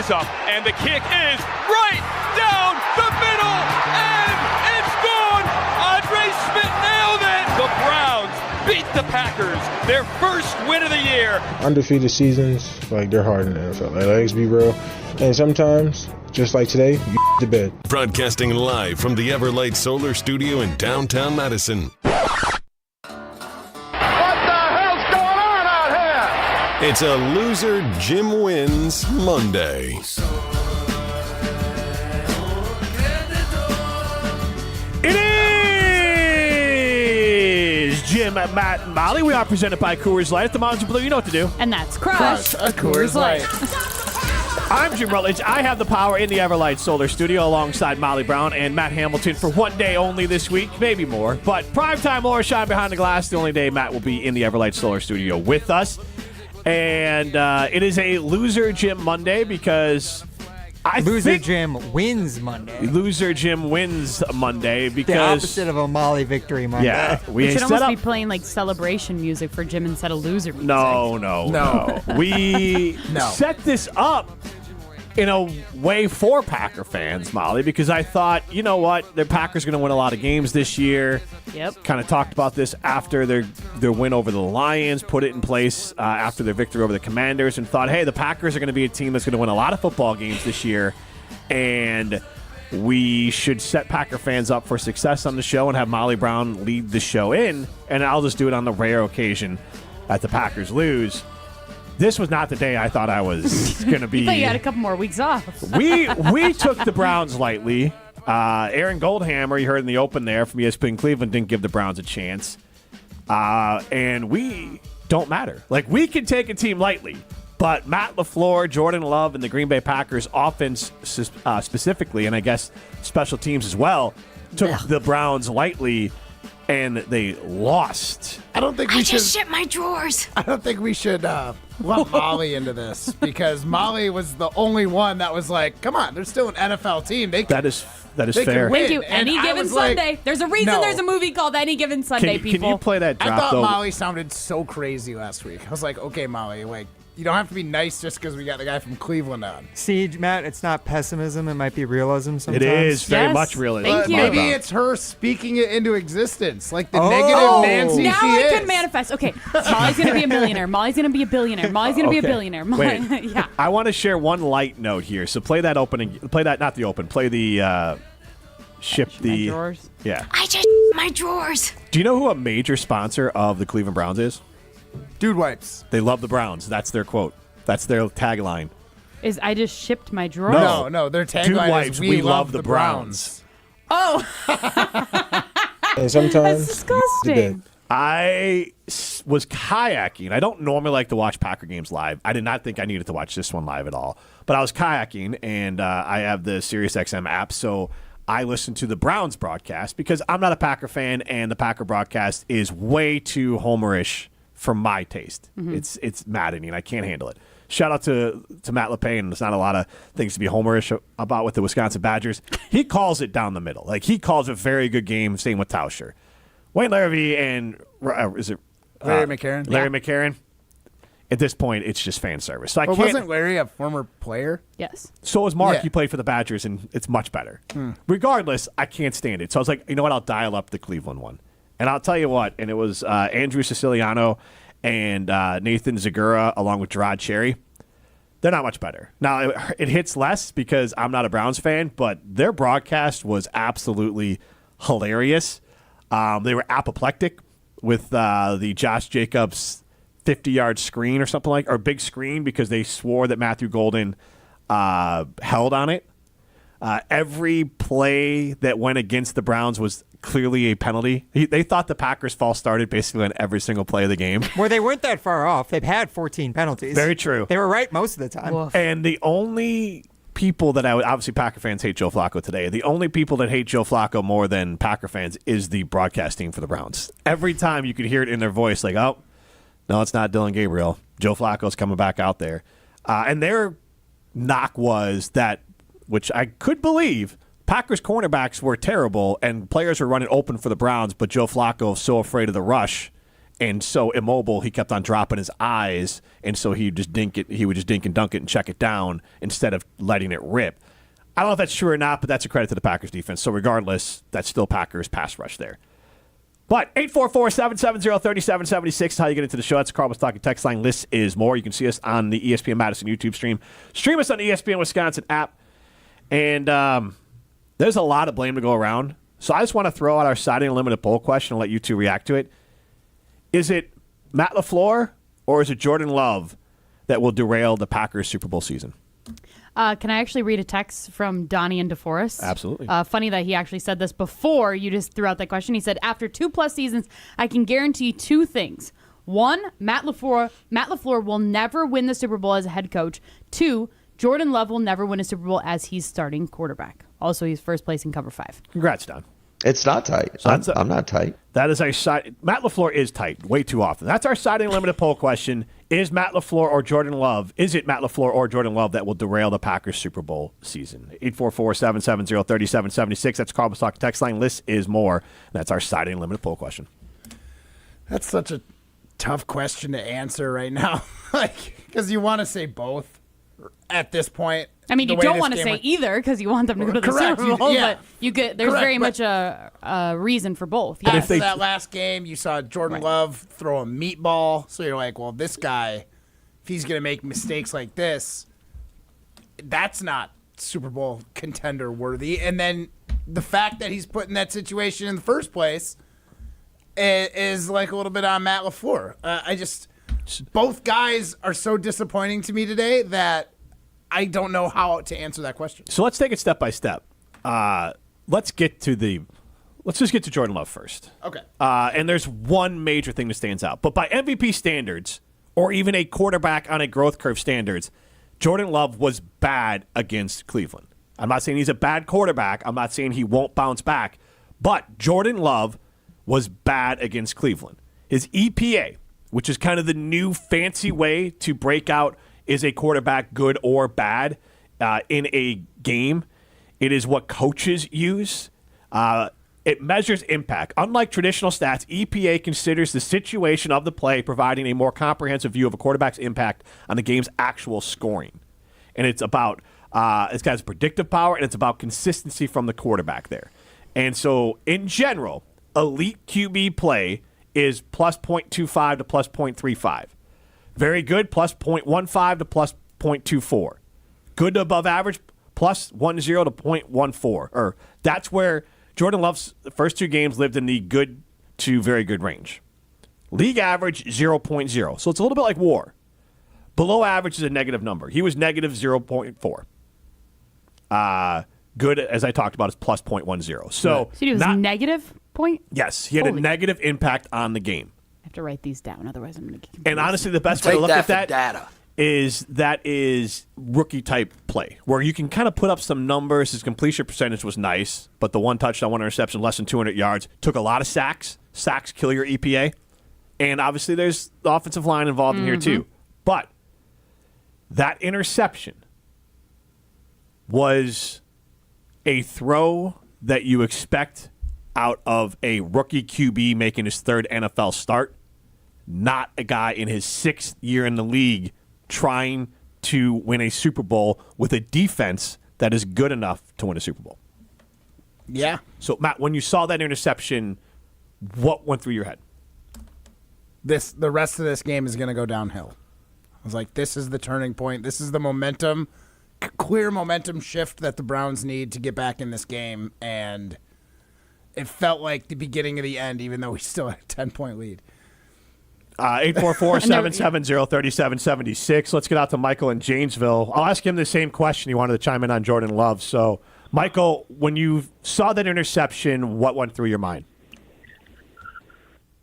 is up, and the kick is right down the middle, and it's gone! Andre Smith nailed it! The Browns beat the Packers, their first win of the year. Undefeated seasons, like, they're hard in the NFL. Like, let's be real. And sometimes, just like today, you to bed. Broadcasting live from the Everlight Solar Studio in downtown Madison. It's a Loser Jim Wins Monday. It is Jim, Matt, and Molly. We are presented by Coors Light. The Mountains are blue. You know what to do. And that's Crush a Coors Light. I'm Jim Rutledge. I have the power in the Everlight Solar Studio alongside Molly Brown and Matt Hamilton for one day only this week, maybe more. But primetime Laura Shine behind the glass, the only day Matt will be in the Everlight Solar Studio with us. And it is a Loser Jim Monday because Loser Jim wins Monday. Loser Jim wins Monday because... The opposite of a Molly victory Monday. Yeah. We should almost be playing like celebration music for Jim instead of loser music. No. We set this up in a way for Packer fans, Molly, because I thought, you know what, the Packers are going to win a lot of games this year. Yep. Kind of talked about this after their win over the Lions, put it in place after their victory over the Commanders, and thought, hey, the Packers are going to be a team that's going to win a lot of football games this year, and we should set Packer fans up for success on the show and have Molly Brown lead the show in, and I'll just do it on the rare occasion that the Packers lose. This was not the day I thought I was going to be. I thought you had a couple more weeks off. We took the Browns lightly. Aaron Goldhammer, you heard in the open there from ESPN Cleveland, didn't give the Browns a chance. And we don't matter. Like, we can take a team lightly, but Matt LaFleur, Jordan Love, and the Green Bay Packers offense specifically, and I guess special teams as well, took the Browns lightly, and they lost. I don't think we should. I just shipped my drawers. I don't think we should lump Molly into this because Molly was the only one that was like, "Come on, they're still an NFL team. That is they fair. can win." Thank you. Any Given Sunday. There's a reason there's a movie called Any Given Sunday, people. Can you play that drop, I thought though? Molly sounded so crazy last week. I was like, okay, Molly, like, you don't have to be nice just because we got the guy from Cleveland on. See, Matt, it's not pessimism. It might be realism sometimes. It is very much realism. Thank you. Maybe it's her speaking it into existence, like the negative Nancy now she I is. can manifest. Okay, Molly's going to be a millionaire. Molly's going to be a billionaire. Molly's going to be a billionaire. Wait. Yeah. I want to share one light note here. So play that opening. Play that, not the open. Play the ship the. My drawers. Yeah. I just my drawers. Do you know who a major sponsor of the Cleveland Browns is? Dude wipes. They love the Browns. That's their quote. That's their tagline. Is I just shipped my drawers? No, their tagline Dude wipes, is we love the Browns. Oh, And sometimes, that's disgusting. I was kayaking. I don't normally like to watch Packer games live. I did not think I needed to watch this one live at all. But I was kayaking, and I have the SiriusXM app, so I listened to the Browns broadcast because I'm not a Packer fan, and the Packer broadcast is way too homerish for my taste. Mm-hmm. It's maddening. I can't handle it. Shout out to Matt LePain. There's not a lot of things to be homerish about with the Wisconsin Badgers. He calls it down the middle. Like, he calls a very good game. Same with Tauscher. Wayne Larrivee and Larry McCarron. Larry McCarron. At this point, it's just fan service. So I But can't. wasn't Larry a former player? Yes. So was Mark. Yeah. He played for the Badgers, and it's much better. Regardless, I can't stand it. So I was like, you know what? I'll dial up the Cleveland one. And I'll tell you what. And it was Andrew Siciliano and Nathan Zagura along with Gerard Cherry. They're not much better. Now, it hits less because I'm not a Browns fan, but their broadcast was absolutely hilarious. They were apoplectic with the Josh Jacobs 50-yard screen or big screen, because they swore that Matthew Golden held on it. Every play that went against the Browns was clearly a penalty. They thought the Packers false started basically on every single play of the game. Well, they weren't that far off. They've had 14 penalties. Very true. They were right most of the time. Woof. And the only people that obviously Packer fans hate Joe Flacco today. The only people that hate Joe Flacco more than Packer fans is the broadcast team for the Browns. Every time you could hear it in their voice, like, oh, no, it's not Dylan Gabriel. Joe Flacco's coming back out there. And their knock was that, which I could believe, Packers cornerbacks were terrible and players were running open for the Browns, but Joe Flacco was so afraid of the rush And so immobile, he kept on dropping his eyes, and so he would just dink and dunk it and check it down instead of letting it rip. I don't know if that's true or not, but that's a credit to the Packers defense. So regardless, that's still Packers pass rush there. But 844-770-3776 is how you get into the show. That's the Carl Talking text line. This is more. You can see us on the ESPN Madison YouTube stream. Stream us on the ESPN Wisconsin app. And there's a lot of blame to go around. So I just want to throw out our Saturday Unlimited poll question and let you two react to it. Is it Matt LaFleur or is it Jordan Love that will derail the Packers Super Bowl season? Can I actually read a text from Donnie and DeForest? Absolutely. Funny that he actually said this before you just threw out that question. He said, after 2+ seasons, I can guarantee 2 things. 1, Matt LaFleur will never win the Super Bowl as a head coach. 2, Jordan Love will never win a Super Bowl as he's starting quarterback. Also, he's first place in cover 5. Congrats, Don. It's not tight. So I'm not tight. That is our side. Matt LaFleur is tight way too often. That's our Saturday Unlimited poll question. Is Matt LaFleur or Jordan Love? Is it Matt LaFleur or Jordan Love that will derail the Packers Super Bowl season? 844-770-3776. That's Carl Talking text line. List is more. That's our Saturday Unlimited poll question. That's such a tough question to answer right now. Because you want to say both at this point. I mean, you don't want to say either because you want them to go to the Correct. Super Bowl, Yeah. but there's Correct, very but- much a reason for both. After Yes. that last game, you saw Jordan Love throw a meatball. So you're like, well, this guy, if he's going to make mistakes like this, that's not Super Bowl contender worthy. And then the fact that he's put in that situation in the first place is like a little bit on Matt LaFleur. Both guys are so disappointing to me today that I don't know how to answer that question. So let's take it step by step. Let's just get to Jordan Love first. Okay. And there's one major thing that stands out. But by MVP standards, or even a quarterback on a growth curve standards, Jordan Love was bad against Cleveland. I'm not saying he's a bad quarterback. I'm not saying he won't bounce back. But Jordan Love was bad against Cleveland. His EPA, which is kind of the new fancy way to break out is a quarterback good or bad in a game. It is what coaches use. It measures impact. Unlike traditional stats, EPA considers the situation of the play, providing a more comprehensive view of a quarterback's impact on the game's actual scoring. And it's about it's got its predictive power, and it's about consistency from the quarterback there. And so, in general, elite QB play is plus 0.25 to plus 0.35. Very good, plus 0.15 to plus 0.24. Good to above average, plus 10 to 0.14. That's where Jordan Love's first 2 games lived in the good to very good range. League average, 0.0. So it's a little bit like WAR. Below average is a negative number. He was negative 0.4. Good, as I talked about, is plus 0.10. So he was negative point? Yes, he had a negative impact on the game. I have to write these down, otherwise I'm going to get confused. And honestly, the best way to look at that is rookie type play, where you can kind of put up some numbers. His completion percentage was nice, but the 1 touchdown, 1 interception, less than 200 yards, took a lot of sacks. Sacks kill your EPA. And obviously there's the offensive line involved in here too. But that interception was a throw that you expect out of a rookie QB making his 3rd NFL start, not a guy in his 6th year in the league trying to win a Super Bowl with a defense that is good enough to win a Super Bowl. Yeah. So, Matt, when you saw that interception, what went through your head? The rest of this game is going to go downhill. I was like, this is the turning point. This is the momentum, clear momentum shift that the Browns need to get back in this game. And it felt like the beginning of the end, even though we still had a 10-point lead. 844-770-3776. Let's get out to Michael in Janesville. I'll ask him the same question. He wanted to chime in on Jordan Love. So, Michael, when you saw that interception, what went through your mind?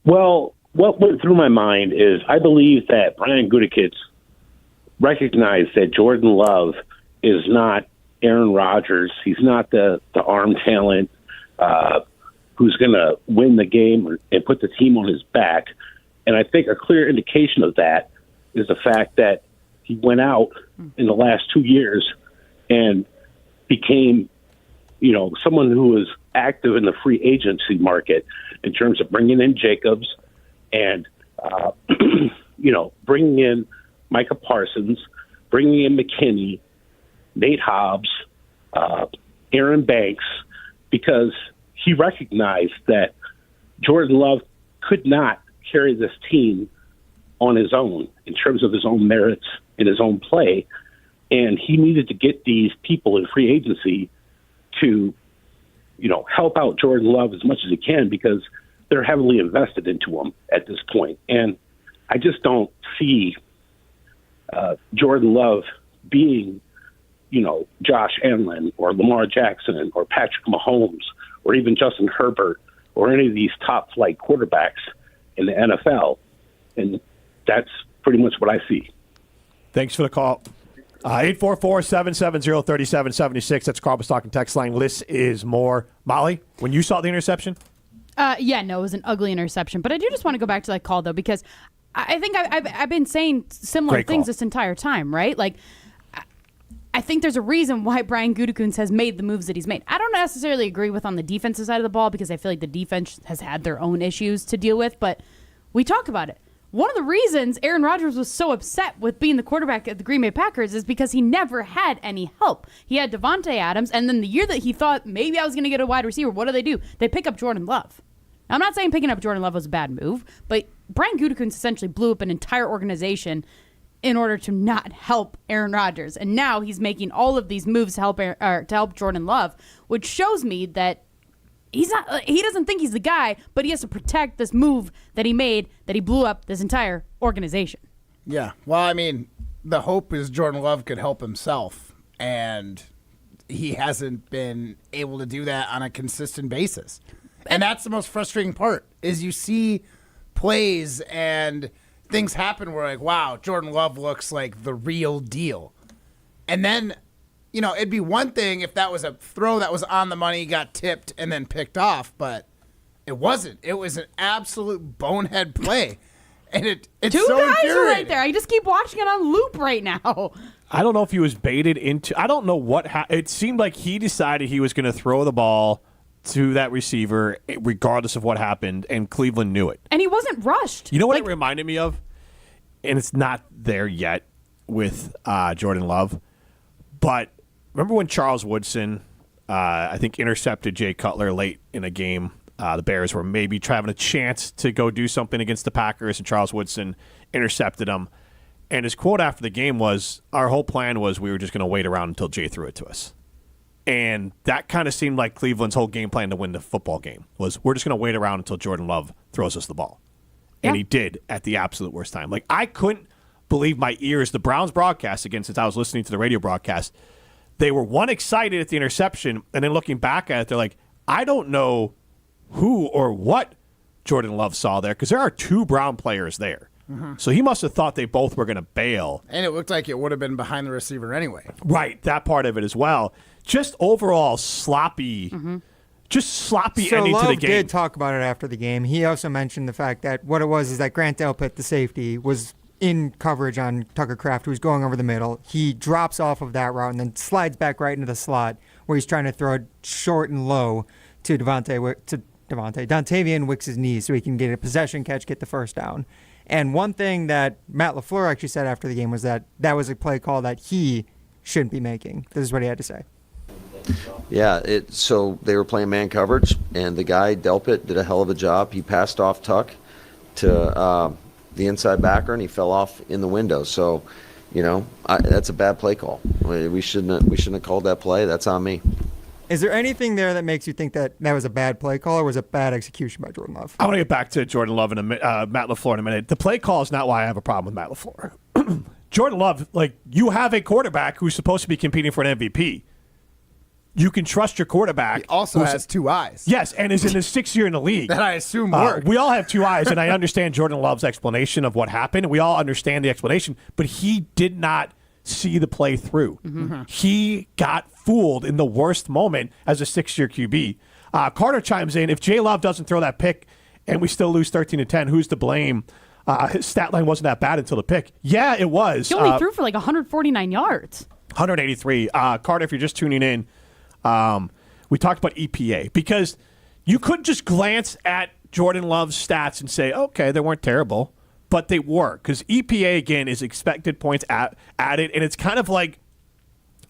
Well, what went through my mind is I believe that Brian Gutekunst recognized that Jordan Love is not Aaron Rodgers. He's not the arm talent who's going to win the game and put the team on his back. And I think a clear indication of that is the fact that he went out in the last 2 years and became, someone who was active in the free agency market in terms of bringing in Jacobs and Bringing in Micah Parsons, bringing in McKinney, Nate Hobbs, Aaron Banks, because he recognized that Jordan Love could not carry this team on his own in terms of his own merits and his own play. And he needed to get these people in free agency to, help out Jordan Love as much as he can, because they're heavily invested into him at this point. And I just don't see Jordan Love being, Josh Allen or Lamar Jackson or Patrick Mahomes or even Justin Herbert or any of these top flight quarterbacks in the NFL. And that's pretty much what I see. Thanks for the call. 844-770-3776. That's Carl talking text line. This is more. Molly, when you saw the interception? It was an ugly interception. But I do just want to go back to that call, though, because I think I've been saying similar Great things call. this entire time, right? Like, I think there's a reason why Brian Gutekunst has made the moves that he's made. I don't necessarily agree with on the defensive side of the ball, because I feel like the defense has had their own issues to deal with, but we talk about it. One of the reasons Aaron Rodgers was so upset with being the quarterback at the Green Bay Packers is because he never had any help. He had Devontae Adams, and then the year that he thought maybe I was going to get a wide receiver, what do? They pick up Jordan Love. Now, I'm not saying picking up Jordan Love was a bad move, but Brian Gutekunst essentially blew up an entire organization in order to not help Aaron Rodgers. And now he's making all of these moves to help Jordan Love, which shows me that he doesn't think he's the guy, but he has to protect this move that he made, that he blew up this entire organization. Yeah. Well, I mean, the hope is Jordan Love could help himself, and he hasn't been able to do that on a consistent basis. And that's the most frustrating part, is you see plays and things happen where, like, wow, Jordan Love looks like the real deal. And then, it'd be one thing if that was a throw that was on the money, got tipped, and then picked off, but it wasn't. It was an absolute bonehead play. And it's Two so guys are infuriating. right there. I just keep watching it on loop right now. I don't know if he was baited into. I don't know what. It seemed like he decided he was going to throw the ball to that receiver, regardless of what happened, and Cleveland knew it. And he wasn't rushed. You know what it reminded me of? And it's not there yet with Jordan Love, but remember when Charles Woodson, I think, intercepted Jay Cutler late in a game? The Bears were maybe having a chance to go do something against the Packers, and Charles Woodson intercepted him. And his quote after the game was, our whole plan was we were just going to wait around until Jay threw it to us. And that kind of seemed like Cleveland's whole game plan to win the football game was, we're just going to wait around until Jordan Love throws us the ball. And he did at the absolute worst time. Like, I couldn't believe my ears. The Browns broadcast, again, since I was listening to the radio broadcast, they were excited at the interception, and then looking back at it, they're like, I don't know who or what Jordan Love saw there, because there are two Brown players there. Mm-hmm. So he must have thought they both were going to bail. And it looked like it would have been behind the receiver anyway. Right, that part of it as well. Just overall sloppy, just sloppy ending Love to the game. did talk about it after the game. He also mentioned the fact that what it was is that Grant Delpit, the safety, was in coverage on Tucker Kraft, who's going over the middle. He drops off of that route and then slides back right into the slot where he's trying to throw it short and low to Dontavian Wicks' knees so he can get a possession catch, get the first down. And one thing that Matt LaFleur actually said after the game was that was a play call that he shouldn't be making. This is what he had to say. Yeah, so they were playing man coverage, and the guy, Delpit, did a hell of a job. He passed off Tuck to the inside backer, and he fell off in the window. So, that's a bad play call. We shouldn't have called that play. That's on me. Is there anything there that makes you think that was a bad play call, or was it bad execution by Jordan Love? I want to get back to Jordan Love and Matt LaFleur in a minute. The play call is not why I have a problem with Matt LaFleur. Jordan Love, you have a quarterback who's supposed to be competing for an MVP. You can trust your quarterback. He also has two eyes. Yes, and is in his 6th year in the league. That I assume work. We all have two eyes, and I understand Jordan Love's explanation of what happened. We all understand the explanation, but he did not see the play through. Mm-hmm. He got fooled in the worst moment as a 6-year QB. Carter chimes in, if J Love doesn't throw that pick and we still lose 13-10, who's to blame? His stat line wasn't that bad until the pick. Yeah, it was. He only threw for 149 yards. 183. Carter, if you're just tuning in, we talked about EPA, because you could just glance at Jordan Love's stats and say, okay, they weren't terrible. but they were, because EPA, again, is expected points added, and it's kind of like,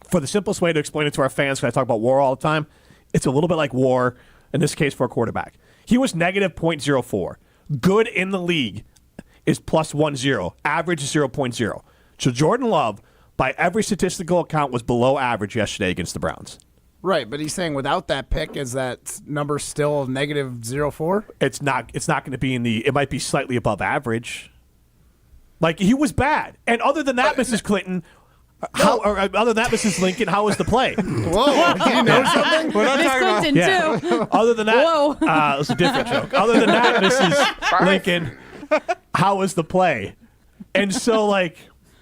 for the simplest way to explain it to our fans, because I talk about WAR all the time, it's a little bit like WAR, in this case, for a quarterback. He was negative 0.04. Good in the league is plus 1.0. Average is 0.0. So Jordan Love, by every statistical account, was below average yesterday against the Browns. Right, but he's saying without that pick, is that number still negative 0.4? It's not going to be it might be slightly above average. Like, he was bad. And other than that, Mrs. Clinton, other than that, Mrs. Lincoln, how was the play? Whoa, do you know something? We're not Miss talking about. Clinton, too. Other than that, Whoa. it was a different joke. Other than that, Mrs. Lincoln, how was the play? And so, like,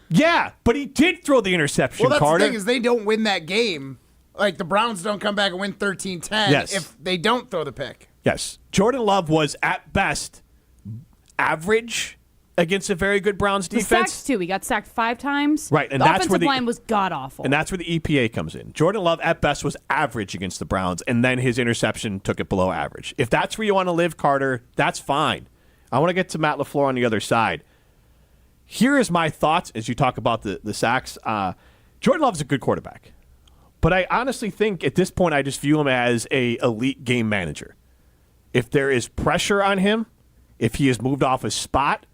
yeah, but he did throw the interception, Well, that's Carter. the thing is they don't win that game. Like, the Browns don't come back and win 13-10 if they don't throw the pick. Yes. Jordan Love was, at best, average against a very good Browns The defense. sacks, too. He got sacked 5 times. Right, and the that's where offensive line was god-awful. And that's where the EPA comes in. Jordan Love, at best, was average against the Browns, and then his interception took it below average. If that's where you want to live, Carter, that's fine. I want to get to Matt LaFleur on the other side. Here is my thoughts as you talk about the sacks. Jordan Love's a good quarterback. But I honestly think at this point I just view him as a elite game manager. If there is pressure on him, if he has moved off his spot,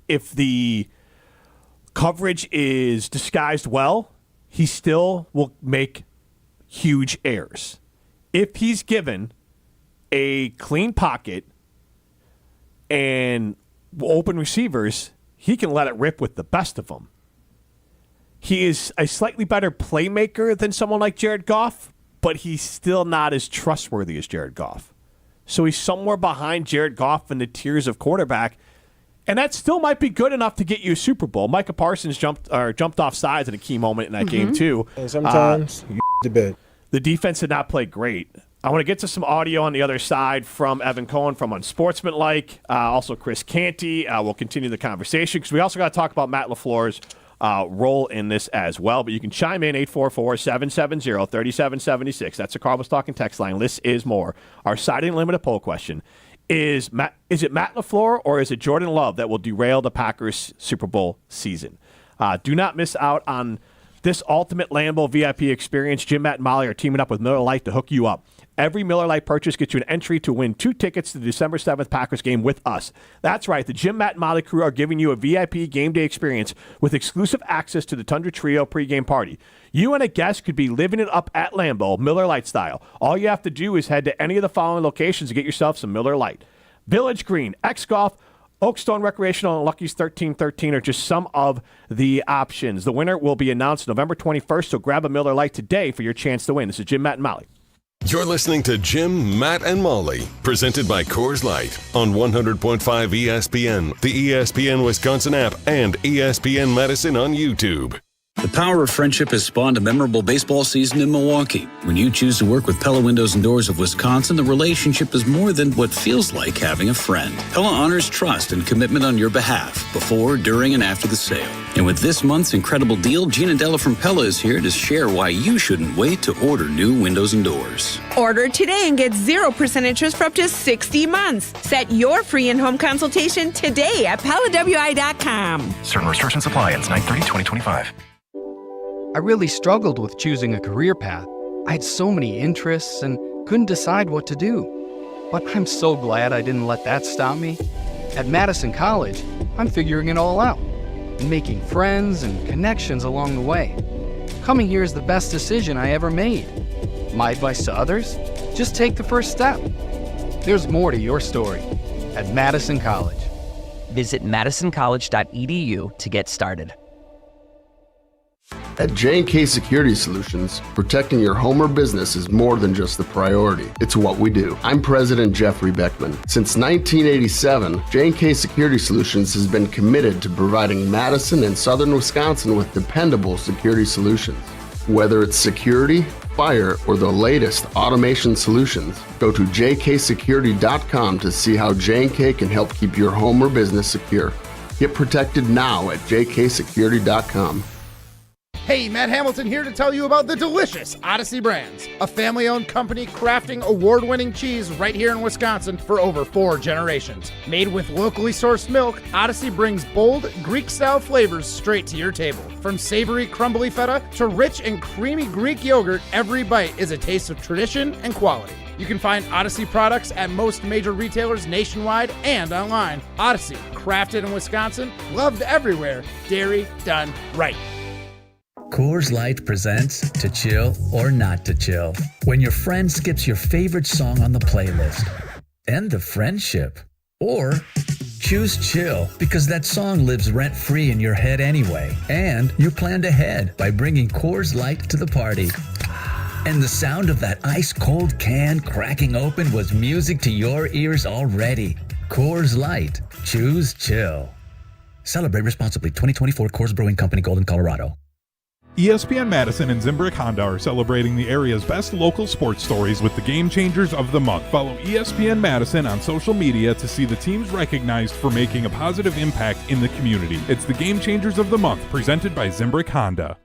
if the coverage is disguised well, he still will make huge errors. If he's given a clean pocket and open receivers, he can let it rip with the best of them. He is a slightly better playmaker than someone like Jared Goff, but he's still not as trustworthy as Jared Goff. So he's somewhere behind Jared Goff in the tiers of quarterback, and that still might be good enough to get you a Super Bowl. Micah Parsons jumped off sides at a key moment in that game, too. And sometimes you the bed. The defense did not play great. I want to get to some audio on the other side from Evan Cohen from Unsportsmanlike, also Chris Canty. We'll continue the conversation because we also got to talk about Matt LaFleur's role in this as well. But you can chime in 844-770-3776. That's the Carl Talking text line. This is more. Our Siding Limited poll question. Is it Matt LaFleur or is it Jordan Love that will derail the Packers Super Bowl season? Do not miss out on this ultimate Lambeau VIP experience. Jim, Matt, and Molly are teaming up with Miller Lite to hook you up. Every Miller Lite purchase gets you an entry to win 2 tickets to the December 7th Packers game with us. That's right. The Jim, Matt, and Molly crew are giving you a VIP game day experience with exclusive access to the Tundra Trio pregame party. You and a guest could be living it up at Lambeau, Miller Lite style. All you have to do is head to any of the following locations to get yourself some Miller Lite. Village Green, X-Golf, Oakstone Recreational, and Lucky's 1313 are just some of the options. The winner will be announced November 21st, so grab a Miller Lite today for your chance to win. This is Jim, Matt, and Molly. You're listening to Jim, Matt, and Molly, presented by Coors Light on 100.5 ESPN, the ESPN Wisconsin app, and ESPN Medicine on YouTube. The power of friendship has spawned a memorable baseball season in Milwaukee. When you choose to work with Pella Windows and Doors of Wisconsin, the relationship is more than what feels like having a friend. Pella honors trust and commitment on your behalf, before, during, and after the sale. And with this month's incredible deal, Gina Della from Pella is here to share why you shouldn't wait to order new windows and doors. Order today and get 0% interest for up to 60 months. Set your free in-home consultation today at PellaWI.com. Certain restrictions apply. Ends 9/30/2025. I really struggled with choosing a career path. I had so many interests and couldn't decide what to do. But I'm so glad I didn't let that stop me. At Madison College, I'm figuring it all out and making friends and connections along the way. Coming here is the best decision I ever made. My advice to others? Just take the first step. There's more to your story at Madison College. Visit madisoncollege.edu to get started. At J&K Security Solutions, protecting your home or business is more than just a priority. It's what we do. I'm President Jeffrey Beckman. Since 1987, J&K Security Solutions has been committed to providing Madison and Southern Wisconsin with dependable security solutions. Whether it's security, fire, or the latest automation solutions, go to jksecurity.com to see how J&K can help keep your home or business secure. Get protected now at jksecurity.com. Hey, Matt Hamilton here to tell you about the delicious Odyssey Brands, a family-owned company crafting award-winning cheese right here in Wisconsin for over 4 generations. Made with locally sourced milk, Odyssey brings bold, Greek-style flavors straight to your table. From savory, crumbly feta to rich and creamy Greek yogurt, every bite is a taste of tradition and quality. You can find Odyssey products at most major retailers nationwide and online. Odyssey, crafted in Wisconsin, loved everywhere, dairy done right. Coors Light presents To Chill or Not to Chill. When your friend skips your favorite song on the playlist. End the friendship. Or choose chill because that song lives rent-free in your head anyway. And you planned ahead by bringing Coors Light to the party. And the sound of that ice-cold can cracking open was music to your ears already. Coors Light. Choose chill. Celebrate responsibly. 2024 Coors Brewing Company, Golden, Colorado. ESPN Madison and Zimbrick Honda are celebrating the area's best local sports stories with the Game Changers of the Month. Follow ESPN Madison on social media to see the teams recognized for making a positive impact in the community. It's the Game Changers of the Month, presented by Zimbrick Honda.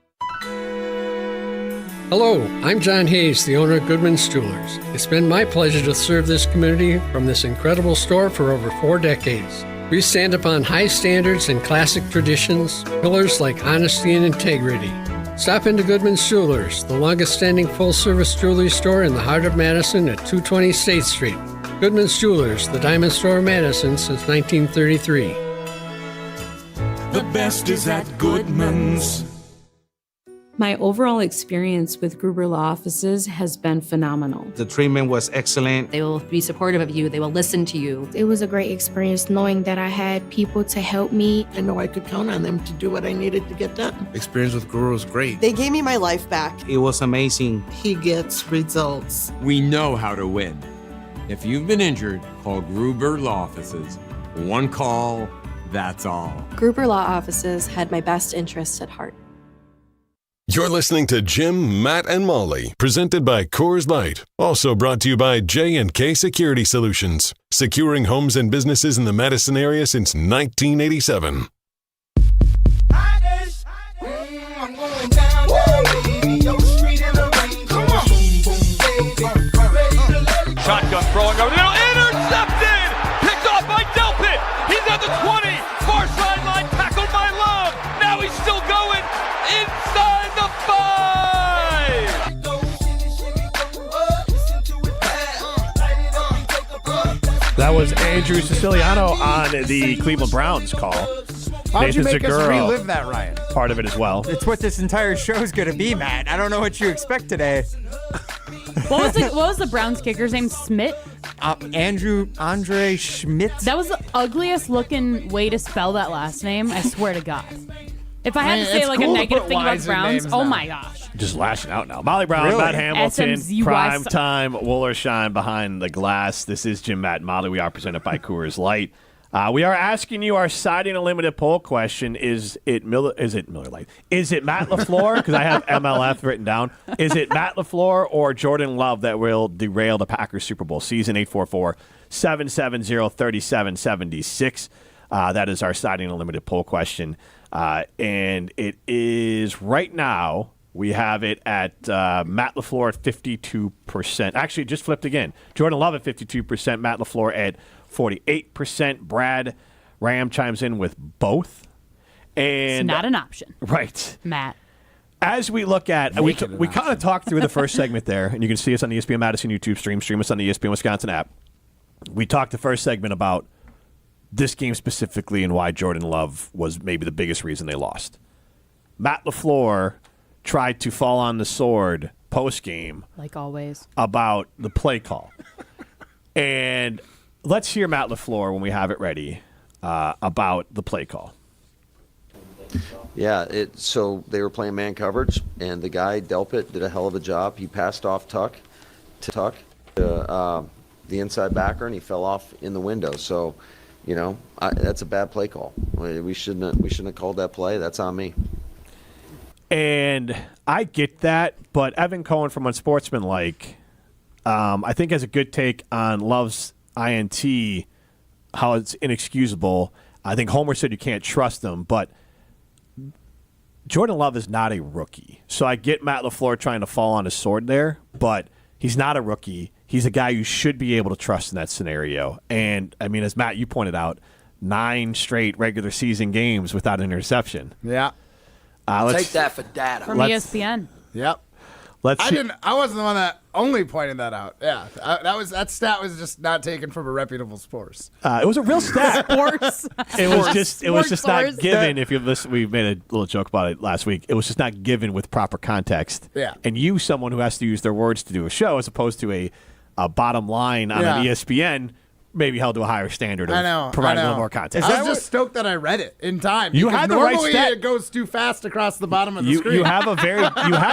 Hello, I'm John Hayes, the owner of Goodman's Jewelers. It's been my pleasure to serve this community from this incredible store for over 4 decades. We stand upon high standards and classic traditions, pillars like honesty and integrity. Stop into Goodman's Jewelers, the longest-standing full-service jewelry store in the heart of Madison at 220 State Street. Goodman's Jewelers, the diamond store of Madison since 1933. The best is at Goodman's. My overall experience with Gruber Law Offices has been phenomenal. The treatment was excellent. They will be supportive of you. They will listen to you. It was a great experience knowing that I had people to help me. I know I could count on them to do what I needed to get done. Experience with Gruber was great. They gave me my life back. It was amazing. He gets results. We know how to win. If you've been injured, call Gruber Law Offices. One call, that's all. Gruber Law Offices had my best interests at heart. You're listening to Jim, Matt, and Molly, presented by Coors Light. Also brought to you by J&K Security Solutions, securing homes and businesses in the Madison area since 1987. Shotgun throwing over the middle, intercepted! Picked off by Delpit! He's at the 20, far sideline, tackled by Love! Now he's still going inside the 5! That was Andrew Siciliano on the Cleveland Browns call. How'd you Nathan make us Segura, relive that, Ryan? part of it as well. It's what this entire show is going to be, Matt. I don't know what you expect today. What was the Browns kicker's name? Schmidt? Andre Schmidt. That was the ugliest looking way to spell that last name, I swear to God. If I had to say like cool a negative put thing about Y's the in Browns, names oh now. my gosh. Just lashing out now. Molly Brown, Really? Matt Hamilton, SMZY. prime time, Wollersheim behind the glass. This is Jim, Matt, and Molly. We are presented by Coors Light. We are asking you our Siding Unlimited poll question. Is it Miller Lite? Is it Matt LaFleur? Because I have MLF written down. Is it Matt LaFleur or Jordan Love that will derail the Packers Super Bowl season? 844-770-3776. That is our Siding Unlimited poll question. And it is right now, we have it at Matt LaFleur at 52%. Actually, it just flipped again. Jordan Love at 52%, Matt LaFleur at 48%. Brad Ram chimes in with both. And It's not an option. Right. Matt. As we look at, we kind of talked through the first segment there, and you can see us on the ESPN Madison YouTube stream us on the ESPN Wisconsin app. We talked the first segment about this game specifically and why Jordan Love was maybe the biggest reason they lost. Matt LaFleur tried to fall on the sword post-game. Like always. About the play call. And let's hear Matt LaFleur when we have it ready about the play call. Yeah, so they were playing man coverage, and the guy, Delpit, did a hell of a job. He passed off Tuck to the inside backer, and he fell off in the window. So, that's a bad play call. We shouldn't have called that play. That's on me. And I get that, but Evan Cohen from Unsportsmanlike, I think has a good take on Love's INT, how it's inexcusable. I think Homer said you can't trust them, but Jordan Love is not a rookie. So I get Matt LaFleur trying to fall on his sword there, but he's not a rookie. He's a guy you should be able to trust in that scenario. And, I mean, as Matt, you pointed out, 9 straight regular season games without an interception. Yeah. Take that for data. From ESPN. Yep. I wasn't the one that only pointed that out. Yeah, that stat was just not taken from a reputable source. It was a real stat. Sports. It was just not source. given. If you listen, we made a little joke about it last week. It was just not given with proper context. Yeah. And you, someone who has to use their words to do a show, as opposed to a bottom line on an ESPN, maybe held to a higher standard of providing a little more context. I was just stoked that I read it in time. You had the right normally stat. It goes too fast across the bottom of the screen. You had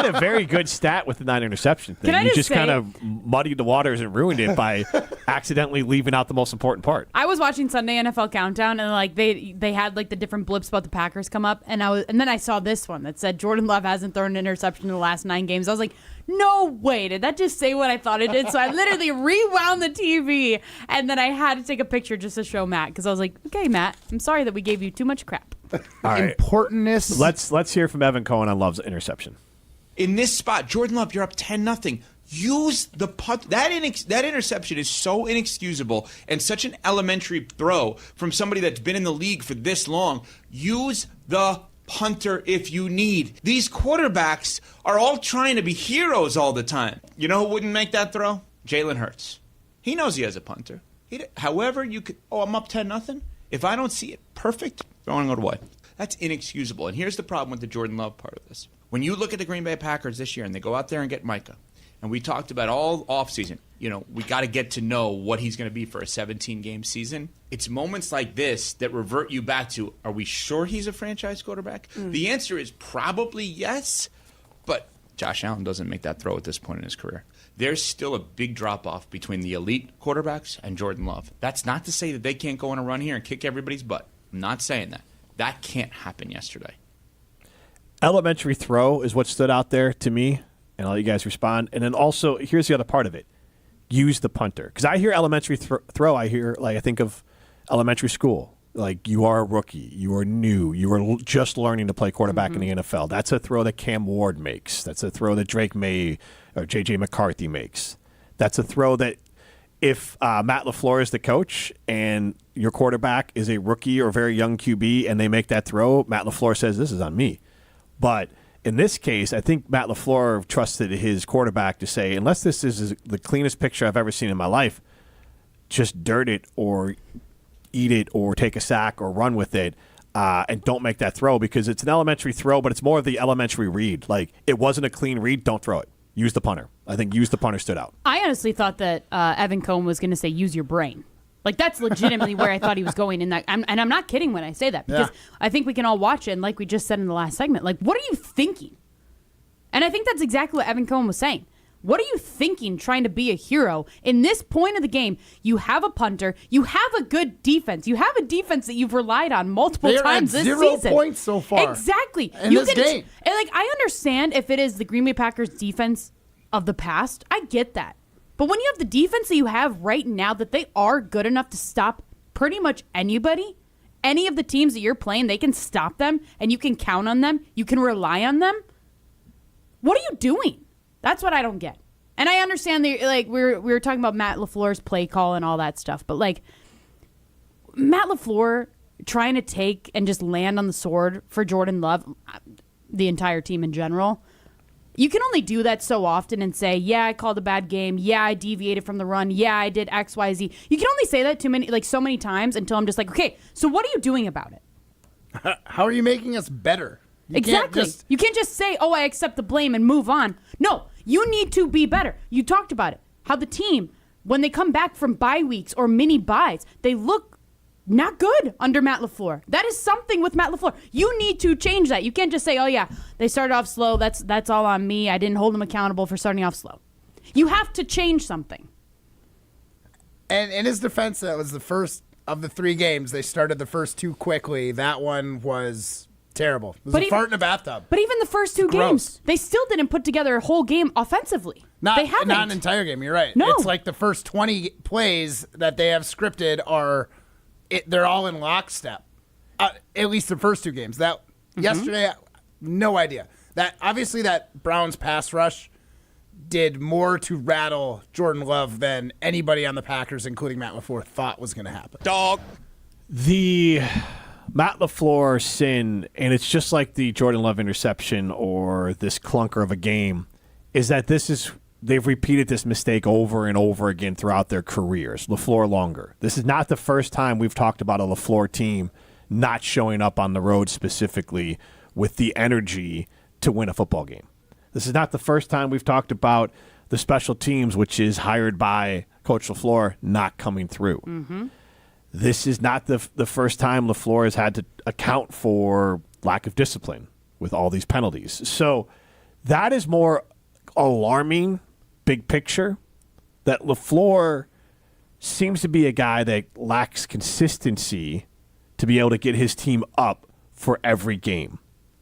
a very good stat with the 9 interception thing. Can I You just just kind say- of muddied the waters and ruined it by accidentally leaving out the most important part. I was watching Sunday NFL Countdown, and like they had like the different blips about the Packers come up, and then I saw this one that said Jordan Love hasn't thrown an interception in the last 9 games. I was like, no way, did that just say what I thought it did? So I literally rewound the TV, and then I had to take a picture just to show Matt, because I was like, okay, Matt, I'm sorry that we gave you too much crap. All right. Importantness. Let's hear from Evan Cohen on Love's interception. In this spot, Jordan Love, you're up 10-0. Use the punt. That interception is so inexcusable and such an elementary throw from somebody that's been in the league for this long. Use the punter if you need. These quarterbacks are all trying to be heroes all the time. You know who wouldn't make that throw? Jalen Hurts. He knows he has a punter. However, you could. Oh, I'm up 10-0. If I don't see it perfect, throwing it away. That's inexcusable. And here's the problem with the Jordan Love part of this. When you look at the Green Bay Packers this year and they go out there and get Micah, and we talked about all offseason, we got to get to know what he's going to be for a 17-game season. It's moments like this that revert you back to, are we sure he's a franchise quarterback? The answer is probably yes, but Josh Allen doesn't make that throw at this point in his career. There's still a big drop-off between the elite quarterbacks and Jordan Love. That's not to say that they can't go on a run here and kick everybody's butt. I'm not saying that. That can't happen yesterday. Elementary throw is what stood out there to me, and I'll let you guys respond. And then also, here's the other part of it. Use the punter. Because I hear elementary throw, I think of elementary school. Like, you are a rookie. You are new. You are just learning to play quarterback in the NFL. That's a throw that Cam Ward makes. That's a throw that Drake May or J.J. McCarthy makes. That's a throw that if Matt LaFleur is the coach and your quarterback is a rookie or very young QB and they make that throw, Matt LaFleur says, this is on me. But in this case, I think Matt LaFleur trusted his quarterback to say, unless this is the cleanest picture I've ever seen in my life, just dirt it or eat it or take a sack or run with it and don't make that throw, because it's an elementary throw, but it's more of the elementary read. Like, it wasn't a clean read, don't throw it. Use the punter. I think use the punter stood out. I honestly thought that Evan Cohen was going to say use your brain. Like, that's legitimately where I thought he was going in that. And I'm not kidding when I say that, because I think we can all watch it. And like we just said in the last segment, like, what are you thinking? And I think that's exactly what Evan Cohen was saying. What are you thinking trying to be a hero? In this point of the game, you have a punter. You have a good defense. You have a defense that you've relied on multiple times this season. 0 points so far. Exactly. In this game. And like, I understand if it is the Green Bay Packers defense of the past. I get that. But when you have the defense that you have right now, that they are good enough to stop pretty much anybody, any of the teams that you're playing, they can stop them, and you can count on them. You can rely on them. What are you doing? That's what I don't get. And I understand that, like, we were talking about Matt LaFleur's play call and all that stuff, but like, Matt LaFleur trying to take and just land on the sword for Jordan Love, the entire team in general. You can only do that so often and say, yeah, I called a bad game. Yeah, I deviated from the run. Yeah, I did X, Y, Z. You can only say that so many times until I'm just like, okay, so what are you doing about it? How are you making us better? Exactly. You can't just say, oh, I accept the blame and move on. No, you need to be better. You talked about it. How the team, when they come back from bye weeks or mini buys, they look not good under Matt LaFleur. That is something with Matt LaFleur. You need to change that. You can't just say, oh, yeah, they started off slow. That's all on me. I didn't hold them accountable for starting off slow. You have to change something. And in his defense, that was the first of the 3 games. They started the first 2 quickly. That one was terrible. It was a fart in a bathtub. But even the first 2 games, they still didn't put together a whole game offensively. They haven't. Not an entire game. You're right. No. It's like the first 20 plays that they have scripted they're all in lockstep. At least the first 2 games. Yesterday, no idea. That obviously that Browns pass rush did more to rattle Jordan Love than anybody on the Packers, including Matt LaFleur, thought was going to happen. Dog. The Matt LaFleur sin, and it's just like the Jordan Love interception or this clunker of a game, is that they've repeated this mistake over and over again throughout their careers. LaFleur longer. This is not the first time we've talked about a LaFleur team not showing up on the road specifically with the energy to win a football game. This is not the first time we've talked about the special teams, which is hired by Coach LaFleur, not coming through. Mm-hmm. This is not the first time LaFleur has had to account for lack of discipline with all these penalties. So that is more alarming, big picture, that LaFleur seems to be a guy that lacks consistency to be able to get his team up for every game.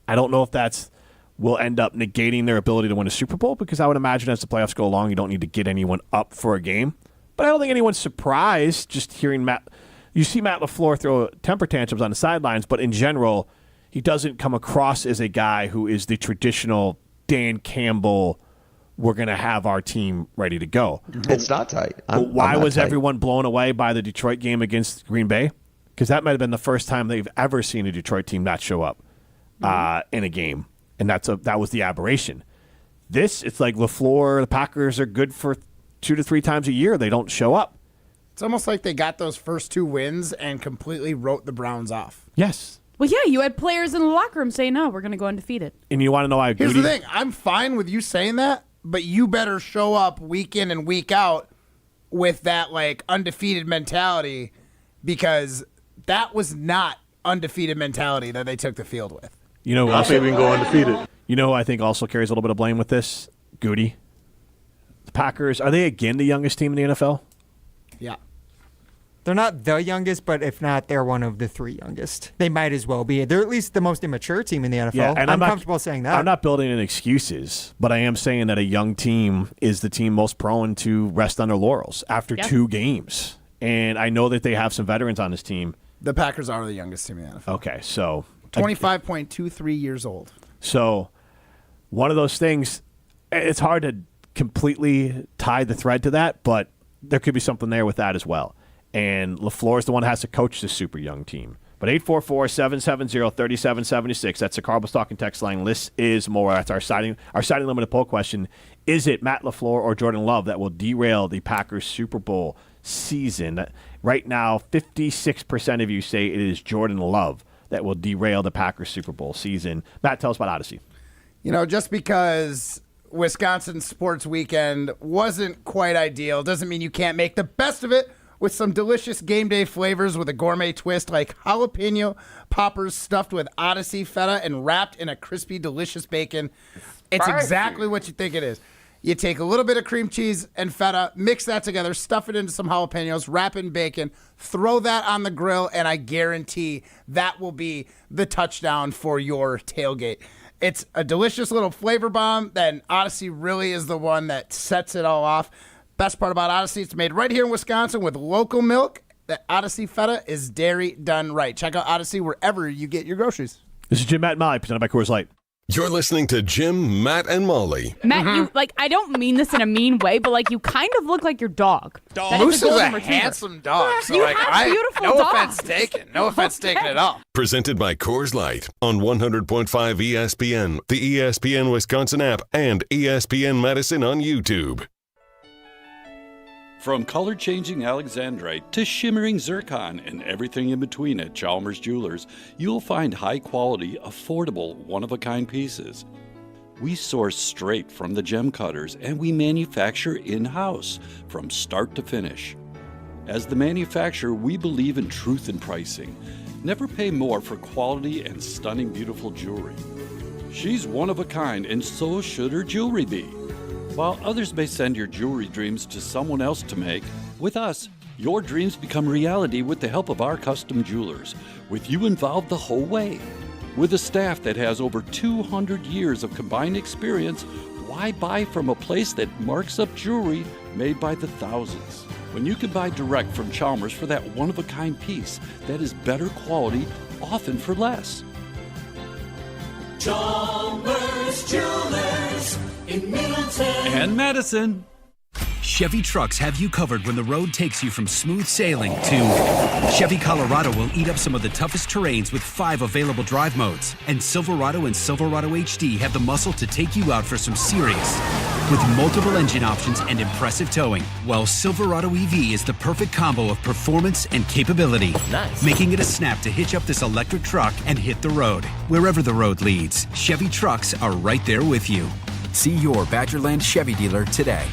I don't know if will end up negating their ability to win a Super Bowl, because I would imagine as the playoffs go along, you don't need to get anyone up for a game. But I don't think anyone's surprised just hearing you see Matt LaFleur throw temper tantrums on the sidelines, but in general, he doesn't come across as a guy who is the traditional Dan Campbell, we're going to have our team ready to go. It's not tight. Why was everyone blown away by the Detroit game against Green Bay? Because that might have been the first time they've ever seen a Detroit team not show up in a game, and that was the aberration. It's like LaFleur, the Packers are good for 2 to 3 times a year. They don't show up. It's almost like they got those first 2 wins and completely wrote the Browns off. Yes. Well, yeah, you had players in the locker room saying, no, we're going to go undefeated. And you want to know why? Here's the thing. I'm fine with you saying that, but you better show up week in and week out with that like undefeated mentality, because that was not undefeated mentality that they took the field with. You know, I think we can go undefeated. You know who I think also carries a little bit of blame with this? Goody. The Packers, are they again the youngest team in the NFL? Yeah. They're not the youngest, but if not, they're one of the 3 youngest. They might as well be. They're at least the most immature team in the NFL. Yeah, and I'm comfortable saying that. I'm not building in excuses, but I am saying that a young team is the team most prone to rest on their laurels after 2 games. And I know that they have some veterans on this team. The Packers are the youngest team in the NFL. Okay, so 25.23 years old. So one of those things, it's hard to completely tie the thread to that, but there could be something there with that as well. And LaFleur is the one that has to coach this super young team. But 844-770-3776, that's the Cardinals Talking text line. Less is more. That's our citing limited poll question. Is it Matt LaFleur or Jordan Love that will derail the Packers Super Bowl season? Right now, 56% of you say it is Jordan Love that will derail the Packers Super Bowl season. Matt, tell us about Odyssey. You know, just because Wisconsin Sports Weekend wasn't quite ideal doesn't mean you can't make the best of it with some delicious game day flavors with a gourmet twist like jalapeno poppers stuffed with Odyssey feta and wrapped in a crispy, delicious bacon. It's exactly what you think it is. You take a little bit of cream cheese and feta, mix that together, stuff it into some jalapenos, wrap it in bacon, throw that on the grill, and I guarantee that will be the touchdown for your tailgate. It's a delicious little flavor bomb. Then Odyssey really is the one that sets it all off. Best part about Odyssey, it's made right here in Wisconsin with local milk. The Odyssey feta is dairy done right. Check out Odyssey wherever you get your groceries. This is Jim, Matt, and Molly, presented by Coors Light. You're listening to Jim, Matt, and Molly. Matt, you I don't mean this in a mean way, but you kind of look like your dog. Moose is a handsome dog. So you have beautiful no dogs. offense taken. No offense taken at all. Presented by Coors Light on 100.5 ESPN, the ESPN Wisconsin app, and ESPN Madison on YouTube. From color-changing alexandrite to shimmering zircon and everything in between at Chalmers Jewelers, you'll find high-quality, affordable, one-of-a-kind pieces. We source straight from the gem cutters, and we manufacture in-house from start to finish. As the manufacturer, we believe in truth in pricing. Never pay more for quality and stunning, beautiful jewelry. She's one of a kind, and so should her jewelry be. While others may send your jewelry dreams to someone else to make, with us, your dreams become reality with the help of our custom jewelers, with you involved the whole way. With a staff that has over 200 years of combined experience, why buy from a place that marks up jewelry made by the thousands? When you can buy direct from Chalmers for that one-of-a-kind piece that is better quality, often for less. Chalmers Jewelers in Middleton And Madison. Chevy trucks have you covered when the road takes you from smooth sailing to Chevy Colorado will eat up some of the toughest terrains with 5 available drive modes. And Silverado and Silverado HD have the muscle to take you out for some serious with multiple engine options and impressive towing. While Silverado EV is the perfect combo of performance and capability. Nice. Making it a snap to hitch up this electric truck and hit the road. Wherever the road leads, Chevy trucks are right there with you. See your Badgerland Chevy dealer today.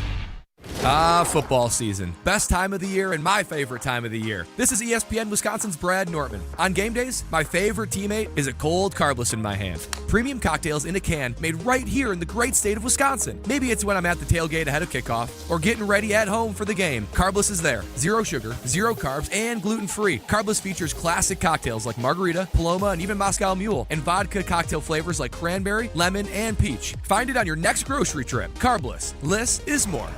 Football season. Best time of the year and my favorite time of the year. This is ESPN Wisconsin's Brad Nortman. On game days, my favorite teammate is a cold carbless in my hand. Premium cocktails in a can made right here in the great state of Wisconsin. Maybe it's when I'm at the tailgate ahead of kickoff or getting ready at home for the game. Carbless is there. 0 sugar, 0 carbs, and gluten-free. Carbless features classic cocktails like margarita, Paloma, and even Moscow Mule, and vodka cocktail flavors like cranberry, lemon, and peach. Find it on your next grocery trip. Carbless. Less is more.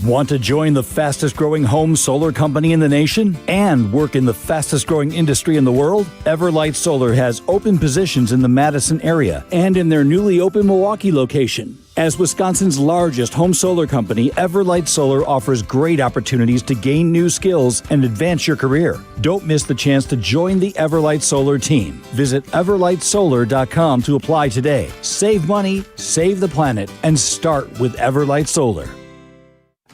Want to join the fastest growing home solar company in the nation and work in the fastest growing industry in the world? Everlight Solar has open positions in the Madison area and in their newly opened Milwaukee location. As Wisconsin's largest home solar company, Everlight Solar offers great opportunities to gain new skills and advance your career. Don't miss the chance to join the Everlight Solar team. Visit everlightsolar.com to apply today. Save money, save the planet, and start with Everlight Solar.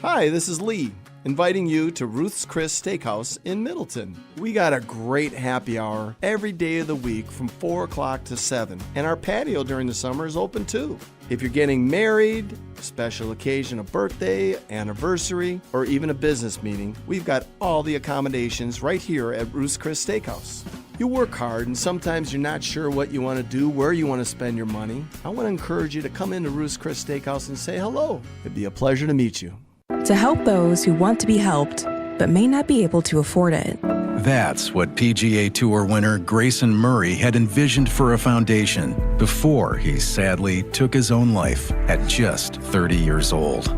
Hi, this is Lee, inviting you to Ruth's Chris Steakhouse in Middleton. We got a great happy hour every day of the week from 4 o'clock to 7, and our patio during the summer is open too. If you're getting married, a special occasion, a birthday, anniversary, or even a business meeting, we've got all the accommodations right here at Ruth's Chris Steakhouse. You work hard and sometimes you're not sure what you want to do, where you want to spend your money. I want to encourage you to come into Ruth's Chris Steakhouse and say hello. It'd be a pleasure to meet you. To help those who want to be helped, but may not be able to afford it. That's what PGA Tour winner Grayson Murray had envisioned for a foundation before he sadly took his own life at just 30 years old.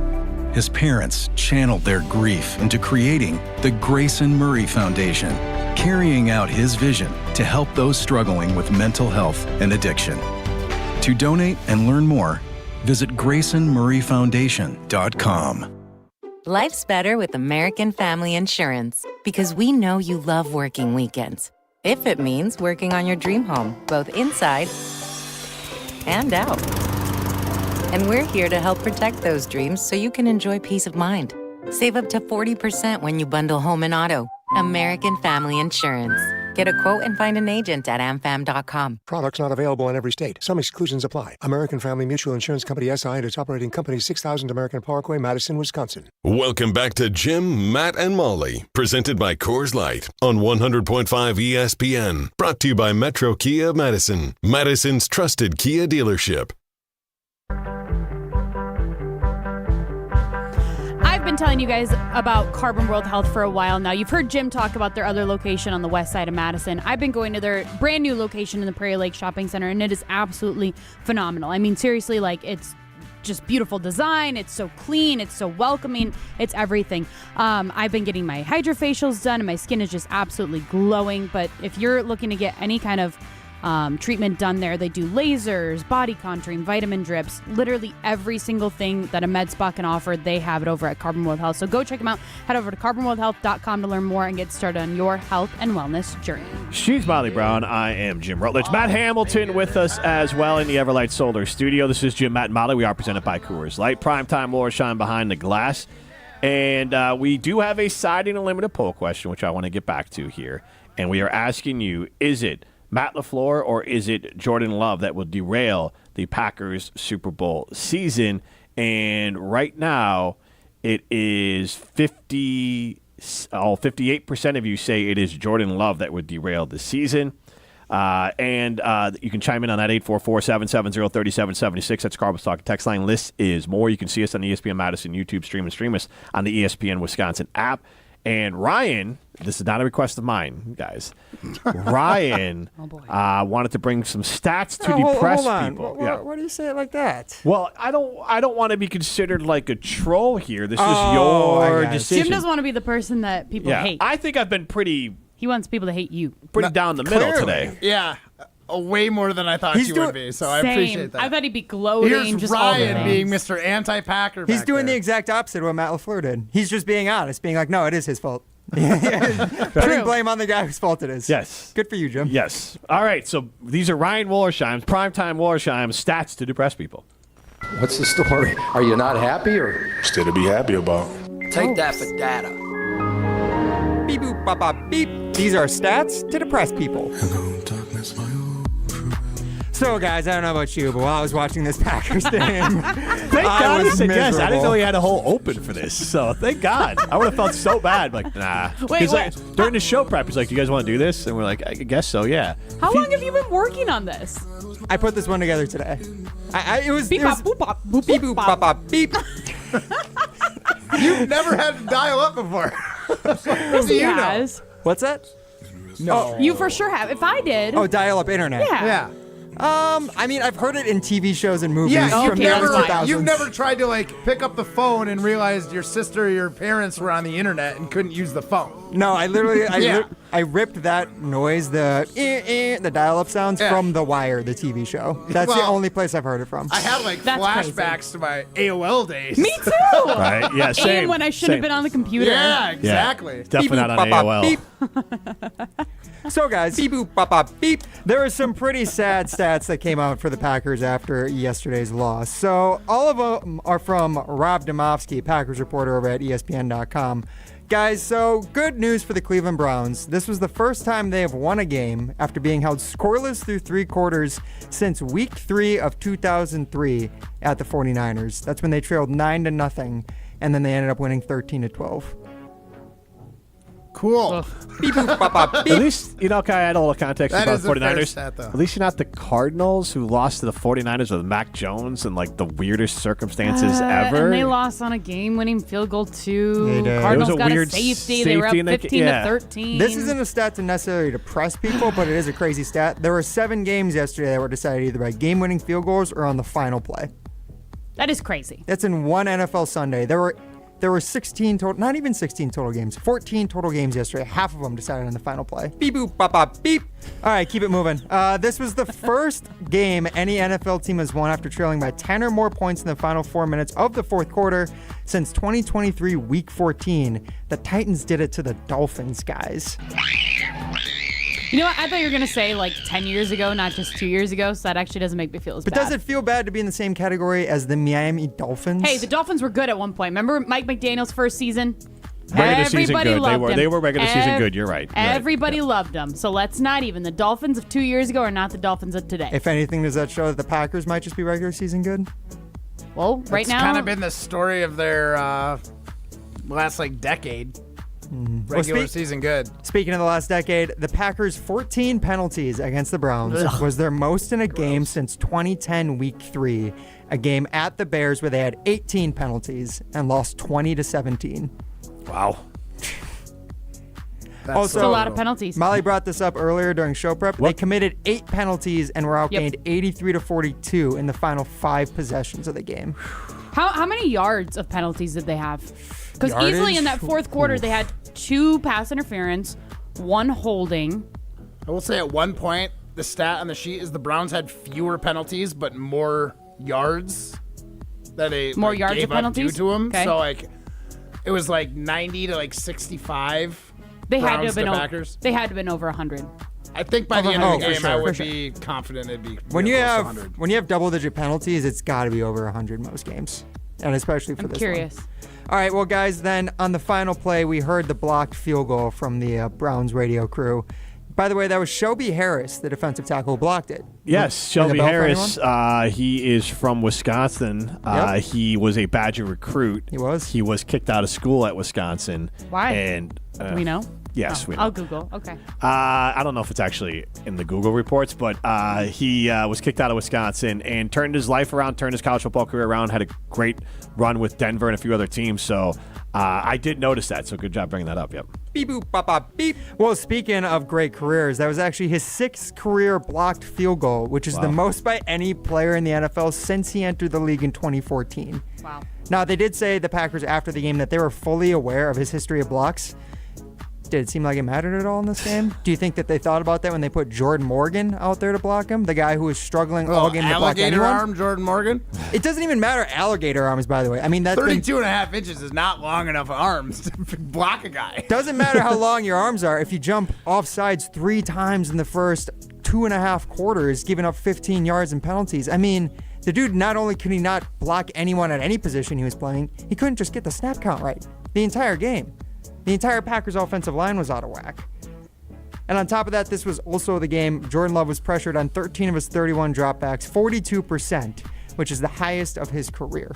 His parents channeled their grief into creating the Grayson Murray Foundation, carrying out his vision to help those struggling with mental health and addiction. To donate and learn more, visit GraysonMurrayFoundation.com. Life's better with American Family Insurance because we know you love working weekends. If it means working on your dream home, both inside and out. And we're here to help protect those dreams so you can enjoy peace of mind. Save up to 40% when you bundle home and auto. American Family Insurance. Get a quote and find an agent at amfam.com. Products not available in every state. Some exclusions apply. American Family Mutual Insurance Company SI and its operating company 6000 American Parkway, Madison, Wisconsin. Welcome back to Jim, Matt, and Molly, presented by Coors Light on 100.5 ESPN. Brought to you by Metro Kia of Madison, Madison's trusted Kia dealership. I've been telling you guys about Carbon World Health for a while now. You've heard Jim talk about their other location on the west side of Madison. I've been going to their brand new location in the Prairie Lake Shopping Center, and it is absolutely phenomenal. I mean, seriously, like, it's just beautiful design. It's so clean. It's so welcoming. It's everything. I've been getting my hydrofacials done, and my skin is just absolutely glowing. But if you're looking to get any kind of treatment done there, they do lasers, body contouring, vitamin drips, literally every single thing that a med spa can offer, they have it over at Carbon World Health. So go check them out. Head over to carbonworldhealth.com to learn more and get started on your health and wellness journey. She's Molly Brown. I am Jim Rutledge. Matt Hamilton with us as well in the Everlight Solar studio. This is Jim, Matt, and Molly. We are presented by Coors Light. Primetime Laura shine behind the glass. And we do have a Siding Unlimited poll question, which I want to get back to here. And we are asking you, is it Matt LaFleur or is it Jordan Love that will derail the Packers Super Bowl season? And right now, it is 58% of you say it is Jordan Love that would derail the season. And you can chime in on that 844-770-3776. That's Carbon's Talk text line. List is more. You can see us on the ESPN Madison YouTube stream and stream us on the ESPN Wisconsin app. And Ryan, this is not a request of mine, guys. Ryan wanted to bring some stats to depress people. Why do you say it like that? Well, I don't want to be considered like a troll here. This is your decision. Jim doesn't want to be the person that people hate. I think I've been pretty. He wants people to hate you. Pretty down the middle today. Yeah. way more than I thought you would be. So I Same. appreciate that. I thought he'd be gloating. Here's just all the Ryan things. being Mr. Anti-Packer. He's back doing there. the exact opposite of what Matt LaFleur did. He's just being honest, being like, no, it is his fault. Putting blame on the guy whose fault it is. Yes. Good for you, Jim. Yes. All right, so these are Ryan Wollersheim's, primetime Wollersheim's stats to depress people. What's the story? Are you not happy or? Still to be happy about. Take that for data. Beep boop bop bop beep. These are stats to depress people. So, guys, I don't know about you, but while I was watching this Packers game, Thank God he said yes. I didn't know he had a whole open for this, so thank God. I would have felt so bad. Like, nah. Wait, Like, during the show prep, he's like, "You guys want to do this?" And we're like, "I guess so, yeah." How long have you been working on this? I put this one together today. It was Beep, bop, boop, bop, boop, beep boop, boop bop bop beep. You've never had to dial up before. Yes, he has. What's that? No. You for sure have. If I did. Oh, dial-up internet. Yeah. I mean, I've heard it in TV shows and movies Yeah, from the early 2000s. you've never tried to like pick up the phone and realized your sister or your parents were on the internet and couldn't use the phone. No, I literally, Yeah. I ripped that noise, the dial-up sounds from The Wire, the TV show. That's the Well, only place I've heard it from. I had like That's flashbacks to my AOL days. Me too. Right? Yeah, same. And when I shouldn't have been on the computer. Yeah, exactly. Definitely not on Beep, boop, AOL. bop, beep. So, guys, beep, boop, bop, bop, beep. There are some pretty sad stats that came out for the Packers after yesterday's loss. So, all of them are from Rob Domofsky, Packers reporter over at ESPN.com. Guys, so good news for the Cleveland Browns. This was the first time they have won a game after being held scoreless through 3 quarters since Week 3 of 2003 at the 49ers. That's when they trailed 9-0, and then they ended up winning 13-12. Cool. Beep, boop, bop, bop, beep. At least, can I add a little context That about is a fair 49ers? stat, though. At least you're not the Cardinals who lost to the 49ers with Mac Jones in like the weirdest circumstances ever. And they lost on a game-winning field goal too. They did. Cardinals It was a got weird a safety. They were up safety and they- 15-13. This isn't a stat to necessarily depress people, but it is a crazy stat. There were 7 games yesterday that were decided either by game-winning field goals or on the final play. That is crazy. That's in one NFL Sunday. There were 16 total, not even 16 total games, 14 total games yesterday. Half of them decided on the final play. Beep, boop, bop, bop, beep. All right, keep it moving. This was the first game any NFL team has won after trailing by 10 or more points in the final 4 minutes of the fourth quarter since 2023 Week 14. The Titans did it to the Dolphins, guys. You know what? I thought you were going to say like 10 years ago, not just 2 years ago, so that actually doesn't make me feel as But bad. does it feel bad to be in the same category as the Miami Dolphins? Hey, the Dolphins were good at one point. Remember Mike McDaniel's first season? Regular season Everybody good. loved him. They were regular season good. You're right. Everybody loved them. So let's not even. The Dolphins of 2 years ago are not the Dolphins of today. If anything, does that show that the Packers might just be regular season good? Well, right now, It's kind of been the story of their last decade. Regular season good. Speaking of the last decade, the Packers' 14 penalties against the Browns was their most in a game since 2010 Week 3, a game at the Bears where they had 18 penalties and lost 20-17. Wow. That's a lot of penalties. Molly brought this up earlier during show prep. They committed 8 penalties and were outgained 83-42 in the final 5 possessions of the game. How many yards of penalties did they have? Because Yardage? easily in that fourth quarter, they had 2 pass interference, 1 holding. I will say at one point, the stat on the sheet is the Browns had fewer penalties but more yards that they More yards gave of up penalties? due to them. Okay. So it was 90 to 65. They had to Browns have been Packers. They had to have been over 100. I think by the end of the game, I would be confident it'd be When you close to have 100. when you have double-digit penalties, it's got to be over 100 most games, and especially for I'm this curious. one. All right, well, guys, then on the final play, we heard the blocked field goal from the Browns radio crew. By the way, that was Shelby Harris, the defensive tackle, who blocked it. Yes, Ring a Shelby bell for Harris. anyone? He is from Wisconsin. Yep. He was a Badger recruit. He was. He was kicked out of school at Wisconsin. Why? And Do we know? Yes, we know. I'll Google. Okay. I don't know if it's actually in the Google reports, but he was kicked out of Wisconsin and turned his life around, turned his college football career around, had a great run with Denver and a few other teams. So I did notice that. So good job bringing that up. Yep. Beep, boop, bop, bop, beep. Well, speaking of great careers, that was actually his 6th career blocked field goal, which is the most by any player in the NFL since he entered the league in 2014. Wow. Now, they did say, the Packers, after the game, that they were fully aware of his history of blocks. Did it seem like it mattered at all in this game? Do you think that they thought about that when they put Jordan Morgan out there to block him? The guy who was struggling all game to block alligator anyone? arm, Jordan Morgan? It doesn't even matter alligator arms, by the way. I mean, that's 32 and a half inches is not long enough arms to block a guy. Doesn't matter how long your arms are. If you jump off sides 3 times in the first 2.5 quarters, giving up 15 yards and penalties. I mean, the dude, not only could he not block anyone at any position he was playing, he couldn't just get the snap count right the entire game. The entire Packers offensive line was out of whack. And on top of that, this was also the game Jordan Love was pressured on 13 of his 31 dropbacks, 42%, which is the highest of his career.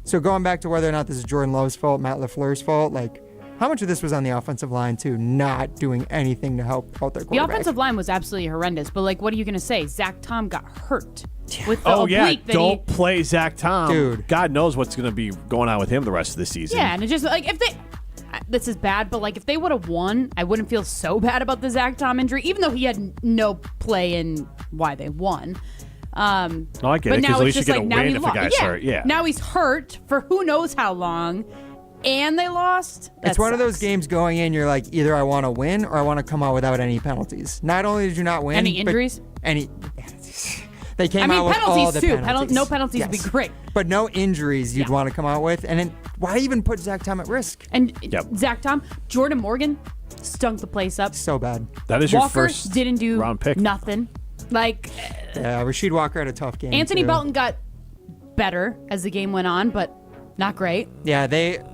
So going back to whether or not this is Jordan Love's fault, Matt LaFleur's fault, like, how much of this was on the offensive line, too, not doing anything to help out their quarterback? The offensive line was absolutely horrendous, but, like, what are you going to say? Zach Tom got hurt with the oblique that don't play Zach Tom. Dude. God knows what's going to be going on with him the rest of the season. Yeah, and it just, like, if they... This is bad, but, like, if they would have won, I wouldn't feel so bad about the Zach Tom injury, even though he had no play in why they won. No, I get but it, because now at it's least you just get like, a now win he if the lost. guy's hurt. Yeah. Now he's hurt for who knows how long, and they lost. That It's one of sucks. those games going in, you're like, either I want to win or I want to come out without any penalties. Not only did you not win. Any but injuries? They came out with all penalties the too. penalties. No penalties would be great. But no injuries you'd want to come out with. And then why even put Zach Tom at risk? And Zach Tom, Jordan Morgan stunk the place up. So bad. That is Walker your first didn't do round pick. nothing. Like Yeah, Rasheed Walker had a tough game. Anthony too. Belton got better as the game went on, but not great. Yeah,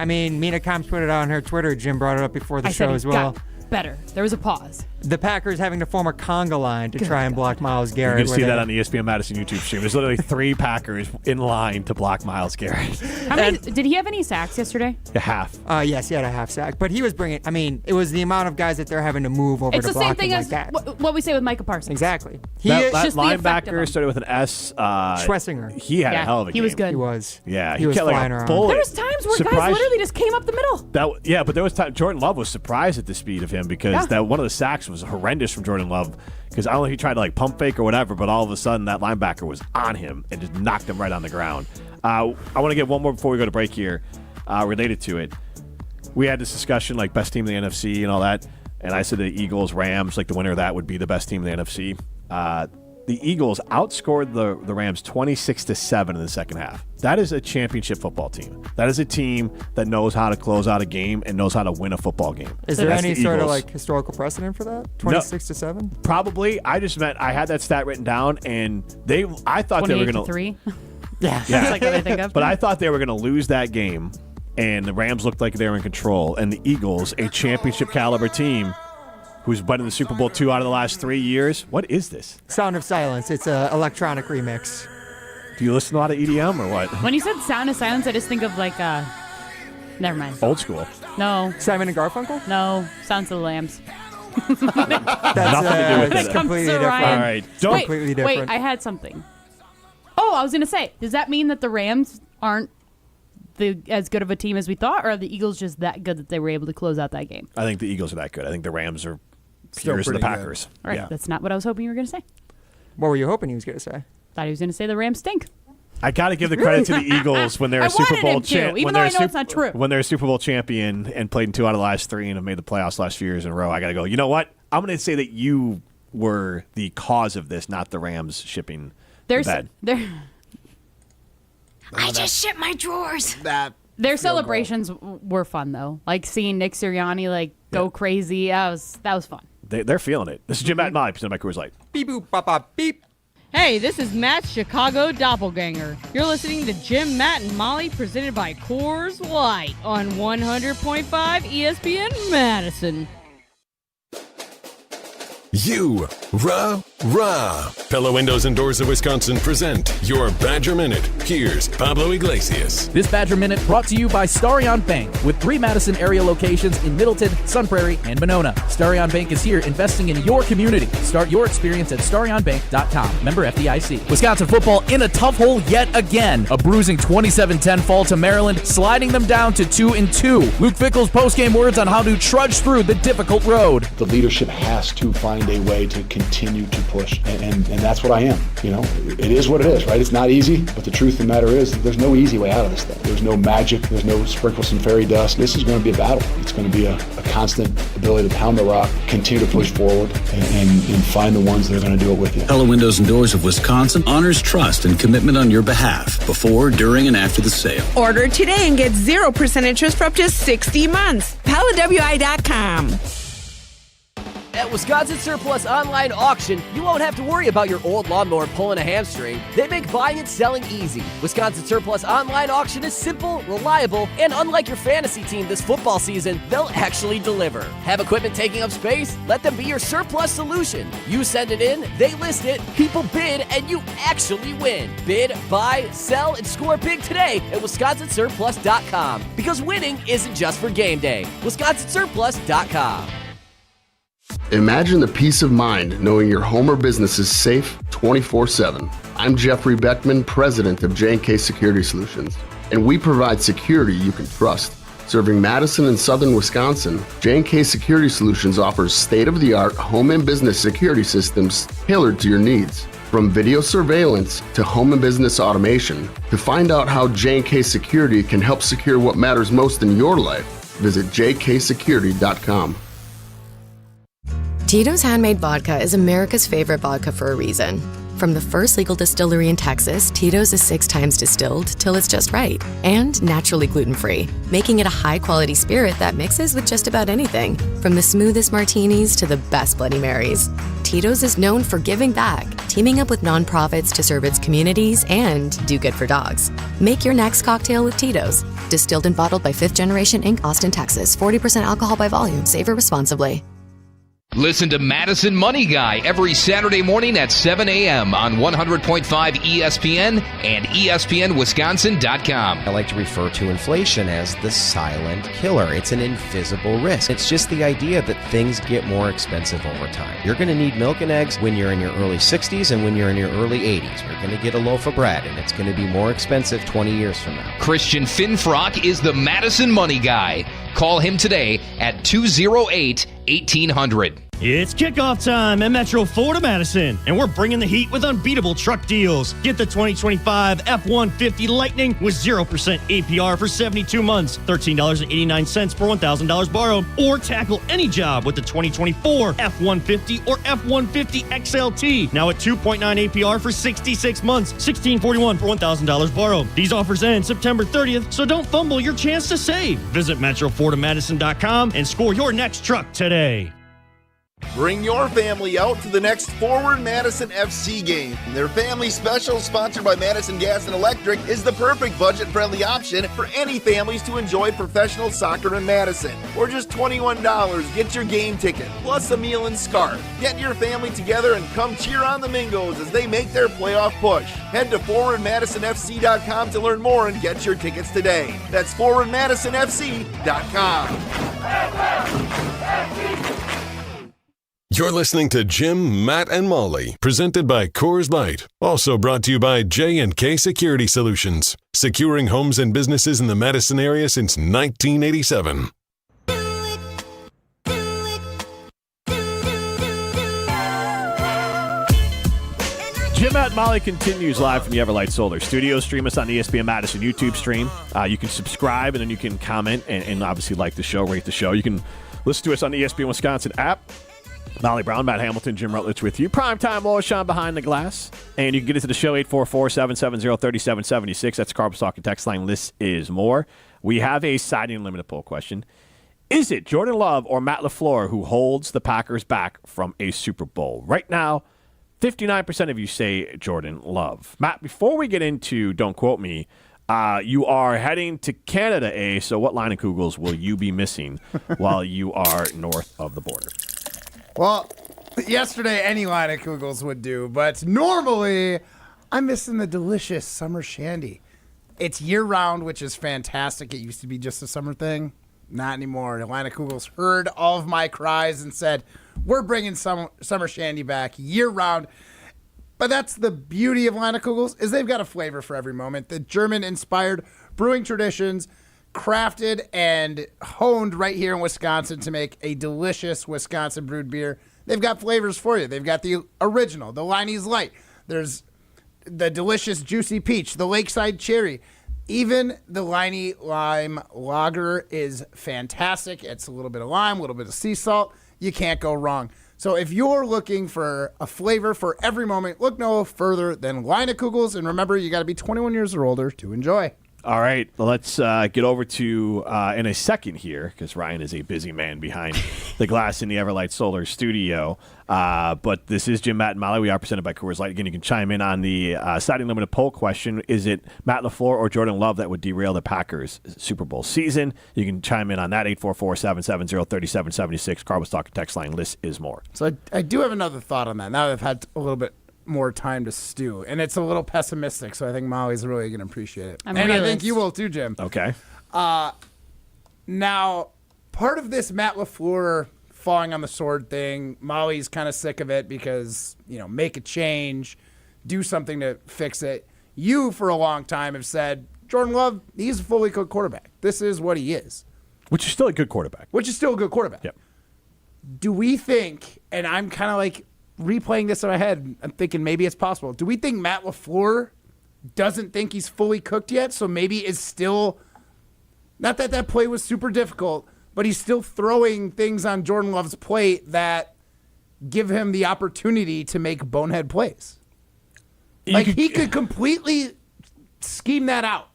Mina Combs put it on her Twitter. Jim brought it up before the show as well. Got better. There was a pause. The Packers having to form a conga line to try and block Myles Garrett. You can see that on the ESPN Madison YouTube stream. There's literally 3 Packers in line to block Myles Garrett. How many, did he have any sacks yesterday? A half. Yes, he had a half sack. But he was bringing, it was the amount of guys that they're having to move over It's to the block same thing him as like that. what we say with Micah Parsons. Exactly. That just the effect of linebacker him. started with an S. Schlesinger. He had a hell of a game. He was good. He was. Yeah, He was kept like flying a around. bullet. There was times where guys Surprised- literally just came up the middle. But there was time. Jordan Love was surprised at the speed of him because that one of the sacks was horrendous from Jordan Love. Because I don't know if he tried to like pump fake or whatever, but all of a sudden that linebacker was on him and just knocked him right on the ground. I want to get one more before we go to break here, related to it. We had this discussion like best team in the NFC and all that, and I said the Eagles, Rams, like the winner of that would be the best team in the NFC. The Eagles outscored the Rams 26-7 in the second half. That is a championship football team. That is a team that knows how to close out a game and knows how to win a football game. Is there That's any the sort of Eagles. like historical precedent for that? 26-7? Probably. I just meant I had that stat written down, and I thought they were going 28-3. Yeah. That's like what I think of. But I thought they were going to lose that game, and the Rams looked like they were in control. And the Eagles, a championship caliber team, who's been in the Super Bowl 2 out of the last 3 years. What is this? Sound of Silence. It's an electronic remix. Do you listen to a lot of EDM or what? When you said Sound of Silence, I just think of like never mind. Old school. No. Simon and Garfunkel? No. Sounds of the Lambs. That's Nothing to do with When it it. comes completely to different. Ryan. All right. Don't. Completely different. Wait, I had something. Oh, I was going to say, does that mean that the Rams aren't as good of a team as we thought, or are the Eagles just that good that they were able to close out that game? I think the Eagles are that good. I think the Rams are Still peers of the pretty good. Packers. All right, Yeah. that's not what I was hoping you were going to say. What were you hoping he was going to say? Thought he was going to say the Rams stink. I got to give the credit to the Eagles when they're I a Super wanted Bowl him to, champ. even though I know it's not true. When they're a Super Bowl champion and played in 2 out of the last 3 and have made the playoffs last few years in a row, I got to go, you know what? I'm going to say that you were the cause of this, not the Rams shipping the bed. I just shipped my drawers. That Their celebrations were fun though, like seeing Nick Sirianni go crazy. That was fun. They're feeling it. This is Jim Matt and Molly, presented by Coors Light. Beep boop bop bop beep. Hey, this is Matt's Chicago Doppelganger. You're listening to Jim, Matt, and Molly, presented by Coors Light on 100.5 ESPN Madison. You, rah. Pella Windows and Doors of Wisconsin present your Badger Minute. Here's Pablo Iglesias. This Badger Minute brought to you by Starion Bank, with 3 Madison area locations in Middleton, Sun Prairie, and Monona. Starion Bank is here investing in your community. Start your experience at starionbank.com. Member FDIC. Wisconsin football in a tough hole yet again. A bruising 27-10 fall to Maryland, sliding them down to 2-2. Luke Fickell's postgame words on how to trudge through the difficult road. The leadership has to find a way to continue continue to push. And that's what I am. It is what it is, right? It's not easy, but the truth of the matter is there's no easy way out of this thing. There's no magic. There's no sprinkle some fairy dust. This is going to be a battle. It's going to be a constant ability to pound the rock, continue to push forward, and find the ones that are going to do it with you. Pella Windows and Doors of Wisconsin honors trust and commitment on your behalf before, during, and after the sale. Order today and get 0% interest for up to 60 months. PellaWI.com. At Wisconsin Surplus Online Auction, you won't have to worry about your old lawnmower pulling a hamstring. They make buying and selling easy. Wisconsin Surplus Online Auction is simple, reliable, and unlike your fantasy team this football season, they'll actually deliver. Have equipment taking up space? Let them be your surplus solution. You send it in, they list it, people bid, and you actually win. Bid, buy, sell, and score big today at WisconsinSurplus.com. Because winning isn't just for game day. WisconsinSurplus.com. Imagine the peace of mind knowing your home or business is safe 24/7. I'm Jeffrey Beckman, president of J&K Security Solutions, and we provide security you can trust. Serving Madison and southern Wisconsin, J&K Security Solutions offers state-of-the-art home and business security systems tailored to your needs. From video surveillance to home and business automation, to find out how J&K Security can help secure what matters most in your life, visit jksecurity.com. Tito's Handmade Vodka is America's favorite vodka for a reason. From the first legal distillery in Texas, Tito's is 6 times distilled till it's just right and naturally gluten-free, making it a high-quality spirit that mixes with just about anything, from the smoothest martinis to the best Bloody Marys. Tito's is known for giving back, teaming up with nonprofits to serve its communities and do good for dogs. Make your next cocktail with Tito's. Distilled and bottled by 5th Generation Inc., Austin, Texas. 40% alcohol by volume. Savor responsibly. Listen to Madison Money Guy every Saturday morning at 7 a.m. on 100.5 ESPN and ESPNWisconsin.com. I like to refer to inflation as the silent killer. It's an invisible risk. It's just the idea that things get more expensive over time. You're going to need milk and eggs when you're in your early 60s and when you're in your early 80s. You're going to get a loaf of bread, and it's going to be more expensive 20 years from now. Christian Finfrock is the Madison Money Guy. Call him today at 208-1800. It's kickoff time at Metro Florida Madison, and we're bringing the heat with unbeatable truck deals. Get the 2025 F-150 Lightning with 0% APR for 72 months, $13.89 per $1,000 borrowed, or tackle any job with the 2024 F-150 or F-150 XLT, now at 2.9 APR for 66 months, $16.41 per $1,000 borrowed. These offers end September 30th, so don't fumble your chance to save. Visit MetroFloridaMadison.com and score your next truck today. Bring your family out to the next Forward Madison FC game. Their family special, sponsored by Madison Gas and Electric, is the perfect budget-friendly option for any families to enjoy professional soccer in Madison. For just $21, get your game ticket, plus a meal and scarf. Get your family together and come cheer on the Mingos as they make their playoff push. Head to ForwardMadisonFC.com to learn more and get your tickets today. That's ForwardMadisonFC.com. You're listening to Jim, Matt, and Molly, presented by Coors Light. Also brought to you by J&K Security Solutions, securing homes and businesses in the Madison area since 1987. Jim, Matt, and Molly continues live from the Everlight Solar Studio. Stream us on the ESPN Madison YouTube stream. You can subscribe, and then you can comment and obviously like the show, rate the show. You can listen to us on the ESPN Wisconsin app. Molly Brown, Matt Hamilton, Jim Rutledge with you. Primetime Lois Sean behind the glass. And you can get into the show, 844-770-3776. That's Carpus Talk and text line. This is more. We have a siding limited poll question. Is it Jordan Love or Matt LaFleur who holds the Packers back from a Super Bowl? Right now, 59% of you say Jordan Love. Matt, before we get into Don't Quote Me, you are heading to Canada, so what line of Kugels will you be missing while you are north of the border? Well, yesterday any line of Kugels would do, but normally I'm missing the delicious summer shandy. It's year-round, which is fantastic. It used to be just a summer thing. Not anymore. The line of Kugels heard all of my cries and said, we're bringing summer shandy back year-round. But that's the beauty of line of Kugels, is they've got a flavor for every moment. The German-inspired brewing traditions crafted and honed right here in Wisconsin to make a delicious Wisconsin brewed beer they've got flavors for you. They've got the original, the Liney's Light. There's the delicious Juicy Peach, the Lakeside Cherry. Even the Liney Lime Lager is fantastic. It's a little bit of lime, a little bit of sea salt. You can't go wrong. So if you're looking for a flavor for every moment, look no further than Leinekugels. And remember, you got to be 21 years or older to enjoy. All right, let's get over to in a second here, because Ryan is a busy man behind the glass in the Everlight Solar studio. But this is Jim, Matt, and Molly. We are presented by Coors Light. Again, you can chime in on the Siding Limited poll question. Is it Matt LaFleur or Jordan Love that would derail the Packers' Super Bowl season? You can chime in on that, 844-770-3776. Car was talking text line. List is more. So I do have another thought on that. Now that I've had a little bit more time to stew, and it's a little pessimistic, so I think Molly's really going to appreciate it. I think you will too, Jim. Okay. Now, part of this Matt LaFleur falling on the sword thing, Molly's kind of sick of it because, make a change, do something to fix it. You, for a long time, have said, Jordan Love, he's a fully cooked quarterback. This is what he is. Which is still a good quarterback. Yep. Do we think, and I'm kind of like replaying this in my head, I'm thinking maybe it's possible. Do we think Matt LaFleur doesn't think he's fully cooked yet? So maybe is still, not that play was super difficult, but he's still throwing things on Jordan Love's plate that give him the opportunity to make bonehead plays. He could completely scheme that out.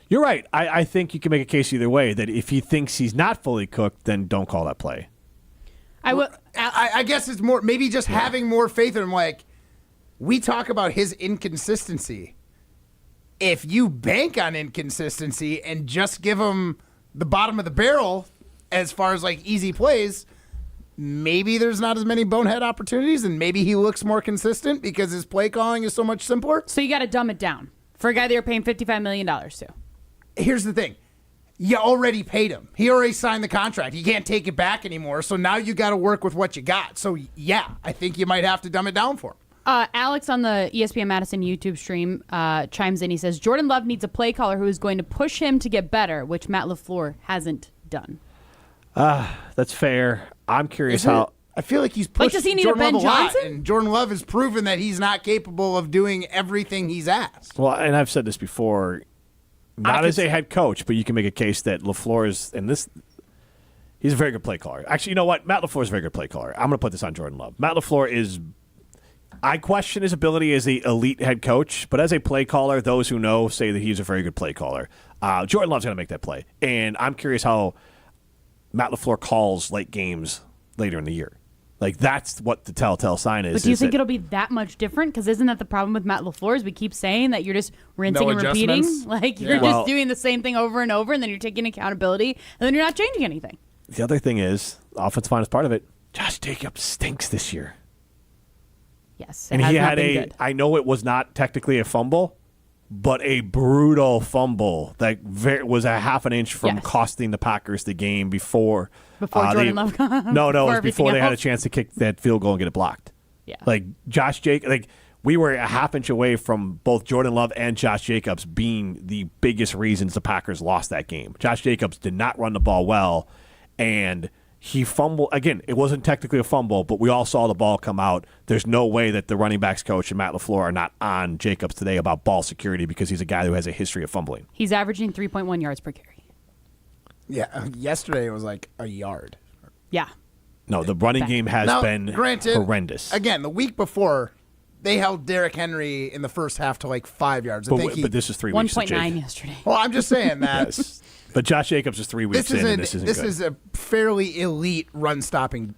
You're right. I think you can make a case either way, that if he thinks he's not fully cooked, then don't call that play. I guess it's more maybe just having more faith in him. Like, we talk about his inconsistency. If you bank on inconsistency and just give him the bottom of the barrel as far as like easy plays, maybe there's not as many bonehead opportunities, and maybe he looks more consistent because his play calling is so much simpler. So you got to dumb it down for a guy that you're paying $55 million to. Here's the thing. You already paid him. He already signed the contract. You can't take it back anymore. So now you got to work with what you got. So, yeah, I think you might have to dumb it down for him. Alex on the ESPN Madison YouTube stream chimes in. He says, Jordan Love needs a play caller who is going to push him to get better, which Matt LaFleur hasn't done. That's fair. I'm curious how. I feel like he's pushed does he need Jordan a Ben Love a lot, Johnson? and Jordan Love has proven that he's not capable of doing everything he's asked. Well, and I've said this before. Not as a head coach, but you can make a case that LaFleur is, and this, he's a very good play caller. Actually, you know what? Matt LaFleur is a very good play caller. I'm going to put this on Jordan Love. Matt LaFleur is, I question his ability as the elite head coach, but as a play caller, those who know say that he's a very good play caller. Jordan Love's going to make that play. And I'm curious how Matt LaFleur calls late games later in the year. Like, that's what the telltale sign is. But do you think it'll be that much different? Because isn't that the problem with Matt LaFleur is we keep saying that you're just rinsing and repeating? Like, you're just doing the same thing over and over, and then you're taking accountability, and then you're not changing anything. The other thing is, the offensive line is part of it. Josh Jacobs stinks this year. Yes, and he had good. I know it was not technically a fumble, but a brutal fumble that was a half an inch from costing the Packers the game before Jordan Love. No, it was before they had a chance to kick that field goal and get it blocked. Yeah, like Josh Jacobs, like we were a half inch away from both Jordan Love and Josh Jacobs being the biggest reasons the Packers lost that game. Josh Jacobs did not run the ball well, and he fumbled. Again, it wasn't technically a fumble, but we all saw the ball come out. There's no way that the running backs coach and Matt LaFleur are not on Jacobs today about ball security because he's a guy who has a history of fumbling. He's averaging 3.1 yards per carry. Yeah, yesterday it was like a yard. Yeah. No, the running game has been horrendous. Again, the week before, they held Derrick Henry in the first half to like 5 yards. But this is 3 weeks. 1.9 yesterday. Well, I'm just saying that. Yes. But Josh Jacobs is 3 weeks in, and this isn't good. This is a fairly elite run-stopping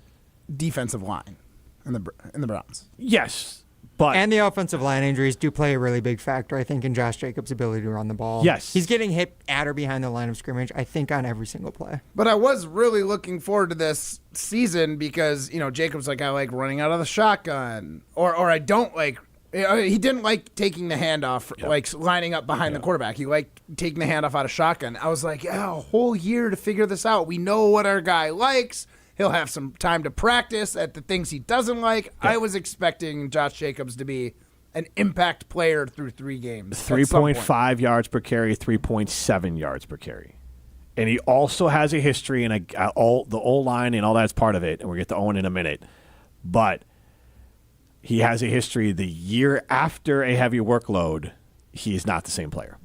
defensive line in the Browns. Yes. And the offensive line injuries do play a really big factor, I think, in Josh Jacobs' ability to run the ball. Yes. He's getting hit at or behind the line of scrimmage, I think, on every single play. But I was really looking forward to this season because, Jacobs I like running out of the shotgun. Or I don't like – he didn't like taking the handoff, like lining up behind the quarterback. He liked taking the handoff out of shotgun. I was like, a whole year to figure this out. We know what our guy likes. He'll have some time to practice at the things he doesn't like. Yeah. I was expecting Josh Jacobs to be an impact player through 3 games. 3.5 yards per carry, 3.7 yards per carry. And he also has a history, and the O-line and all that's part of it, and we'll get to Owen in a minute. but he has a history. The year after a heavy workload, he is not the same player.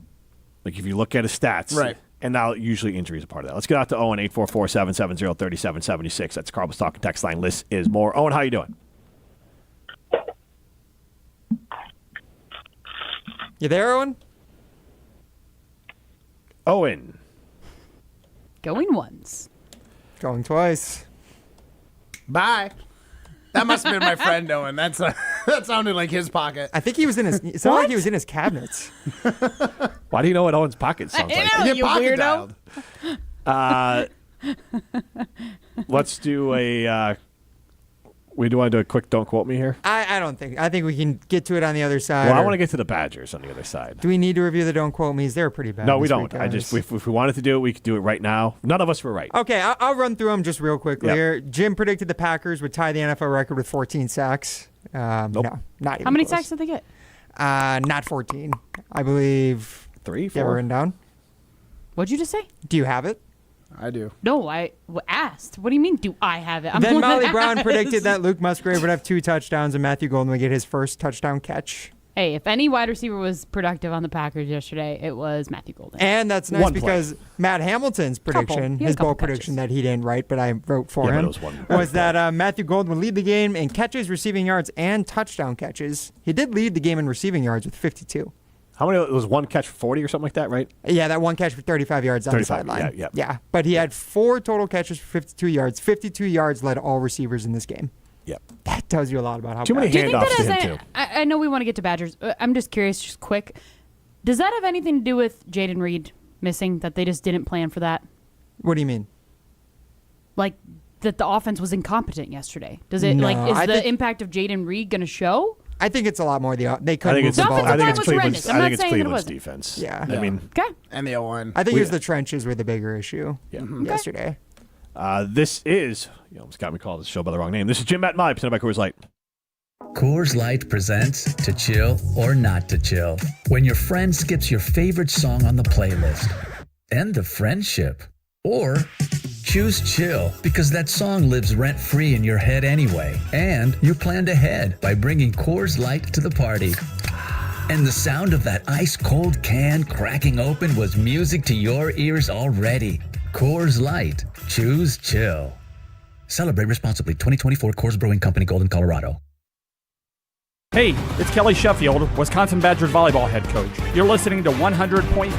Like if you look at his stats, right. And now usually injury is a part of that. Let's get out to Owen, 844-770-3776. That's Carl's Talking text line. List is more. Owen, how you doing? You there, Owen? Owen. Going once. Going twice. Bye. That must have been my friend Owen. That sounded like his pocket. I think he was in his. It sounded like he was in his cabinets. Why do you know what Owen's pocket sounds like? Know, you weirdo. Let's do a. We do want to do a quick "Don't Quote Me" here. I don't think. I think we can get to it on the other side. Well, I want to get to the Badgers on the other side. Do we need to review the "Don't Quote Me's"? They're pretty bad. No, we this don't. week, I guys. just if we wanted to do it, we could do it right now. None of us were right. Okay, I'll run through them just real quickly Yep. here. Jim predicted the Packers would tie the NFL record with 14 sacks. Nope. No, not even How many close. sacks did they get? Not 14. I believe 3, 4. You have it written down? What'd you just say? Do you have it? I do. No, I asked. What do you mean, do I have it? I'm Then the one Molly that Brown asked. predicted that Luke Musgrave would have 2 touchdowns and Matthew Golden would get his first touchdown catch. Hey, if any wide receiver was productive on the Packers yesterday, it was Matthew Golden. And that's nice One play. because Matt Hamilton's prediction, He had a his couple bold prediction that he didn't write, but I wrote for Yeah, but him, it was one. was that Matthew Golden would lead the game in catches, receiving yards, and touchdown catches. He did lead the game in receiving yards with 52. How many? It was one catch for 40 or something like that, right? Yeah, that one catch for 35 yards on the 35, sideline. yeah. But he had 4 total catches for 52 yards. 52 yards led all receivers in this game. Yep. That tells you a lot about how Too many bad. Do you think handoffs to that him, has too. I know we want to get to Badgers. I'm just curious, just quick. Does that have anything to do with Jaden Reed missing, that they just didn't plan for that? What do you mean? Like, that the offense was incompetent yesterday? Does it, No, is I the think- impact of Jaden Reed going to show? I think it's a lot more they I couldn't think move it's the ball. offensive line was Cleveland's. horrendous. I'm I not think it's saying that it Cleveland's wasn't. defense. Yeah. I mean, Okay. And the O-line. I think it was the trenches were the bigger issue yesterday. this is. You almost got me called this show by the wrong name. This is Jim Matt and Molly, presented by Coors Light. Coors Light presents To Chill or Not to Chill. When your friend skips your favorite song on the playlist. End the friendship. Or choose chill because that song lives rent-free in your head anyway. And you planned ahead by bringing Coors Light to the party. And the sound of that ice-cold can cracking open was music to your ears already. Coors Light. Choose chill. Celebrate responsibly. 2024 Coors Brewing Company, Golden, Colorado. Hey, it's Kelly Sheffield, Wisconsin Badgers volleyball head coach. You're listening to 100.5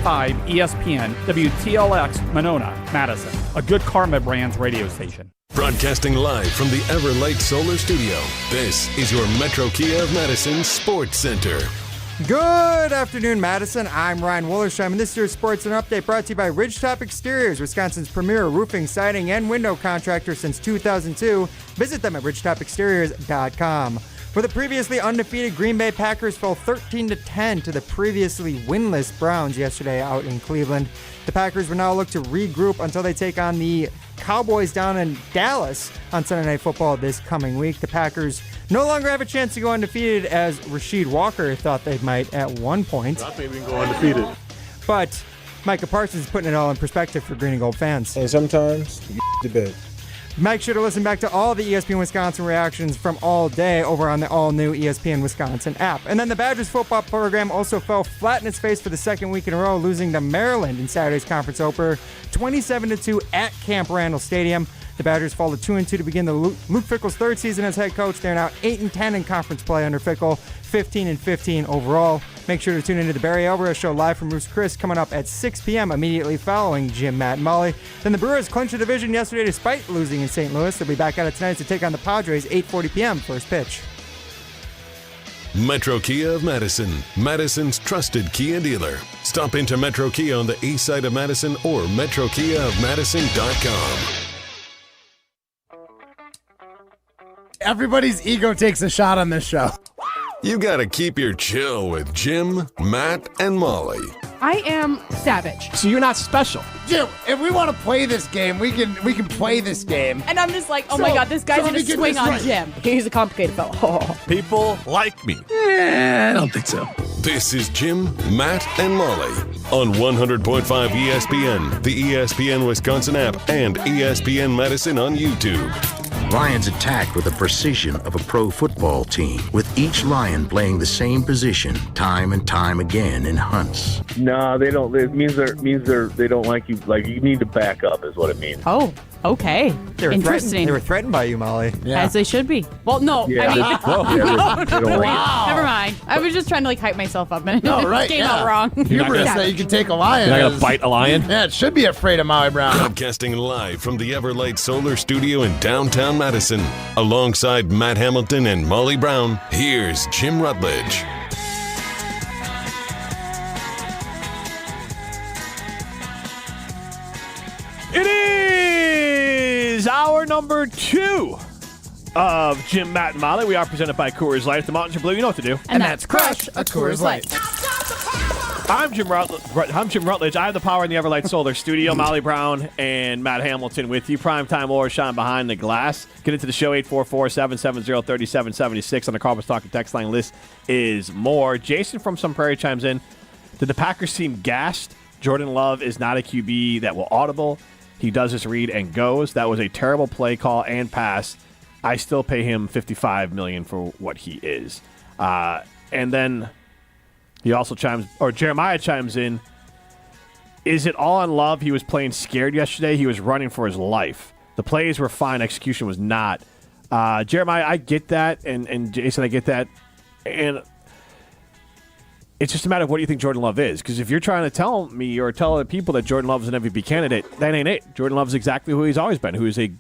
ESPN, WTLX, Monona, Madison, a good Karma Brands radio station. Broadcasting live from the Everlight Solar Studio, this is your Metro Kia of Madison Sports Center. Good afternoon, Madison. I'm Ryan Wollersheim, and this year's Sports and Update brought to you by Ridgetop Exteriors, Wisconsin's premier roofing, siding, and window contractor since 2002. Visit them at ridgetopexteriors.com. For the previously undefeated Green Bay Packers fell 13-10 to the previously winless Browns yesterday out in Cleveland. The Packers will now look to regroup until they take on the Cowboys down in Dallas on Sunday Night Football this coming week. The Packers no longer have a chance to go undefeated, as Rasheed Walker thought they might at one point. I think we can go undefeated. But Micah Parsons is putting it all in perspective for green and gold fans. And sometimes you get to bed. Make sure to listen back to all the ESPN Wisconsin reactions from all day over on the all-new ESPN Wisconsin app. And then the Badgers football program also fell flat in its face for the second week in a row, losing to Maryland in Saturday's conference opener, 27-2 at Camp Randall Stadium. The Badgers fall to 2-2 to begin the Luke Fickell's third season as head coach. They're now 8-10 in conference play under Fickell, 15-15 overall. Make sure to tune into the Barry Alvarez Show live from Roost Chris coming up at 6 p.m. immediately following Jim, Matt, and Molly. Then the Brewers clinched the division yesterday despite losing in St. Louis. They'll be back at it tonight to take on the Padres, 8:40 p.m. first pitch. Metro Kia of Madison, Madison's trusted Kia dealer. Stop into Metro Kia on the east side of Madison or metrokiaofmadison.com. Everybody's ego takes a shot on this show. You gotta keep your chill with Jim, Matt, and Molly. I am savage. So you're not special. Jim, if we want to play this game, we can play this game. And I'm just like, oh my God, this guy's let going me to get swing this on right. Jim. He's a complicated fellow. People like me. I don't think so. This is Jim, Matt, and Molly on 100.5 ESPN, the ESPN Wisconsin app, and ESPN Madison on YouTube. Lions attacked with the precision of a pro football team, with each lion playing the same position time and time again in hunts. No, they don't. It means they don't like you. Like, you need to back up, is what it means. Oh, okay. Interesting. They were threatened by you, Molly. As they should be. Well, no. Yeah. I mean, They don't like Wow. never mind. I was just trying to hype myself up, and No, right, it came yeah. out wrong. Humorous that you can take a lion. You're not going as- to bite a lion? Yeah, it should be afraid of Maui Brown. Broadcasting live from the Everlight Solar Studio in downtown Madison. Alongside Matt Hamilton and Molly Brown, here's Jim Rutledge. It is hour number 2 of Jim, Matt, and Molly. We are presented by Coors Light. If the mountains are blue, you know what to do. And that's crush a Coors Light. I'm Jim Rutledge. I have the power in the Everlight Solar Studio. Molly Brown and Matt Hamilton with you. Primetime Laura shine behind the glass. Get into the show, 844-770-3776 on the Carbon Stock and Text line. List is more. Jason from Sun Prairie chimes in. Did the Packers seem gassed? Jordan Love is not a QB that will audible. He does his read and goes. That was a terrible play call and pass. I still pay him $55 million for what he is. And then he also Jeremiah chimes in. Is it all on Love? He was playing scared yesterday. He was running for his life. The plays were fine. Execution was not. Jeremiah, I get that. And Jason, I get that. And it's just a matter of what do you think Jordan Love is. Because if you're trying to tell me or tell other people that Jordan Love is an MVP candidate, that ain't it. Jordan Love is exactly who he's always been, who is a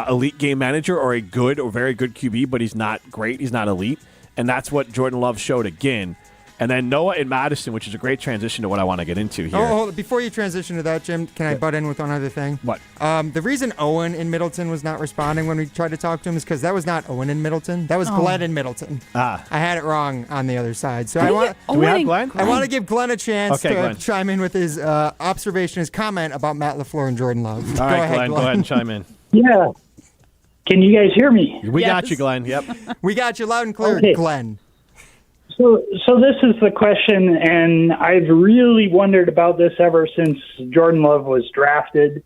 elite game manager or a good or very good QB, but he's not great. He's not elite. And that's what Jordan Love showed again. And then Noah and Madison, which is a great transition to what I want to get into here. Hold on. Before you transition to that, Jim, can I butt in with one other thing? What? The reason Owen in Middleton was not responding when we tried to talk to him is because that was not Owen in Middleton. That was Glenn in Middleton. I had it wrong on the other side. So I want. Do we have Glenn? I want to give Glenn a chance to Glenn. chime in with his observation, his comment about Matt LaFleur and Jordan Love. All right, Glenn, go ahead and chime in. Yeah. Can you guys hear me? We got you, Glenn. Yep. We got you loud and clear, Okay. Glenn. So this is the question, and I've really wondered about this ever since Jordan Love was drafted.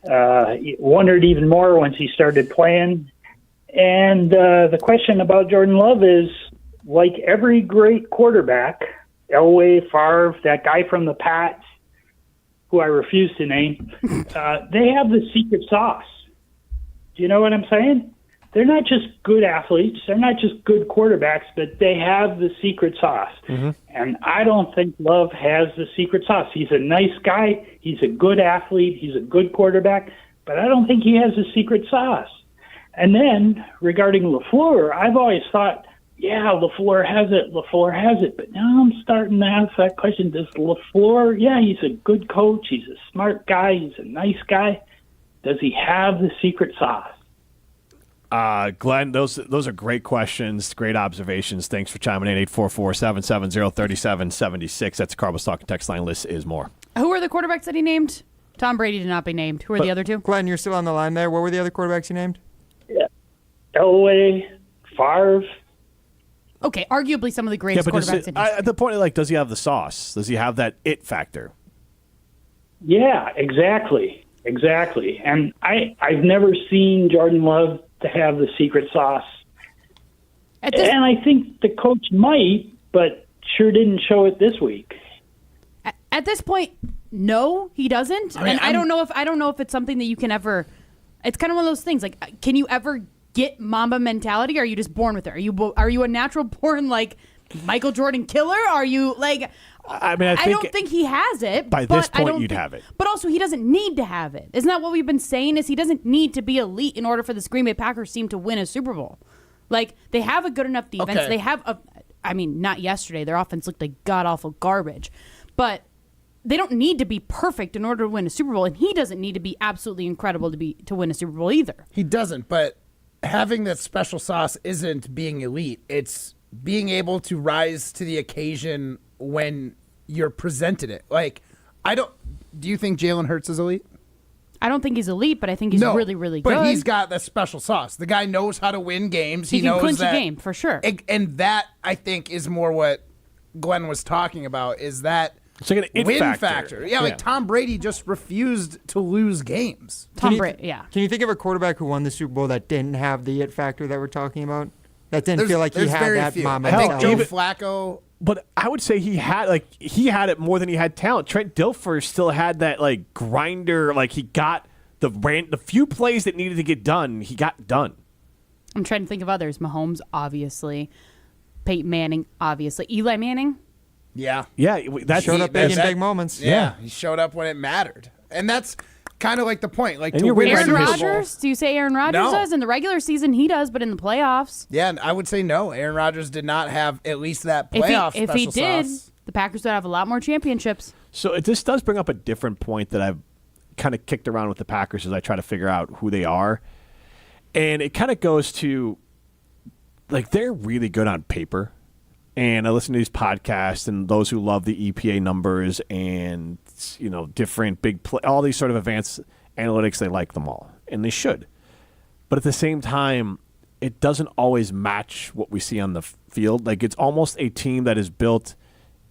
Wondered even more once he started playing. And the question about Jordan Love is, like every great quarterback, Elway, Favre, that guy from the Pats, who I refuse to name, they have the secret sauce. Do you know what I'm saying? They're not just good athletes. They're not just good quarterbacks, but they have the secret sauce. Mm-hmm. And I don't think Love has the secret sauce. He's a nice guy. He's a good athlete. He's a good quarterback. But I don't think he has the secret sauce. And then regarding LaFleur, I've always thought, yeah, LaFleur has it. LaFleur has it. But now I'm starting to ask that question. Does LaFleur, yeah, he's a good coach. He's a smart guy. He's a nice guy. Does he have the secret sauce? Glenn, those are great questions, great observations. Thanks for chiming in. 844-770-3776. That's the Carbon Stock and Text line. List is more. Who are the quarterbacks that he named? Tom Brady did not be named. Who are the other two? Glenn, you're still on the line there. What were the other quarterbacks you named? Yeah. Elway, Favre. Okay, arguably some of the greatest quarterbacks in history. The point of, does he have the sauce? Does he have that it factor? Yeah, exactly. And I've never seen Jordan Love to have the secret sauce. And I think the coach might, but sure didn't show it this week. At this point, no, he doesn't. I don't know if it's something that you can ever. It's kind of one of those things. Like, can you ever get Mamba mentality? Or are you just born with it? Are you a natural born Michael Jordan killer? Are you I don't think he has it. By this point, you'd have it. But also, he doesn't need to have it. Isn't that what we've been saying? Is he doesn't need to be elite in order for the Green Bay Packers team to win a Super Bowl. They have a good enough defense. Okay. They have not yesterday. Their offense looked like god-awful garbage. But they don't need to be perfect in order to win a Super Bowl, and he doesn't need to be absolutely incredible to win a Super Bowl either. He doesn't, but having that special sauce isn't being elite. It's being able to rise to the occasion when you're presented it. Do you think Jalen Hurts is elite? I don't think he's elite, but I think he's really, really good. But he's got that special sauce. The guy knows how to win games. He can knows clinch that, a game, for sure. And that, I think, is more what Glenn was talking about, is that It's like an win factor. Yeah, like Tom Brady just refused to lose games. Tom Brady, yeah. Can you think of a quarterback who won the Super Bowl that didn't have the it factor that we're talking about? That didn't feel like he had very that few. mom I and think dad. Joe Flacco. But I would say he had it more than he had talent. Trent Dilfer still had that like grinder. Like he got the few plays that needed to get done. He got done. I'm trying to think of others. Mahomes, obviously. Peyton Manning, obviously. Eli Manning. Yeah. Yeah, that showed up in big moments. Yeah, he showed up when it mattered, and that's kind of like the point. Like And to you're win Aaron Super Bowl- Rodgers? Do you say Aaron Rodgers No. does? In the regular season, he does, but in the playoffs. Yeah, and I would say no. Aaron Rodgers did not have at least that playoff If he special did, sauce. the Packers would have a lot more championships. So this does bring up a different point that I've kind of kicked around with the Packers as I try to figure out who they are, and it kind of goes to like they're really good on paper. And I listen to these podcasts and those who love the EPA numbers and, different all these sort of advanced analytics, they like them all. And they should. But at the same time, it doesn't always match what we see on the field. Like it's almost a team that is built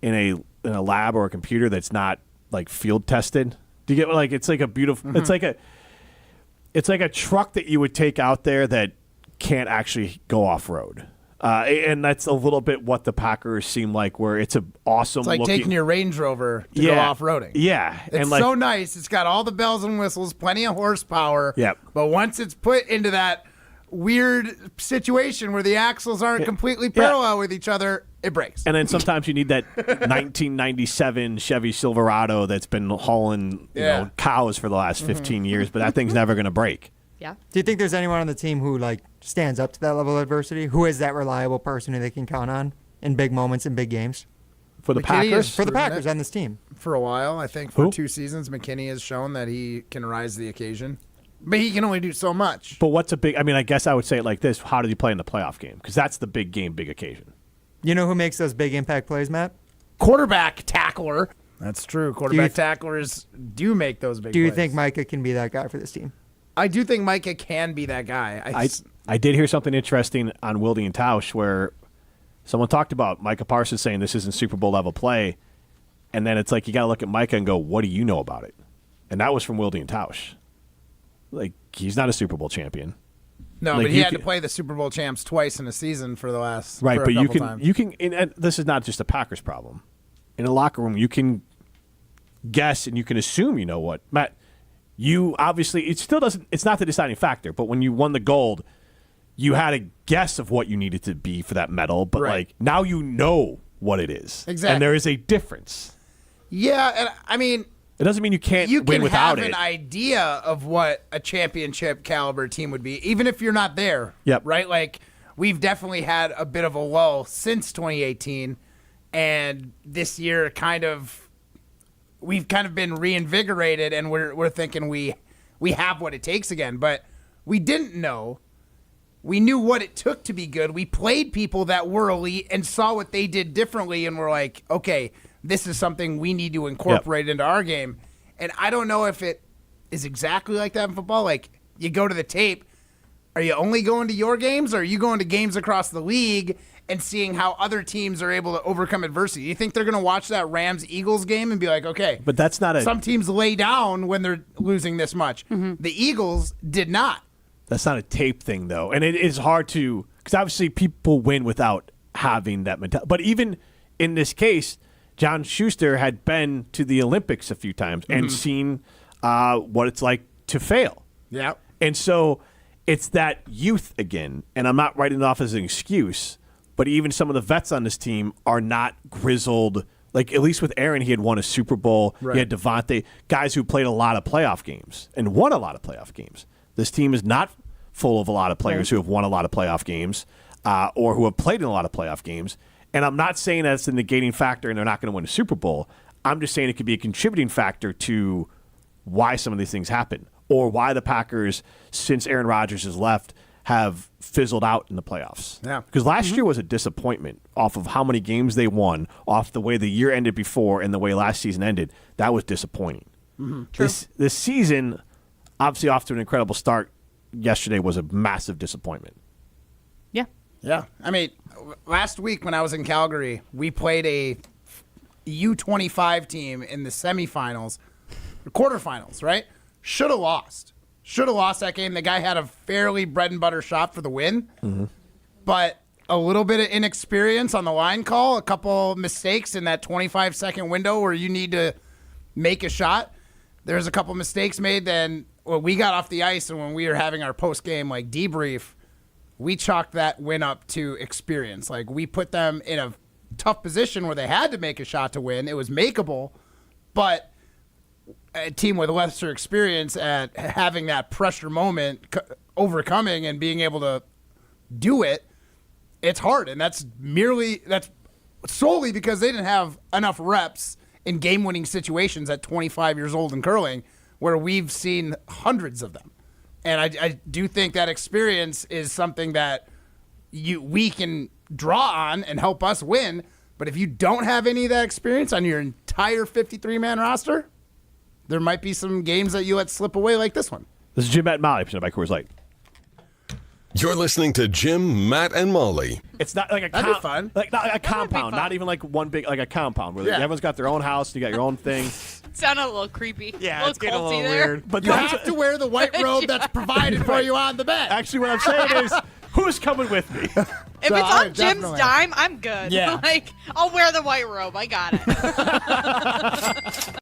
in a lab or a computer that's not like field tested. Do you get like it's like a beautiful it's like a truck that you would take out there that can't actually go off road. And that's a little bit what the Packers seem like, where it's an awesome It's like looking, taking your Range Rover to go off-roading. Yeah. It's and like, so nice. It's got all the bells and whistles, plenty of horsepower. Yep. But once it's put into that weird situation where the axles aren't completely parallel with each other, it breaks. And then sometimes you need that 1997 Chevy Silverado that's been hauling cows for the last 15 years, but that thing's never going to break. Yeah. Do you think there's anyone on the team who stands up to that level of adversity? Who is that reliable person who they can count on in big moments in big games? For the Packers? For the Packers on this team. For a while, I think for 2 seasons, McKinney has shown that he can rise to the occasion. But he can only do so much. But what's I guess I would say it like this. How did he play in the playoff game? Because that's the big game, big occasion. You know who makes those big impact plays, Matt? Quarterback tackler. That's true. Quarterback tacklers do make those big plays. Do you think Micah can be that guy for this team? I do think Micah can be that guy. I did hear something interesting on Wilde and Tausch where someone talked about Micah Parsons saying this isn't Super Bowl level play. And then it's like you got to look at Micah and go, what do you know about it? And that was from Wilde and Tausch. Like, he's not a Super Bowl champion. No, like, but he had to play the Super Bowl champs twice in a season for the last right. for a But you couple can times. and this is not just a Packers problem. In a locker room, you can guess and you can assume you know what Matt. You obviously it still doesn't. It's not the deciding factor. But when you won the gold, you had a guess of what you needed to be for that medal. But like now you know what it is. Exactly, and there is a difference. Yeah, and I mean. It doesn't mean you can't win without it. You can have an idea of what a championship caliber team would be, even if you're not there. Yep. Right? Like, we've definitely had a bit of a lull since 2018, and this year we've kind of been reinvigorated, and we're thinking we have what it takes again. But we didn't know. We knew what it took to be good. We played people that were elite and saw what they did differently, and we're like, okay, this is something we need to incorporate into our game. And I don't know if it is exactly like that in football. Like, you go to the tape, are you only going to your games, or are you going to games across the league and seeing how other teams are able to overcome adversity? You think they're going to watch that Rams-Eagles game and be like, okay, but that's not some teams lay down when they're losing this much. Mm-hmm. The Eagles did not. That's not a tape thing, though. And it is hard to – because obviously people win without having that mentality. But even in this case, John Schuster had been to the Olympics a few times and seen what it's like to fail. Yeah. And so it's that youth again. And I'm not writing it off as an excuse, but even some of the vets on this team are not grizzled. Like, at least with Aaron, he had won a Super Bowl. Right. He had Devontae, guys who played a lot of playoff games and won a lot of playoff games. This team is not full of a lot of players who have won a lot of playoff games or who have played in a lot of playoff games. And I'm not saying that's a negating factor and they're not going to win a Super Bowl. I'm just saying it could be a contributing factor to why some of these things happen or why the Packers, since Aaron Rodgers has left, have fizzled out in the playoffs. Yeah. Because last year was a disappointment off of how many games they won, off the way the year ended before and the way last season ended. That was disappointing. This season, obviously off to an incredible start, yesterday was a massive disappointment. Yeah. Yeah. I mean, last week when I was in Calgary, we played U25 team in the semifinals, the quarterfinals, right? Should have lost. Should have lost that game. The guy had a fairly bread and butter shot for the win, but a little bit of inexperience on the line call, a couple mistakes in that 25-second window where you need to make a shot. There's a couple mistakes made. Then when we got off the ice and when we were having our post-game like debrief, we chalked that win up to experience. Like, we put them in a tough position where they had to make a shot to win. It was makeable, but a team with lesser experience at having that pressure moment, overcoming and being able to do it, it's hard. And that's solely because they didn't have enough reps in game-winning situations at 25 years old in curling, where we've seen hundreds of them. And I do think that experience is something that we can draw on and help us win. But if you don't have any of that experience on your entire 53-man roster, there might be some games that you let slip away like this one. This is Jim, Matt, and Molly, presented by Coors Light. You're listening to Jim, Matt, and Molly. It's not like That'd be fun. Like not a compound, not even like one big, like a compound where everyone's got their own house, you got your own thing. Sounded a little creepy. Yeah, it's getting a little there. weird. But you have to wear the white robe that's provided for you on the bed. Actually, what I'm saying is, who's coming with me? If it's on Jim's dime, I'm good. Yeah. Like, I'll wear the white robe. I got it.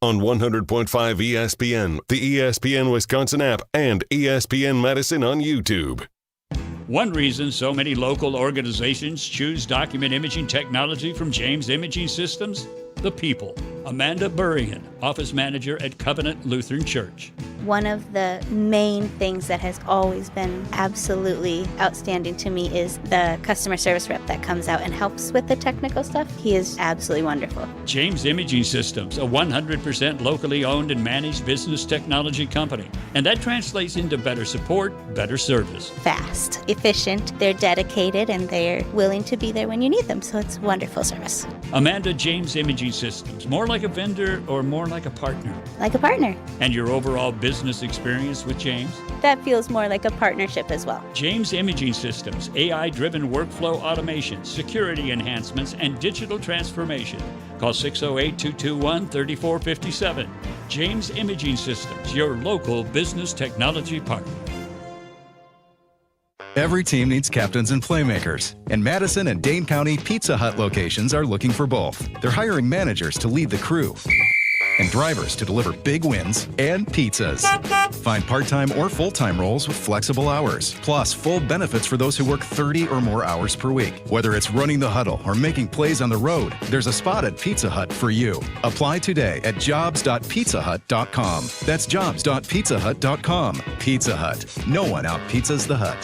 On 100.5 ESPN, the ESPN Wisconsin app, and ESPN Madison on YouTube. One reason so many local organizations choose document imaging technology from James Imaging Systems? The people. Amanda Burrian, office manager at Covenant Lutheran Church. One of the main things that has always been absolutely outstanding to me is the customer service rep that comes out and helps with the technical stuff. He is absolutely wonderful. James Imaging Systems, a 100% locally owned and managed business technology company. And that translates into better support, better service. Fast, efficient, they're dedicated, and they're willing to be there when you need them. So it's wonderful service. Amanda, James Imaging Systems, more like a vendor or more like a partner? Like a partner. And your overall business experience with James? That feels more like a partnership as well. James Imaging Systems, AI-driven workflow automation, security enhancements, and digital transformation. Call 608-221-3457. James Imaging Systems, your local business technology partner. Every team needs captains and playmakers, and Madison and Dane County Pizza Hut locations are looking for both. They're hiring managers to lead the crew and drivers to deliver big wins and pizzas. Find part-time or full-time roles with flexible hours, plus full benefits for those who work 30 or more hours per week. Whether it's running the huddle or making plays on the road, there's a spot at Pizza Hut for you. Apply today at jobs.pizzahut.com. That's jobs.pizzahut.com. Pizza Hut. No one out-pizzas the Hut.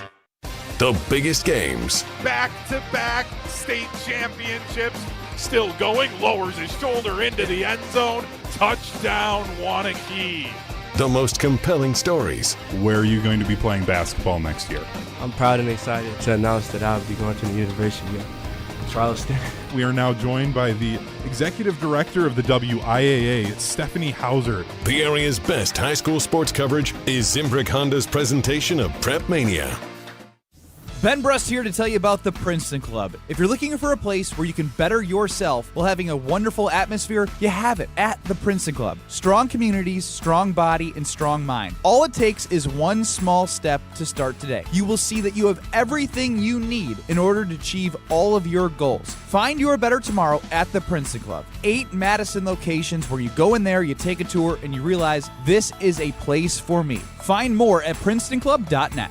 The biggest games. Back-to-back state championships. Still going, lowers his shoulder into the end zone. Touchdown, Wanakee. The most compelling stories. Where are you going to be playing basketball next year? I'm proud and excited to announce that I'll be going to the University of Charleston. We are now joined by the Executive Director of the WIAA, Stephanie Hauser. The area's best high school sports coverage is Zimbrick Honda's presentation of Prep Mania. Ben Brust here to tell you about the Princeton Club. If you're looking for a place where you can better yourself while having a wonderful atmosphere, you have it at the Princeton Club. Strong communities, strong body, and strong mind. All it takes is one small step to start today. You will see that you have everything you need in order to achieve all of your goals. Find your better tomorrow at the Princeton Club. 8 Madison locations where you go in there, you take a tour, and you realize this is a place for me. Find more at princetonclub.net.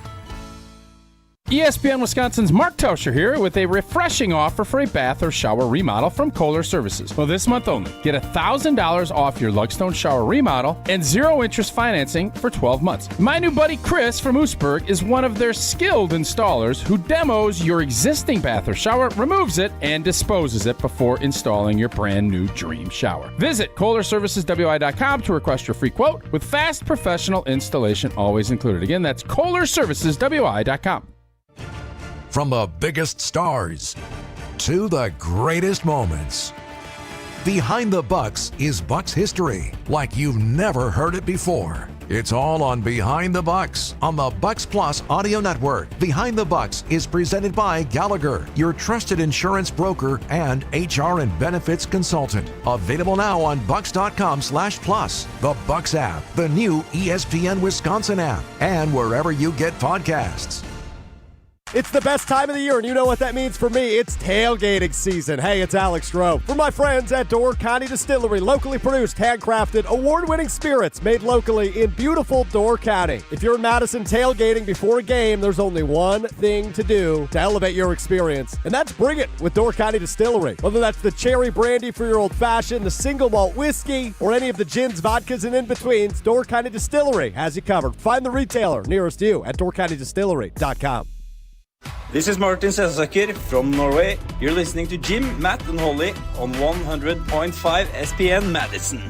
ESPN Wisconsin's Mark Tauscher here with a refreshing offer for a bath or shower remodel from Kohler Services. Well, this month only, get $1,000 off your Lugstone shower remodel and 0 interest financing for 12 months. My new buddy Chris from Oostburg is one of their skilled installers who demos your existing bath or shower, removes it, and disposes it before installing your brand new dream shower. Visit KohlerServicesWI.com to request your free quote with fast professional installation always included. Again, that's KohlerServicesWI.com. From the biggest stars to the greatest moments, Behind the Bucks is Bucks history like you've never heard it before. It's all on Behind the Bucks on the Bucks Plus Audio Network. Behind the Bucks is presented by Gallagher, your trusted insurance broker and HR and benefits consultant. Available now on bucks.com/plus, the Bucks app, the new ESPN Wisconsin app, and wherever you get podcasts. It's the best time of the year, and you know what that means for me. It's tailgating season. Hey, it's Alex Stroh. For my friends at Door County Distillery, locally produced, handcrafted, award-winning spirits made locally in beautiful Door County. If you're in Madison tailgating before a game, there's only one thing to do to elevate your experience, and that's bring it with Door County Distillery. Whether that's the cherry brandy for your old-fashioned, the single malt whiskey, or any of the gins, vodkas, and in-betweens, Door County Distillery has you covered. Find the retailer nearest you at doorcountydistillery.com. This is Martin Sesaker from Norway. You're listening to Jim, Matt, and Holly on 100.5 ESPN Madison.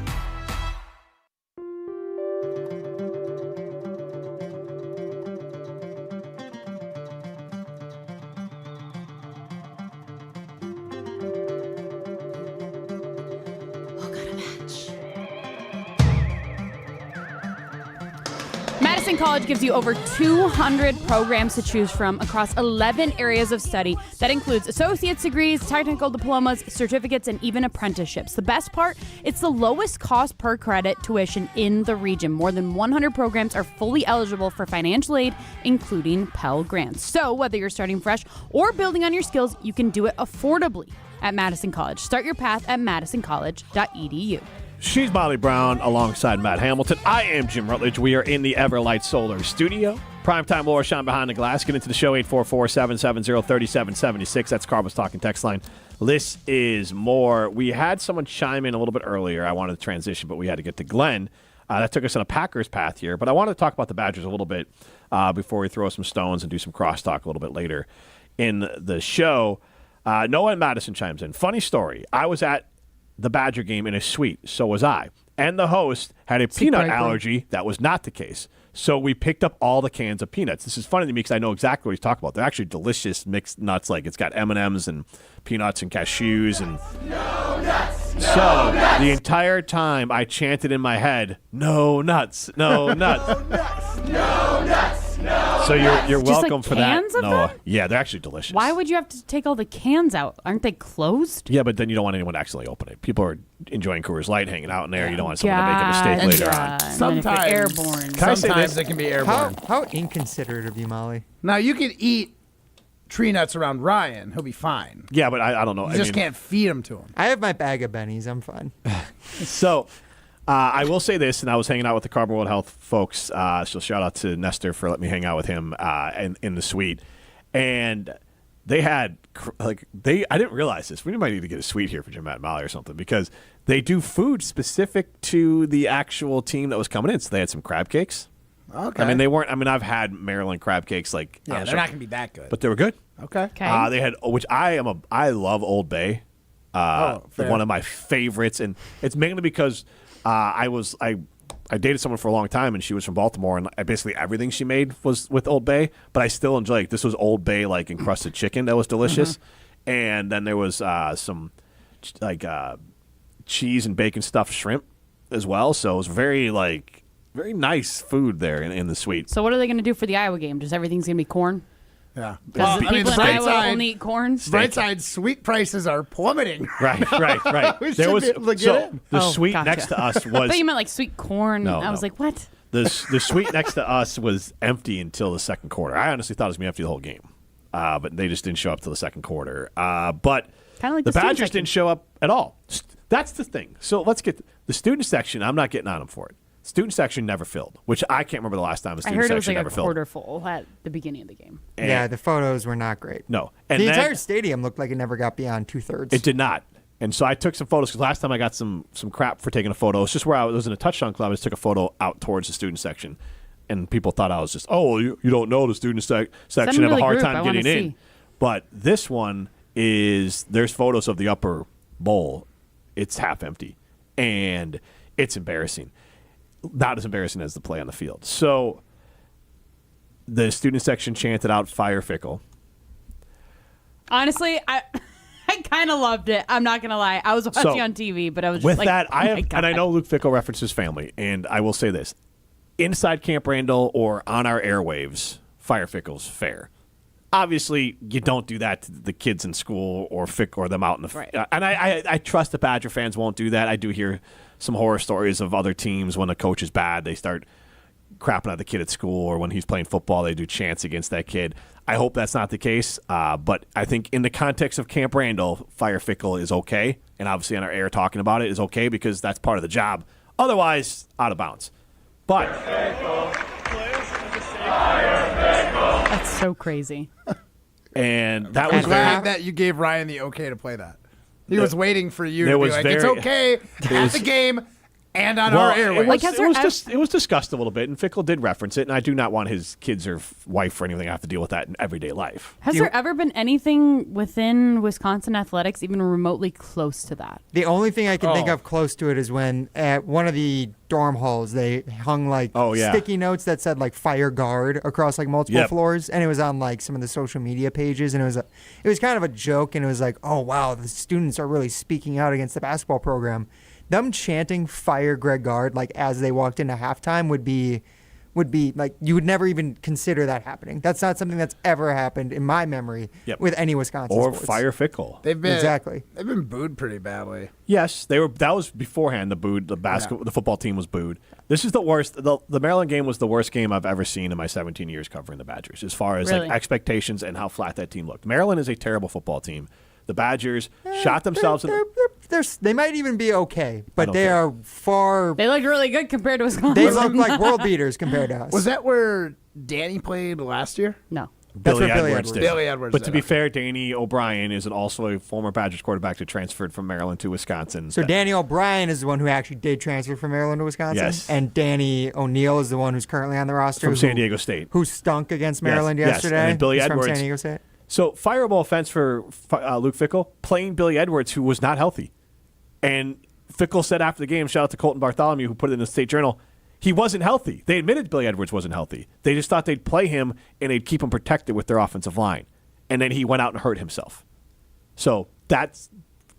Madison College gives you over 200 programs to choose from across 11 areas of study. That includes associate's degrees, technical diplomas, certificates, and even apprenticeships. The best part, it's the lowest cost per credit tuition in the region. More than 100 programs are fully eligible for financial aid, including Pell Grants. So whether you're starting fresh or building on your skills, you can do it affordably at Madison College. Start your path at madisoncollege.edu. She's Molly Brown alongside Matt Hamilton. I am Jim Rutledge. We are in the Everlight Solar studio. Primetime Laura Sean behind the glass. Get into the show, 844-770-3776. That's Carbon's Talking text line. This is more. We had someone chime in a little bit earlier. I wanted to transition, but we had to get to Glenn. That took us on a Packers path here. But I wanted to talk about the Badgers a little bit before we throw some stones and do some crosstalk a little bit later in the show. Noah and Madison chimes in. Funny story. I was at the Badger game in a suite. So was I. And the host had a peanut allergy. That was not the case. So we picked up all the cans of peanuts. This is funny to me because I know exactly what he's talking about. They're actually delicious mixed nuts. Like it's got M&Ms and peanuts and cashews. And no nuts, no so nuts. The entire time I chanted in my head, no nuts, no nuts. No nuts, no nuts. No, so you're Just welcome like for that, cans of Noah. them? Yeah, they're actually delicious. Why would you have to take all the cans out? Aren't they closed? Yeah, but then you don't want anyone to accidentally open it. People are enjoying Coors Light, hanging out in there. You don't want someone to make a mistake later on. Sometimes, airborne. sometimes it can be airborne. How inconsiderate of you, Molly. Now, you can eat tree nuts around Ryan. He'll be fine. Yeah, but I don't know. You just can't feed them to him. I have my bag of bennies. I'm fine. So I will say this, and I was hanging out with the Carbon World Health folks. So shout out to Nestor for letting me hang out with him in the suite. And they had I didn't realize this. We might need to get a suite here for Jim, Matt, and Molly or something because they do food specific to the actual team that was coming in. So they had some crab cakes. Okay. I mean, they weren't. I mean, I've had Maryland crab cakes. Like Yeah, they're not going to be that good. but they were good. Okay. They had, which I love Old Bay. Fair. One of my favorites, and it's mainly because I dated someone for a long time, and she was from Baltimore, and basically everything she made was with Old Bay. But I still enjoy. Like, this was Old Bay like encrusted chicken that was delicious, and then there was some cheese and bacon stuffed shrimp as well. So it was very nice food there in the suite. So what are they going to do for the Iowa game? Just everything's going to be corn? Yeah. Because the people in bright Iowa side- only eat corn? Bright side, sweet prices are plummeting. Right. We There should was be able to get it. the Oh, suite gotcha. next to us I was thought you meant like sweet corn. No, I was no. like, what? the suite next to us was empty until the second quarter. I honestly thought it was going to be empty the whole game, but they just didn't show up till the second quarter. But Kind of like the the student Badgers section. didn't show up at all. That's the thing. So let's get the student section. I'm not getting on them for it. Student section never filled, which I can't remember the last time a I student heard it was section like never a filled. quarter full at the beginning of the game. And Yeah, the photos were not great. No, The and then- entire stadium looked like it never got beyond 2/3. It did not. And so I took some photos because last time I got some crap for taking a photo. It's just where I was in a touchdown club. I just took a photo out towards the student section, and people thought I was just, you don't know the student section have me a the hard group. I time wanna getting in. see. But this one there's photos of the upper bowl. It's half empty, and it's embarrassing. Not as embarrassing as the play on the field. So the student section chanted out "Fire Fickle." Honestly, I kind of loved it. I'm not going to lie. I was watching on TV, but I was just with like, that, oh my God. and I know Luke Fickle references family, and I will say this: inside Camp Randall or on our airwaves, fire Fickle's fair. Obviously, you don't do that to the kids in school or them out in the and I trust the Badger fans won't do that. I do hear some horror stories of other teams when the coach is bad, they start crapping at the kid at school, or when he's playing football, they do chants against that kid. I hope that's not the case, but I think in the context of Camp Randall, fire Fickle is okay, and obviously on our air talking about it is okay because that's part of the job. Otherwise, out of bounds. But That's so crazy. And that was glad that you gave Ryan the okay to play that. He was waiting for you to be like, it's okay at the game and on our airwaves. It was discussed a little bit, and Fickle did reference it, and I do not want his kids or wife or anything to have to deal with that in everyday life. Has there ever been anything within Wisconsin athletics even remotely close to that? The only thing I can think of close to it is when at one of the dorm halls they hung sticky notes that said fire guard across multiple floors, and it was on some of the social media pages, and it was kind of a joke, and it was like, oh wow, the students are really speaking out against the basketball program. Them chanting "Fire Greg Gard" as they walked into halftime would be you would never even consider that happening. That's not something that's ever happened in my memory with any Wisconsin or sports. Fire Fickle. They've been booed pretty badly. Yes, they were. That was beforehand. The football team was booed. This is the worst. The Maryland game was the worst game I've ever seen in my 17 years covering the Badgers, as far as expectations and how flat that team looked. Maryland is a terrible football team. The Badgers shot themselves. They might even be okay, but they are far. They look really good compared to Wisconsin. They look like world beaters compared to us. Was that where Danny played last year? No. Billy Edwards did. Billy Edwards But to be fair, Danny O'Brien is also a former Badgers quarterback that transferred from Maryland to Wisconsin. So Danny O'Brien is the one who actually did transfer from Maryland to Wisconsin? Yes. And Danny O'Neill is the one who's currently on the roster? From San Diego State. Who stunk against Maryland yesterday? Yes. And then Billy He's Edwards. from San Diego State? So, fireable offense for Luke Fickle, playing Billy Edwards, who was not healthy. And Fickle said after the game, shout out to Colton Bartholomew, who put it in the State Journal, he wasn't healthy. They admitted Billy Edwards wasn't healthy. They just thought they'd play him and they'd keep him protected with their offensive line. And then he went out and hurt himself. So, that's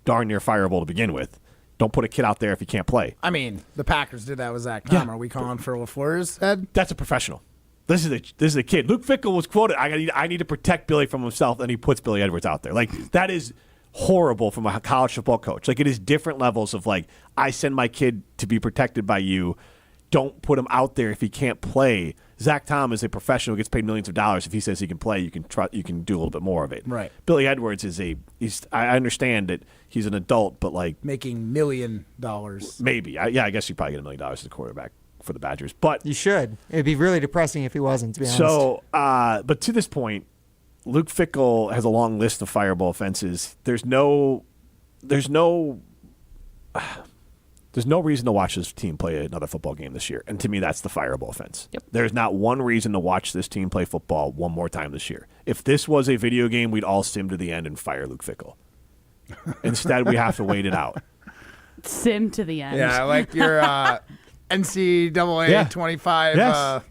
darn near fireable to begin with. Don't put a kid out there if he can't play. I mean, the Packers did that with Zach Tom. Are we calling for LaFleur's head? That's a professional. This is a kid. Luke Fickle was quoted, I need to protect Billy from himself, and he puts Billy Edwards out there. That is horrible from a college football coach. It is different levels of I send my kid to be protected by you. Don't put him out there if he can't play. Zach Tom is a professional who gets paid millions of dollars. If he says he can play, you can do a little bit more of it. Right. Billy Edwards I understand that he's an adult, but making $1 million. Maybe. I guess you probably get $1 million as a quarterback for the Badgers, but you should. It'd be really depressing if he wasn't, to be honest. So, but to this point, Luke Fickle has a long list of fireball offenses. There's no reason to watch this team play another football game this year, and to me, that's the fireball offense. Yep. There's not one reason to watch this team play football one more time this year. If this was a video game, we'd all sim to the end and fire Luke Fickle. Instead, we have to wait it out. Sim to the end. Yeah, like your NCAA 25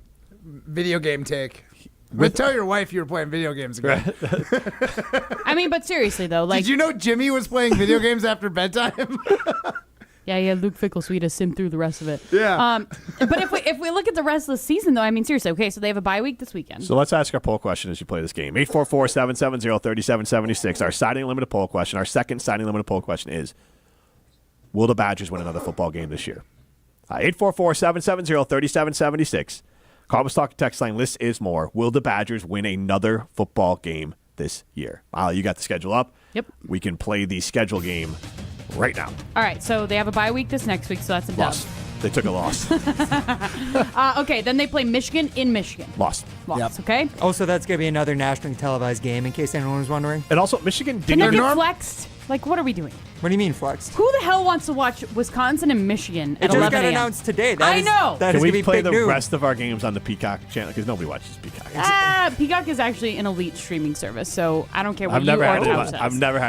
video game take. But tell your wife you were playing video games again. I mean, but seriously though, did you know Jimmy was playing video games after bedtime? Yeah, Luke Fickle, so we had to sim through the rest of it. Yeah. But if we look at the rest of the season though, I mean, seriously, okay, so they have a bye week this weekend. So let's ask our poll question as you play this game. 844-770-3776. Our signing limited poll question. Our second signing limited poll question is, will the Badgers win another football game this year? 844-770-3776. Call us, talk, text line. List is more. Will the Badgers win another football game this year? You got the schedule up. Yep. We can play the schedule game right now. All right, so they have a bye week this next week, so that's a Loss. They took a loss. Okay, then they play Michigan in Michigan. Lost. Okay? Also, that's going to be another nationally televised game, in case anyone was wondering. And also, Michigan Can they get flexed? What are we doing? What do you mean flexed? Who the hell wants to watch Wisconsin and Michigan at 11 a.m.? It just got a.m.? announced today. I know. That Can is we play big the news. rest of our games on the Peacock channel? Because nobody watches Peacock. Peacock is actually an elite streaming service, so I don't care what I've never had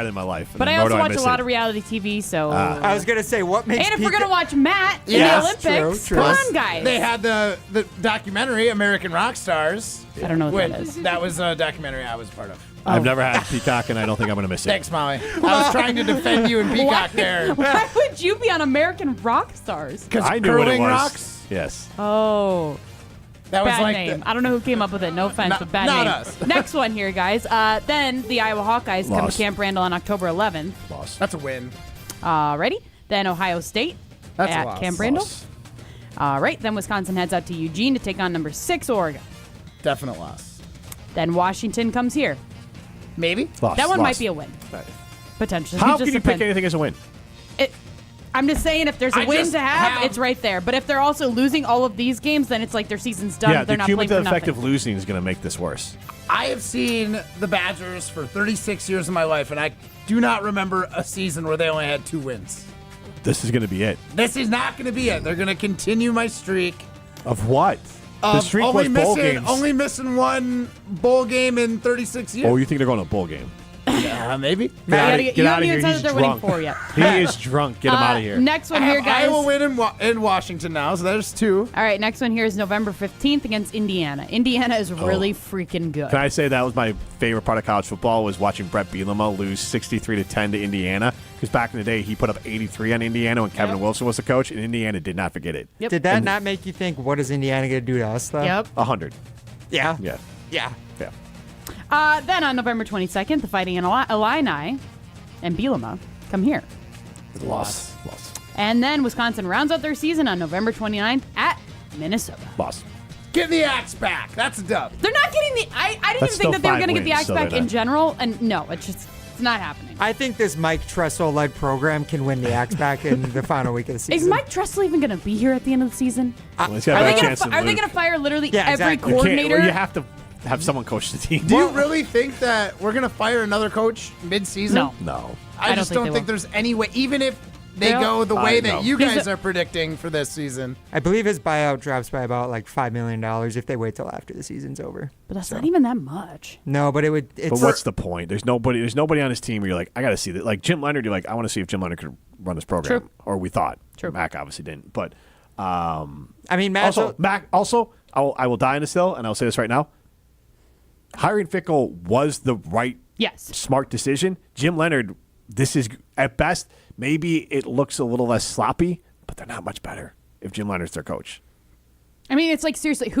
it in my life. But I also watch a lot of reality TV, so... I was going to say, what makes And if we're going to watch Matt in the Olympics, true. come on, guys. They had the documentary, American Rock Stars. I don't know what that is. That was a documentary I was part of. I've never had Peacock, and I don't think I'm going to miss it. Thanks, Molly. I was trying to defend you in Peacock there. Why would you be on American Rock Stars? Because I knew what it curling was. rocks? Yes. Oh. That was bad like name. I don't know who came up with it. No offense, but bad not name. us. Next one here, guys. Then the Iowa Hawkeyes come to Loss. Camp Randall on October 11th. Loss. That's a win. Ready? Then Ohio State That's a at loss. Camp Randall. Loss. All right. Then Wisconsin heads out to Eugene to take on number 6 Oregon. Definite loss. Then Washington comes here. Maybe. Loss. That one Loss. might be a win. Potentially. How It just can you pick depends. anything as a win? I'm just saying, if there's a I win just to have, have- it's right there. But if they're also losing all of these games, then it's like their season's done. Yeah, They're the not playing for cumulative nothing. effect of losing is going to make this worse. I have seen the Badgers for 36 years of my life, and I do not remember a season where they only had 2 wins. This is going to be it. This is not going to be it. They're going to continue my streak. Of what? The of streak only was bowl missing, games. Only missing 1 bowl game in 36 years. Oh, you think they're going to a bowl game? Yeah, maybe. Matt, Get you out haven't of even here. said He's that they're winning drunk. 4 yet. He is drunk. Get him out of here. Next one here, guys. Iowa win in Washington now, so there's 2. All right, next one here is November 15th against Indiana. Indiana is really freaking good. Can I say that was my favorite part of college football was watching Brett Bielema lose 63-10 to Indiana? Because back in the day, he put up 83 on Indiana when Kevin Wilson was the coach, and Indiana did not forget it. Yep. Did that not make you think, what is Indiana going to do to us, though? Yep. 100. Yeah. Yeah. Yeah. Yeah. Then on November 22nd, the Fighting Illini and Bielema come here. Loss. And then Wisconsin rounds out their season on November 29th at Minnesota. Loss. Get the axe back. That's a dub. They're not getting the. I didn't That's even think still that they were 5 going to get the wins, axe so back they're in not. general. And no, it's not happening. I think this Mike Tressel-led program can win the axe back in the final week of the season. Is Mike Tressel even going to be here at the end of the season? Well, he's got Are a they better going chance than to Luke. fire literally Yeah, every exactly. coordinator? You have to have someone coach the team. Do you really think that we're going to fire another coach mid-season? No. No. I just don't think there's any way, even if they Yeah. go the way I that know. you He's guys a- are predicting for this season. I believe his buyout drops by about like $5 million if they wait till after the season's over. But that's not even that much. No, but it would. But It's what's the point? There's nobody on his team where you're like, I got to see that. Like Jim Leonard, you're like, I want to see if Jim Leonard could run this program. True. Or we thought. True. Mac obviously didn't. But I mean, Matt. I will die in this hill, and I'll say this right now. Hiring Fickle was the right, Yes. smart decision. Jim Leonard, this is at best, maybe it looks a little less sloppy, but they're not much better if Jim Leonard's their coach. I mean, it's like, seriously,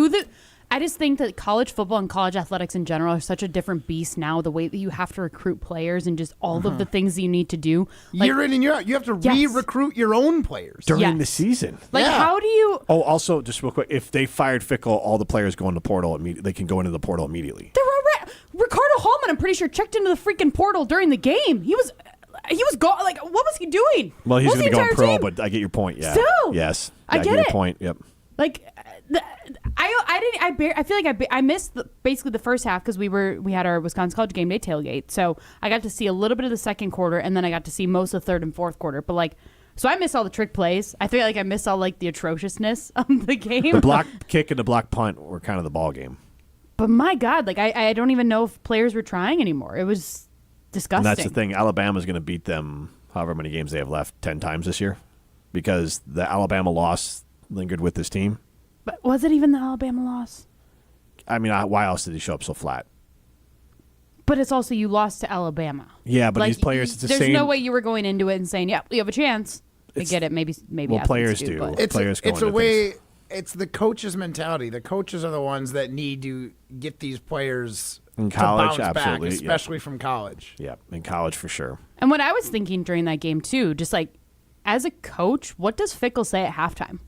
I just think that college football and college athletics in general are such a different beast now, the way that you have to recruit players and just all of the things that you need to do. Like, Year in and year out, you have to Yes. re-recruit your own players. During Yes. the season. like Yeah. how do you... Oh, also, just real quick, if they fired Fickle, all the players go into the portal immediately. They can go into the portal immediately. They're already... Ricardo Hallman, I'm pretty sure, checked into the freaking portal during the game. He was gone. Like, what was he doing? Well, he's What was going to the be going entire pro, team? but I get your point. Yeah. Still. Yes. I get your it. point. Yep. Like, I feel like I missed basically the first half because we had our Wisconsin College game day tailgate, so I got to see a little bit of the second quarter, and then I got to see most of the third and fourth quarter. But like, so I missed all the trick plays. I feel like I missed all like the atrociousness of the game. The block kick and the block punt were kind of the ball game. But my God, like I don't even know if players were trying anymore. It was disgusting. And that's the thing. Alabama's going to beat them however many games they have left 10 times this year because the Alabama loss lingered with this team. But was it even the Alabama loss? I mean, why else did he show up so flat? But it's also you lost to Alabama. Yeah, but Like, these players, it's the there's same. no way you were going into it and saying, "Yeah, you have a chance." I get it. Maybe. well, athletes players do. but- Players go It's a into way. things. It's the coach's mentality. The coaches are the ones that need to get these players In college, to bounce absolutely, back, yeah. especially from college. Yeah, in college for sure. And what I was thinking during that game too, just like as a coach, what does Fickle say at halftime?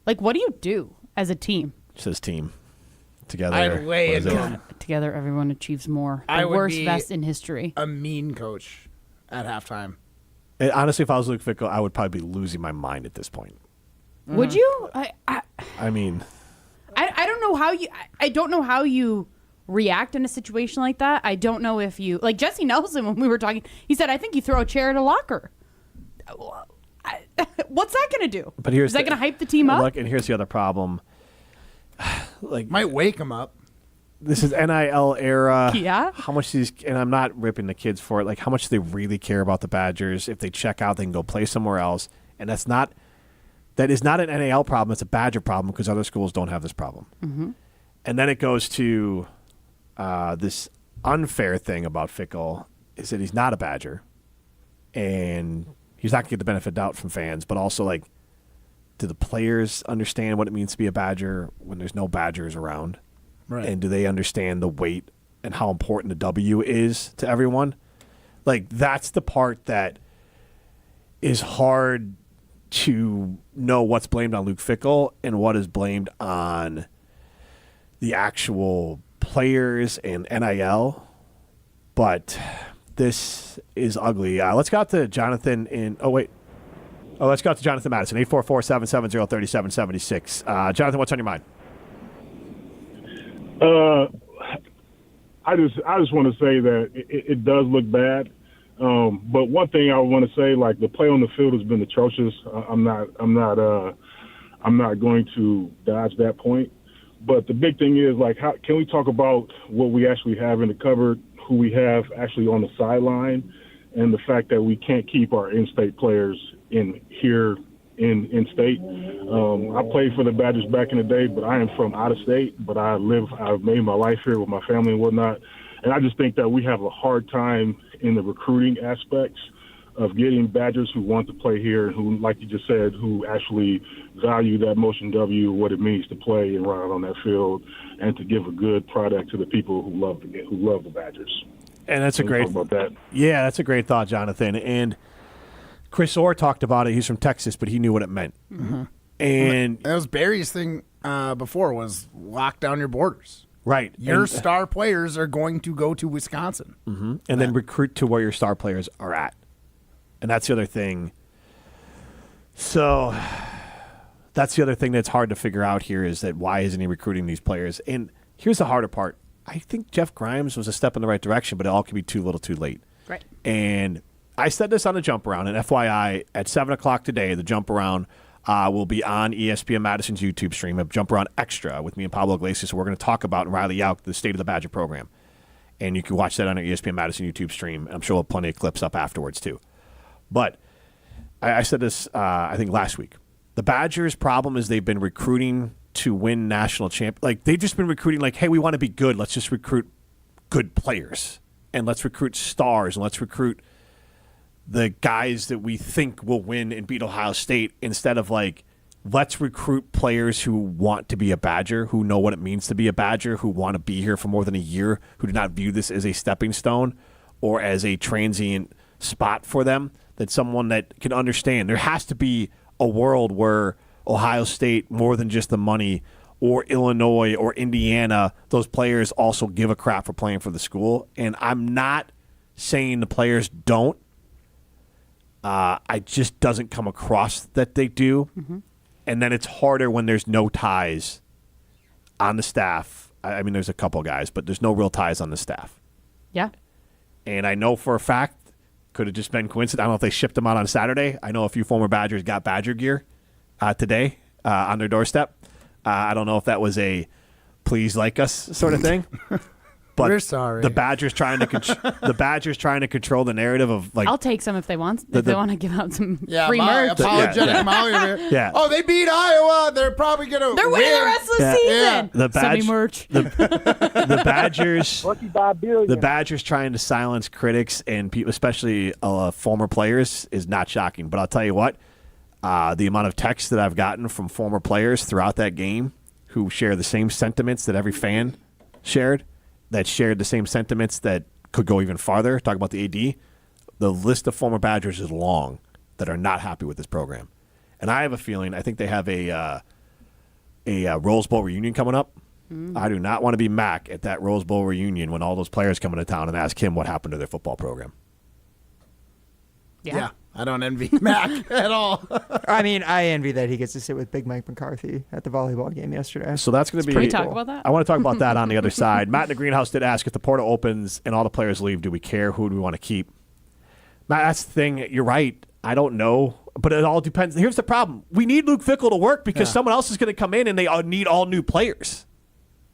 Like, what do you do as a team? It says team. Together. I'd lay what is it it? on. Together, everyone achieves more. The I would worst be vest in history. a mean coach at halftime. And honestly, if I was Luke Fickle, I would probably be losing my mind at this point. Would you? I mean, I don't know how you. I don't know how you react in a situation like that. I don't know if you like Jesse Nelson when we were talking. He said, "I think you throw a chair at a locker." What's that going to do? but here's Is that going to hype the team up? Look, and here's the other problem. Like, might wake them up. This is NIL era. Yeah. How much these, and I'm not ripping the kids for it. Like, how much do they really care about the Badgers? If they check out, they can go play somewhere else. And that is not an NIL problem. It's a Badger problem because other schools don't have this problem. Mm-hmm. And then it goes to this unfair thing about Fickle is that he's not a Badger, and he's not going to get the benefit of doubt from fans. But also, like, do the players understand what it means to be a Badger when there's no Badgers around? Right. And do they understand the weight and how important the W is to everyone? Like, that's the part that is hard to know what's blamed on Luke Fickell and what is blamed on the actual players and NIL. But this is ugly. Let's go out to Jonathan let's go out to Jonathan Madison, 844-770-3776. Jonathan, what's on your mind? I just want to say that it does look bad. But one thing I want to say, like, the play on the field has been atrocious. I'm not going to dodge that point. But the big thing is, like, how can we talk about what we actually have in the cupboard, who we have actually on the sideline, and the fact that we can't keep our in-state players in state. I played for the Badgers back in the day, but I am from out of state. But I've made my life here with my family and whatnot. And I just think that we have a hard time in the recruiting aspects of getting Badgers who want to play here, who, like you just said, who actually value that motion W, what it means to play and run out on that field, and to give a good product to the people who love the Badgers. And that's a great about that. Yeah, that's a great thought, Jonathan. And Chris Orr talked about it. He's from Texas, but he knew what it meant. Mm-hmm. And that was Barry's thing before, was lock down your borders. Right. Your star players are going to go to Wisconsin. Mm-hmm. And then recruit to where your star players are at. And that's the other thing. So that's the other thing that's hard to figure out here, is that why isn't he recruiting these players? And here's the harder part. I think Jeff Grimes was a step in the right direction, but it all could be too little too late. Right. And I said this on the jump around, and FYI, at 7 o'clock today, the jump around will be on ESPN Madison's YouTube stream, a jump around extra with me and Pablo Iglesias. So we're going to talk about Riley Yauk, the state of the Badger program. And you can watch that on our ESPN Madison YouTube stream. I'm sure we'll have plenty of clips up afterwards, too. But I said this, I think, last week. The Badgers' problem is they've been recruiting to win national champ. Like, they've just been recruiting like, hey, we want to be good. Let's just recruit good players. And let's recruit stars. And let's recruit the guys that we think will win and beat Ohio State, instead of, like, let's recruit players who want to be a Badger, who know what it means to be a Badger, who want to be here for more than a year, who do not view this as a stepping stone or as a transient spot for them. That's someone that can understand. There has to be a world where Ohio State, more than just the money, or Illinois or Indiana, those players also give a crap for playing for the school. And I'm not saying the players don't. I just doesn't come across that they do. Mm-hmm. And then it's harder when there's no ties on the staff. I mean, there's a couple guys, but there's no real ties on the staff. Yeah. And I know for a fact, could have just been coincidence. I don't know if they shipped them out on Saturday. I know a few former Badgers got Badger gear today on their doorstep. I don't know if that was a please like us sort of thing. But we're sorry. The Badgers trying to control the narrative of, like, I'll take some if they want. If they want to give out some free Molly, merch. apologetic Molly. Yeah. Oh, they beat Iowa. They're probably gonna. They're winning the rest of the season. The merch. The Badgers. The Badgers trying to silence critics and people, especially former players, is not shocking. But I'll tell you what, the amount of texts that I've gotten from former players throughout that game who share the same sentiments that every fan shared, that shared the same sentiments that could go even farther, talk about the AD, the list of former Badgers is long that are not happy with this program. And I have a feeling, I think they have a Rose Bowl reunion coming up. I do not want to be Mac at that Rose Bowl reunion when all those players come into town and ask him what happened to their football program. Yeah. I don't envy Mac at all. I mean, I envy that he gets to sit with Big Mike McCarthy at the volleyball game yesterday. So that's going to be. Can we talk about that? I want to talk about that on the other side. Matt in the greenhouse did ask, if the portal opens and all the players leave, do we care? Who do we want to keep? Matt, that's the thing. You're right. I don't know, but it all depends. Here's the problem: we need Luke Fickell to work because someone else is going to come in and they need all new players.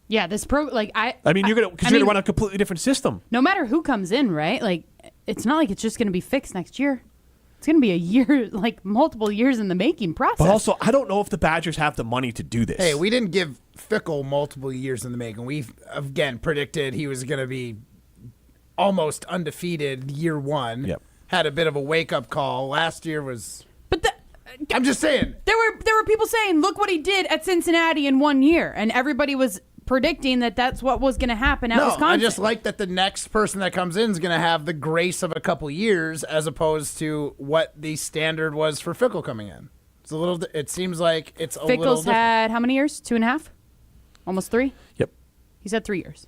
Yeah, this I mean, you're going to run a completely different system. No matter who comes in, right? Like, it's not like it's just going to be fixed next year. It's going to be a year, like multiple years in the making process. But also, I don't know if the Badgers have the money to do this. Hey, we didn't give Fickell multiple years in the making. We, again, predicted he was going to be almost undefeated year one. Yep. Had a bit of a wake-up call. Last year was... I'm just saying. There were people saying, look what he did at Cincinnati in 1 year, and everybody was predicting that that's what was going to happen at Wisconsin. I just like that the next person that comes in is going to have the grace of a couple years as opposed to what the standard was for Fickle coming in. It's a little. It seems like it's a little Fickle's had how many years? 2.5? Almost 3? Yep. He's had 3 years.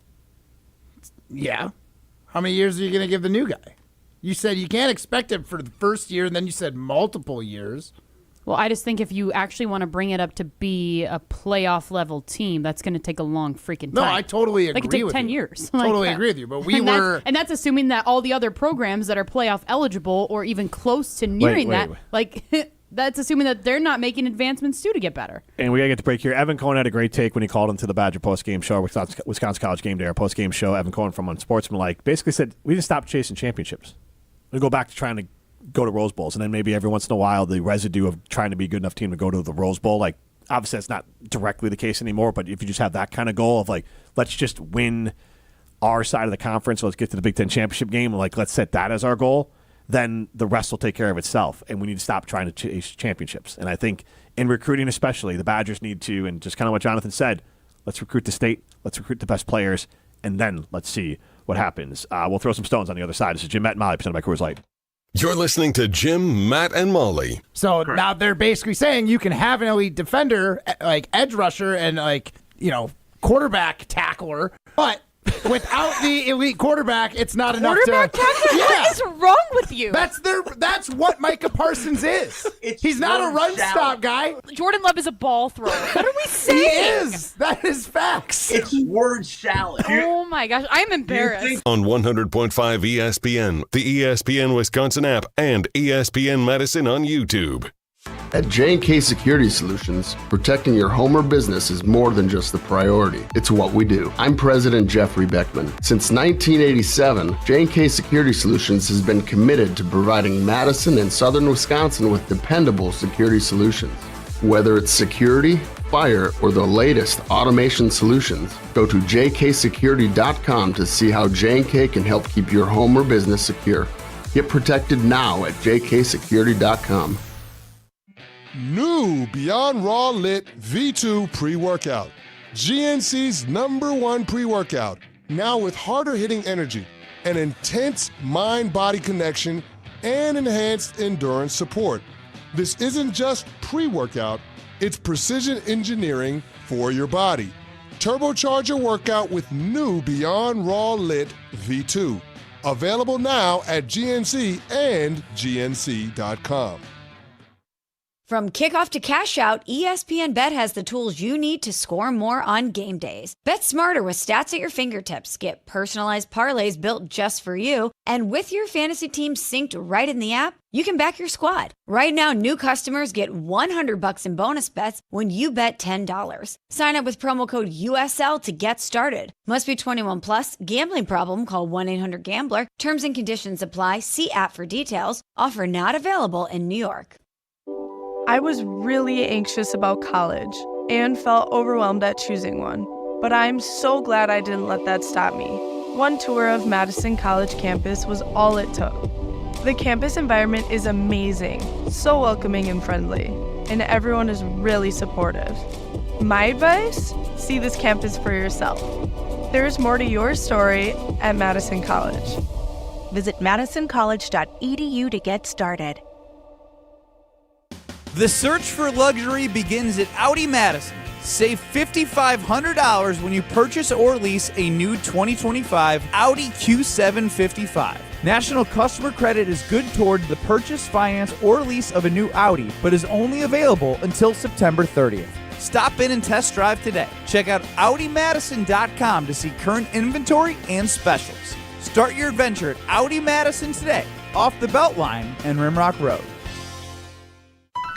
Yeah. How many years are you going to give the new guy? You said you can't expect it for the first year, and then you said multiple years. Well, I just think if you actually want to bring it up to be a playoff level team, that's going to take a long freaking time. No, I totally agree. Like, it take with 10 you. years. Totally Like, agree with you. But and that's assuming that all the other programs that are playoff eligible or even close to nearing wait. like that's assuming that they're not making advancements too to get better. And we got to get to break here. Evan Cohen had a great take when he called into the Badger post-game show, Wisconsin College Game Day, our post-game show. Evan Cohen from Unsportsmanlike basically said, we didn't stop chasing championships. We go back to trying to go to Rose Bowls, and then maybe every once in a while the residue of trying to be a good enough team to go to the Rose Bowl. Like, obviously that's not directly the case anymore, but if you just have that kind of goal of, like, let's just win our side of the conference, let's get to the Big Ten championship game, like, let's set that as our goal, then the rest will take care of itself, and we need to stop trying to chase championships. And I think in recruiting especially, the Badgers need to, and just kind of what Jonathan said, let's recruit the state, let's recruit the best players, and then let's see what happens. We'll throw some stones on the other side. This is Jim, Matt, and Molly, presented by Coors Light. You're listening to Jim, Matt, and Molly. So now they're basically saying you can have an elite defender, like edge rusher and quarterback tackler, but without the elite quarterback, it's not enough to. Quarterback tackler? Yeah. What is wrong with you? That's what Micah Parsons is. He's not a run stop guy. Jordan Love is a ball thrower. What are we He saying? is. That is facts. It's word salad. Oh my gosh, I'm embarrassed. On 100.5 ESPN, the ESPN Wisconsin app, and ESPN Madison on YouTube. At J&K Security Solutions, protecting your home or business is more than just the priority. It's what we do. I'm President Jeffrey Beckman. Since 1987, J&K Security Solutions has been committed to providing Madison and southern Wisconsin with dependable security solutions. Whether it's security, fire, or the latest automation solutions, go to jksecurity.com to see how J&K can help keep your home or business secure. Get protected now at jksecurity.com. New Beyond Raw Lit V2 pre-workout. GNC's #1 pre-workout. Now with harder hitting energy, an intense mind-body connection, and enhanced endurance support. This isn't just pre-workout, it's precision engineering for your body. Turbocharge your workout with new Beyond Raw Lit V2. Available now at GNC and GNC.com. From kickoff to cash out, ESPN Bet has the tools you need to score more on game days. Bet smarter with stats at your fingertips. Get personalized parlays built just for you. And with your fantasy team synced right in the app, you can back your squad. Right now, new customers get $100 in bonus bets when you bet $10. Sign up with promo code USL to get started. Must be 21 plus. Gambling problem? Call 1-800-GAMBLER. Terms and conditions apply. See app for details. Offer not available in New York. I was really anxious about college and felt overwhelmed at choosing one, but I'm so glad I didn't let that stop me. One tour of Madison College campus was all it took. The campus environment is amazing, so welcoming and friendly, and everyone is really supportive. My advice? See this campus for yourself. There's more to your story at Madison College. Visit madisoncollege.edu to get started. The search for luxury begins at Audi Madison. Save $5,500 when you purchase or lease a new 2025 Audi Q7 55. National customer credit is good toward the purchase, finance, or lease of a new Audi, but is only available until September 30th. Stop in and test drive today. Check out AudiMadison.com to see current inventory and specials. Start your adventure at Audi Madison today, off the Beltline and Rimrock Road.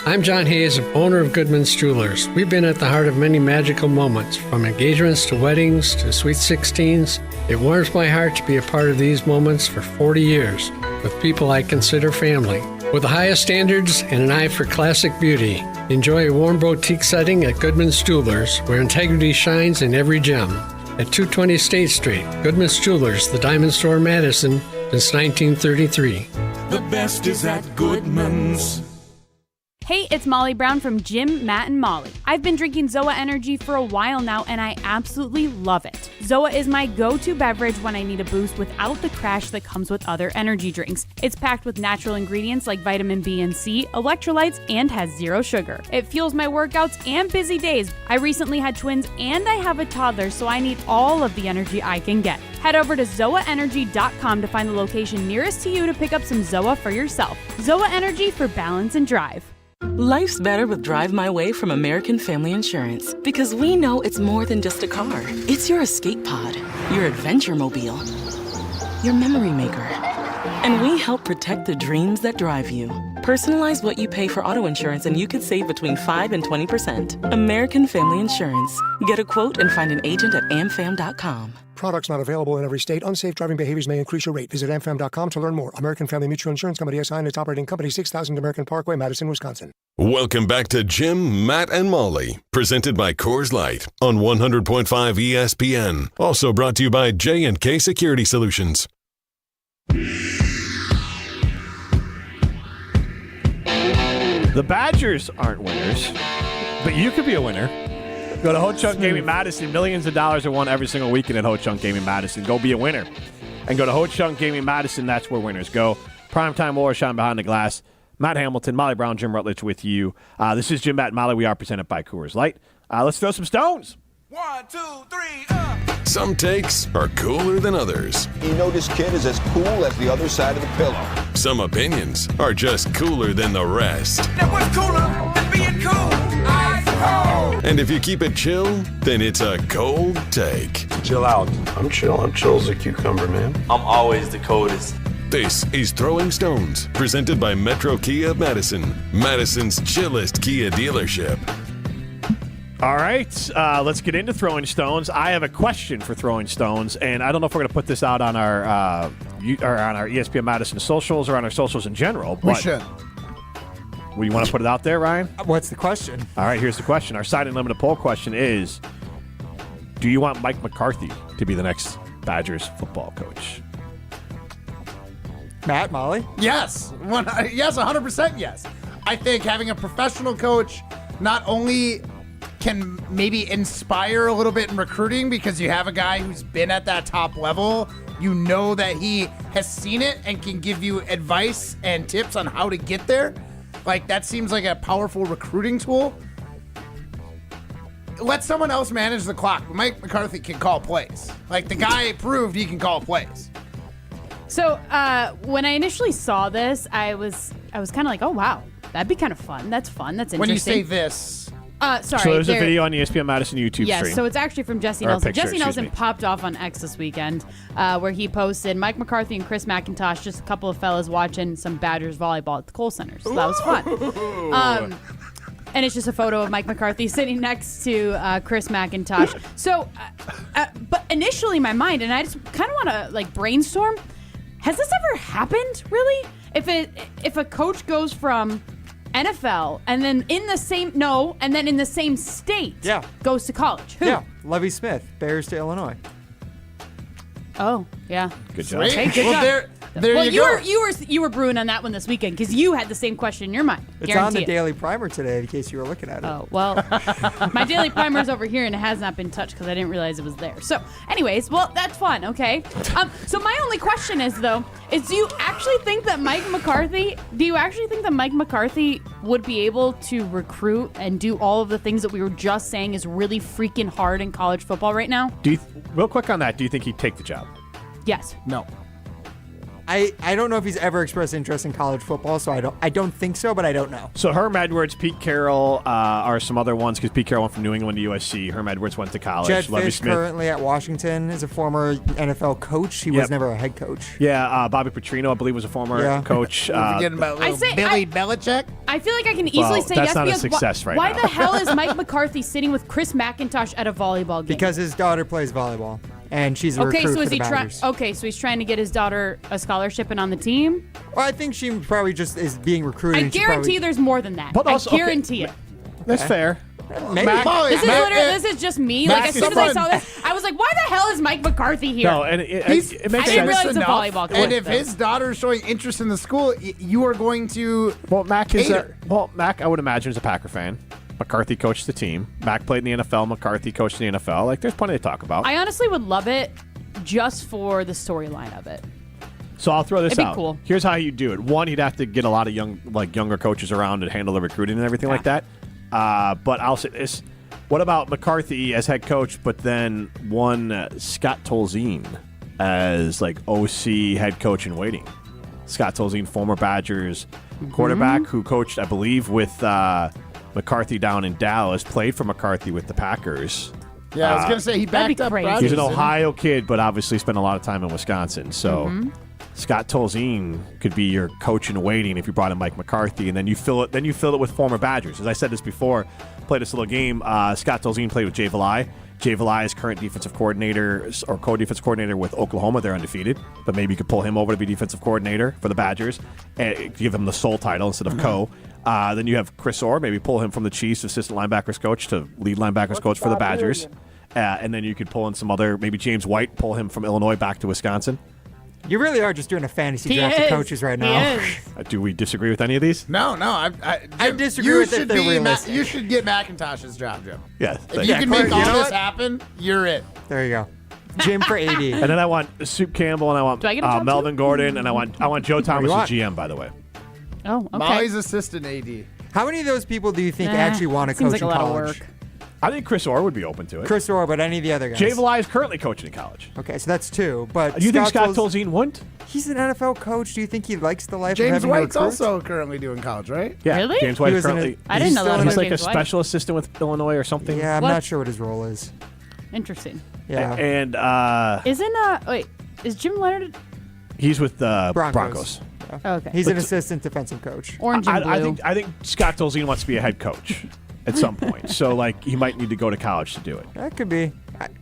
I'm John Hayes, owner of Goodman's Jewelers. We've been at the heart of many magical moments, from engagements to weddings to sweet 16s. It warms my heart to be a part of these moments for 40 years with people I consider family. With the highest standards and an eye for classic beauty, enjoy a warm boutique setting at Goodman's Jewelers, where integrity shines in every gem. At 220 State Street, Goodman's Jewelers, the Diamond Store, Madison, since 1933. The best is at Goodman's. Hey, it's Molly Brown from Jim, Matt, and Molly. I've been drinking ZOA Energy for a while now, and I absolutely love it. ZOA is my go-to beverage when I need a boost without the crash that comes with other energy drinks. It's packed with natural ingredients like vitamin B and C, electrolytes, and has zero sugar. It fuels my workouts and busy days. I recently had twins, and I have a toddler, so I need all of the energy I can get. Head over to ZOAEnergy.com to find the location nearest to you to pick up some ZOA for yourself. ZOA Energy for balance and drive. Life's better with Drive My Way from American Family Insurance because we know it's more than just a car. It's your escape pod, your adventure mobile, your memory maker. And we help protect the dreams that drive you. Personalize what you pay for auto insurance and you could save between 5 and 20%. American Family Insurance. Get a quote and find an agent at amfam.com. Products not available in every state. Unsafe driving behaviors may increase your rate. Visit amfam.com to learn more. American Family Mutual Insurance Company SI and its operating company 6000 American Parkway, Madison, Wisconsin. Welcome back to Jim, Matt, and Molly, presented by Coors Light on 100.5 ESPN. Also brought to you by J&K Security Solutions. The Badgers aren't winners, but you could be a winner. Go to Ho Chunk Gaming Madison. Millions of dollars are won every single weekend at Ho Chunk Gaming Madison. Go be a winner. And go to Ho Chunk Gaming Madison. That's where winners go. Primetime war, shine behind the glass. Matt Hamilton, Molly Brown, Jim Rutledge with you. This is Jim, Matt, and Molly. We are presented by Coors Light. Let's throw some stones. 1, 2, 3, Some takes are cooler than others. You know this kid is as cool as the other side of the pillow. Some opinions are just cooler than the rest. Now what's cooler than being cool? Ice cold. And if you keep it chill, then it's a cold take. Chill out. I'm chill. I'm chill as a cucumber, man. I'm always the coldest. This is Throwing Stones, presented by Metro Kia of Madison, Madison's chillest Kia dealership. All right, let's get into Throwing Stones. I have a question for Throwing Stones, and I don't know if we're going to put this out on our ESPN Madison socials or on our socials in general. We should. Well, you want to put it out there, Ryan? What's the question? All right, here's the question. Our side and limited poll question is, do you want Mike McCarthy to be the next Badgers football coach? Matt, Molly? Yes. Yes, 100% yes. I think having a professional coach not only can maybe inspire a little bit in recruiting because you have a guy who's been at that top level. You know that he has seen it and can give you advice and tips on how to get there. Like, that seems like a powerful recruiting tool. Let someone else manage the clock. Mike McCarthy can call plays. Like, the guy proved he can call plays. So when I initially saw this, I was kind of like, oh, wow, that'd be kind of fun. That's fun. That's interesting. When you say this... sorry. So there's a video on the ESPN Madison YouTube stream. Yes, so it's actually from Jesse Nelson. Jesse Nelson popped off on X this weekend where he posted Mike McCarthy and Chris McIntosh, just a couple of fellas watching some Badgers volleyball at the Kohl Center. So that was fun. And it's just a photo of Mike McCarthy sitting next to Chris McIntosh. So, but initially in my mind, and I just kind of want to like brainstorm, has this ever happened, really? If a coach goes from NFL and then in the same state goes to college. Who? Yeah, Lovie Smith, Bears to Illinois. Oh, yeah. Good job. Okay, good job. There you go. You were brewing on that one this weekend because you had the same question in your mind. It's Guarantee on the it. Daily Primer today, in case you were looking at it. Oh, well, my Daily Primer's over here and it has not been touched because I didn't realize it was there. So, anyways, well, that's fun, okay? So my only question is, though, do you actually think that Mike McCarthy would be able to recruit and do all of the things that we were just saying is really freaking hard in college football right now? Real quick on that, do you think he'd take the job? Yes. No. I don't know if he's ever expressed interest in college football, so I don't think so, but I don't know. So Herm Edwards, Pete Carroll are some other ones because Pete Carroll went from New England to USC. Herm Edwards went to college. Jed Lovie Fish Smith currently at Washington is a former NFL coach. He was never a head coach. Yeah, Bobby Petrino, I believe, was a former coach. We're forgetting about Billy Belichick. I feel like I can easily say that's yes not a because success right why now. the hell is Mike McCarthy sitting with Chris McIntosh at a volleyball game? Because his daughter plays volleyball, and she's a recruit for the Badgers. So he's trying to get his daughter a scholarship and on the team? Well, I think she probably just is being recruited. I guarantee there's more than that. But also, I guarantee it. That's fair. Maybe. This is just me. Mac Like as is soon as I fun. saw this, I was like, "Why the hell is Mike McCarthy here?" No, and it He's makes sense. I didn't realize it's a enough, volleyball coach. and if his daughter is showing interest in the school, you are going to. Well, Mac is hate her. Mac, I would imagine, is a Packer fan. McCarthy coached the team. Mac played in the NFL. McCarthy coached in the NFL. Like, there's plenty to talk about. I honestly would love it just for the storyline of it. So I'll throw this It'd be out. cool. Here's how you do it. One, you'd have to get a lot of younger coaches around to handle the recruiting and everything like that. But I'll say this. What about McCarthy as head coach, but then Scott Tolzien as like OC head coach in waiting? Scott Tolzien, former Badgers quarterback who coached, I believe, with McCarthy down in Dallas, played for McCarthy with the Packers. Yeah, I was going to say he backed up. crazy. Rodgers, He's an didn't he? Ohio kid, but obviously spent a lot of time in Wisconsin. So Scott Tolzien could be your coach in waiting if you brought in Mike McCarthy, and then you fill it with former Badgers. As I said this before, played this little game. Scott Tolzien played with Jay Valai. Jay Valai is current defensive coordinator or co-defensive coordinator with Oklahoma. They're undefeated, but maybe you could pull him over to be defensive coordinator for the Badgers and give him the sole title instead of co. Then you have Chris Orr. Maybe pull him from the Chiefs assistant linebackers coach to lead linebackers coach for the Badgers. And then you could pull in some other, maybe James White, pull him from Illinois back to Wisconsin. You really are just doing a fantasy He draft of is. coaches right He now. is. Do we disagree with any of these? No. I disagree you with it if should they're be realistic. You should get McIntosh's job, Jim. Yeah. If you can make all you know this what? happen, you're it. There you go. Jim for AD. And then I want Soup Campbell, and I want Do I get a job Melvin Gordon, and I want Joe Thomas you as want? GM, by the way. Oh, okay. Molly's assistant AD. How many of those people do you think Nah, actually want to seems coach like a in lot of college? work. I think Chris Orr would be open to it. Chris Orr, but any of the other guys? Jay Valai is currently coaching in college. Okay, so that's two. But Do you think Scott Tolz- Tolzien wouldn't? He's an NFL coach. Do you think he likes the life of James having White's to recruit? also currently doing college, right? Yeah. Really? James White He is was in currently. I didn't know that He's about like a James White. special assistant with Illinois or something. Yeah, I'm What? not sure what his role is. Interesting. Yeah. And Is Jim Leonard he's with the Broncos. okay? He's an assistant defensive coach. Orange and blue. I think Scott Tolzien wants to be a head coach at some point. So like he might need to go to college to do it. That could be.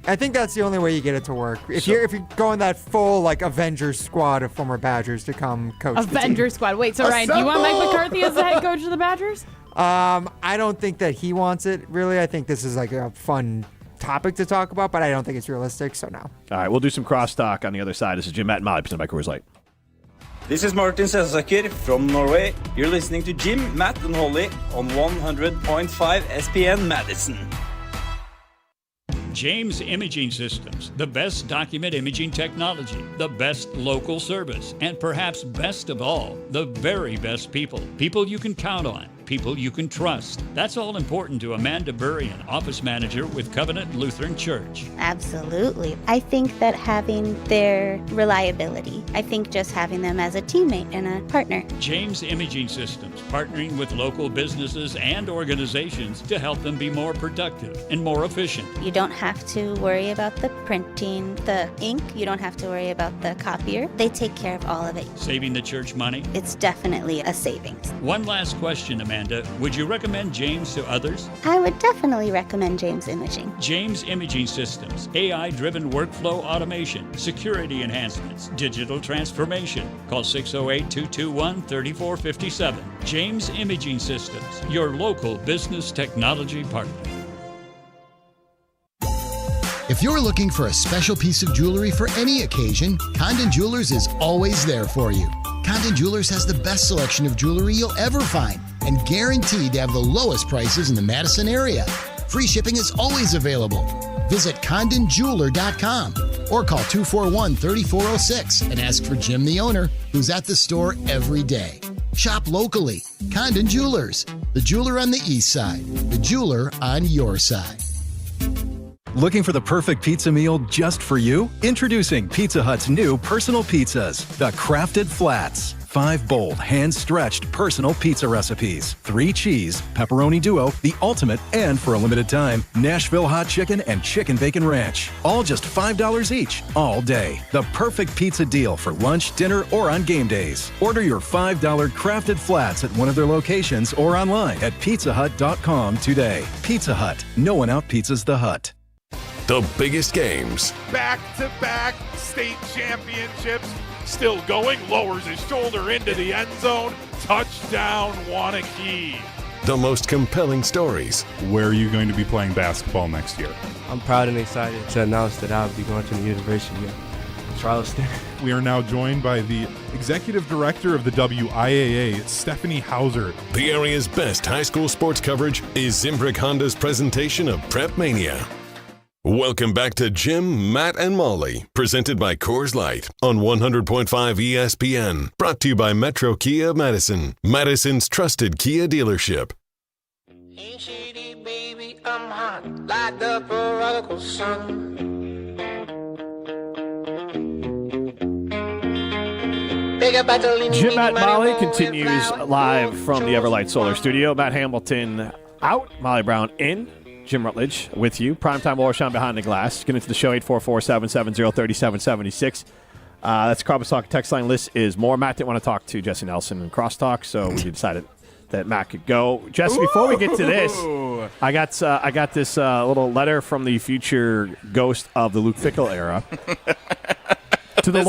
I think that's the only way you get it to work. If So- you're going that full like Avengers squad of former Badgers to come coach the team. Avengers squad. Wait, so Ryan, do you want Mike McCarthy as the head coach of the Badgers? I don't think that he wants it really. I think this is like a fun topic to talk about, but I don't think it's realistic. So no. All right, we'll do some crosstalk on the other side. This is Jim, Matt, and Molly, presented by Coors Light. This is Martin Selsaker from Norway. You're listening to Jim, Matt and Holly on 100.5 SPN Madison. James Imaging Systems, the best document imaging technology, the best local service, and perhaps best of all, the very best people. People you can count on, people you can trust. That's all important to Amanda Burrian, office manager with Covenant Lutheran Church. Absolutely. I think that having their reliability, I think just having them as a teammate and a partner. James Imaging Systems, partnering with local businesses and organizations to help them be more productive and more efficient. You don't have to worry about the printing, the ink. You don't have to worry about the copier. They take care of all of it. Saving the church money? It's definitely a savings. One last question, Amanda. Would you recommend James to others? I would definitely recommend James Imaging. James Imaging Systems, AI-driven workflow automation, security enhancements, digital transformation. Call 608-221-3457. James Imaging Systems, your local business technology partner. If you're looking for a special piece of jewelry for any occasion, Condon Jewelers is always there for you. Condon Jewelers has the best selection of jewelry you'll ever find and guaranteed to have the lowest prices in the Madison area. Free shipping is always available. Visit condonjeweler.com or call 241-3406 and ask for Jim, the owner, who's at the store every day. Shop locally. Condon Jewelers, the jeweler on the east side, the jeweler on your side. Looking for the perfect pizza meal just for you? Introducing Pizza Hut's new personal pizzas, the Crafted Flats. 5 bold, hand-stretched personal pizza recipes. 3 cheese, pepperoni duo, the ultimate, and for a limited time, Nashville hot chicken and chicken bacon ranch. All just $5 each, all day. The perfect pizza deal for lunch, dinner, or on game days. Order your $5 Crafted Flats at one of their locations or online at pizzahut.com today. Pizza Hut. No one out-pizzas the Hut. The biggest games. Back-to-back state championships. Still going, lowers his shoulder into the end zone. Touchdown, Wanakee. the most compelling stories. Where are you going to be playing basketball next year? I'm proud and excited to announce that I'll be going to the University of Charleston. We are now joined by the Executive Director of the WIAA, Stephanie Hauser. The area's best high school sports coverage is Zimbrick Honda's presentation of Prep Mania. Welcome back to Jim, Matt, and Molly, presented by Coors Light on 100.5 ESPN. Brought to you by Metro Kia Madison, Madison's trusted Kia dealership. Ain't shady, baby, I'm hot, like the prodigal son. Jim, Matt, Molly continues live from the Everlight Solar Studio. Matt Hamilton out, Molly Brown in. Jim Rutledge with you. Primetime Warshawn behind the glass. Get into the show, 844-770-3776. That's Carbus Talk. Text line list is more. Matt didn't want to talk to Jesse Nelson in Crosstalk, so we decided that Matt could go. Jesse, before we get to this, I got this little letter from the future ghost of the Luke Fickell era. To the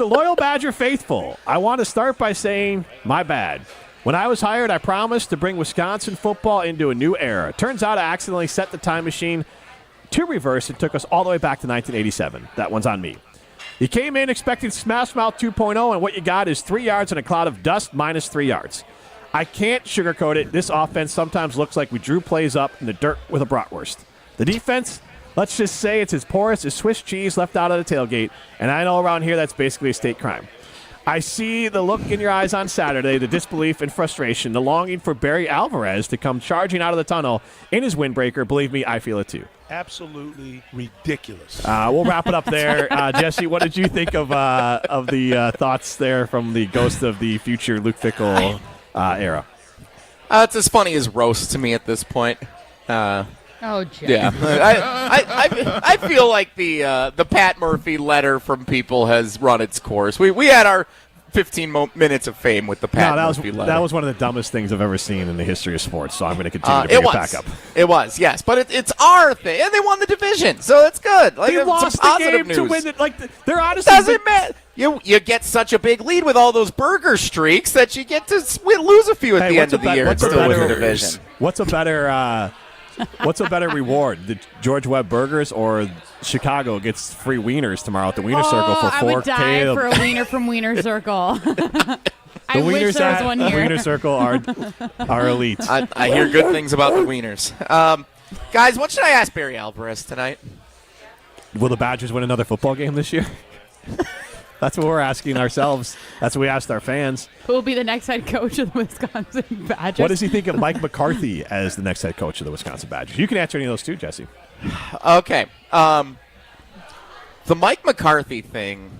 loyal Badger faithful, I want to start by saying, my bad. When I was hired, I promised to bring Wisconsin football into a new era. Turns out I accidentally set the time machine to reverse and took us all the way back to 1987. That one's on me. You came in expecting Smash Mouth 2.0, and what you got is 3 yards in a cloud of dust minus 3 yards. I can't sugarcoat it. This offense sometimes looks like we drew plays up in the dirt with a bratwurst. The defense, let's just say it's as porous as Swiss cheese left out of the tailgate, and I know around here that's basically a state crime. I see the look in your eyes on Saturday, the disbelief and frustration, the longing for Barry Alvarez to come charging out of the tunnel in his windbreaker. Believe me, I feel it too. Absolutely ridiculous. We'll wrap it up there. Jesse, what did you think of the thoughts there from the ghost of the future Luke Fickell era? It's as funny as roast to me at this point. Oh, Jeff. Yeah, I feel like the Pat Murphy letter from people has run its course. We had our 15 minutes of fame with the Pat Murphy letter. That was one of the dumbest things I've ever seen in the history of sports, so I'm going to continue to bring it back up. It was, yes, but it's our thing, and they won the division, so it's good. Like, they lost the game to win it. Like, they're honestly... Doesn't matter. You get such a big lead with all those burger streaks that you get to lose a few at the end of the year and still win the division. What's a better reward? The George Webb Burgers or Chicago gets free wieners tomorrow at the Wiener Circle for $4K? I would die for a wiener from Wiener Circle. I wish there was one here. Wiener Circle are elite. I hear good things about the wieners. Guys, what should I ask Barry Alvarez tonight? Will the Badgers win another football game this year? That's what we're asking ourselves. That's what we asked our fans. Who will be the next head coach of the Wisconsin Badgers? What does he think of Mike McCarthy as the next head coach of the Wisconsin Badgers? You can answer any of those too, Jesse. Okay. The Mike McCarthy thing,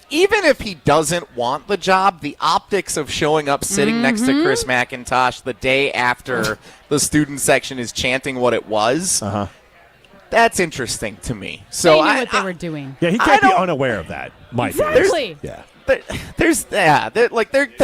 even if he doesn't want the job, the optics of showing up sitting next to Chris McIntosh the day after the student section is chanting what it was, that's interesting to me. So they knew what they were doing. Yeah, he can't be unaware of that. Mike. Exactly. There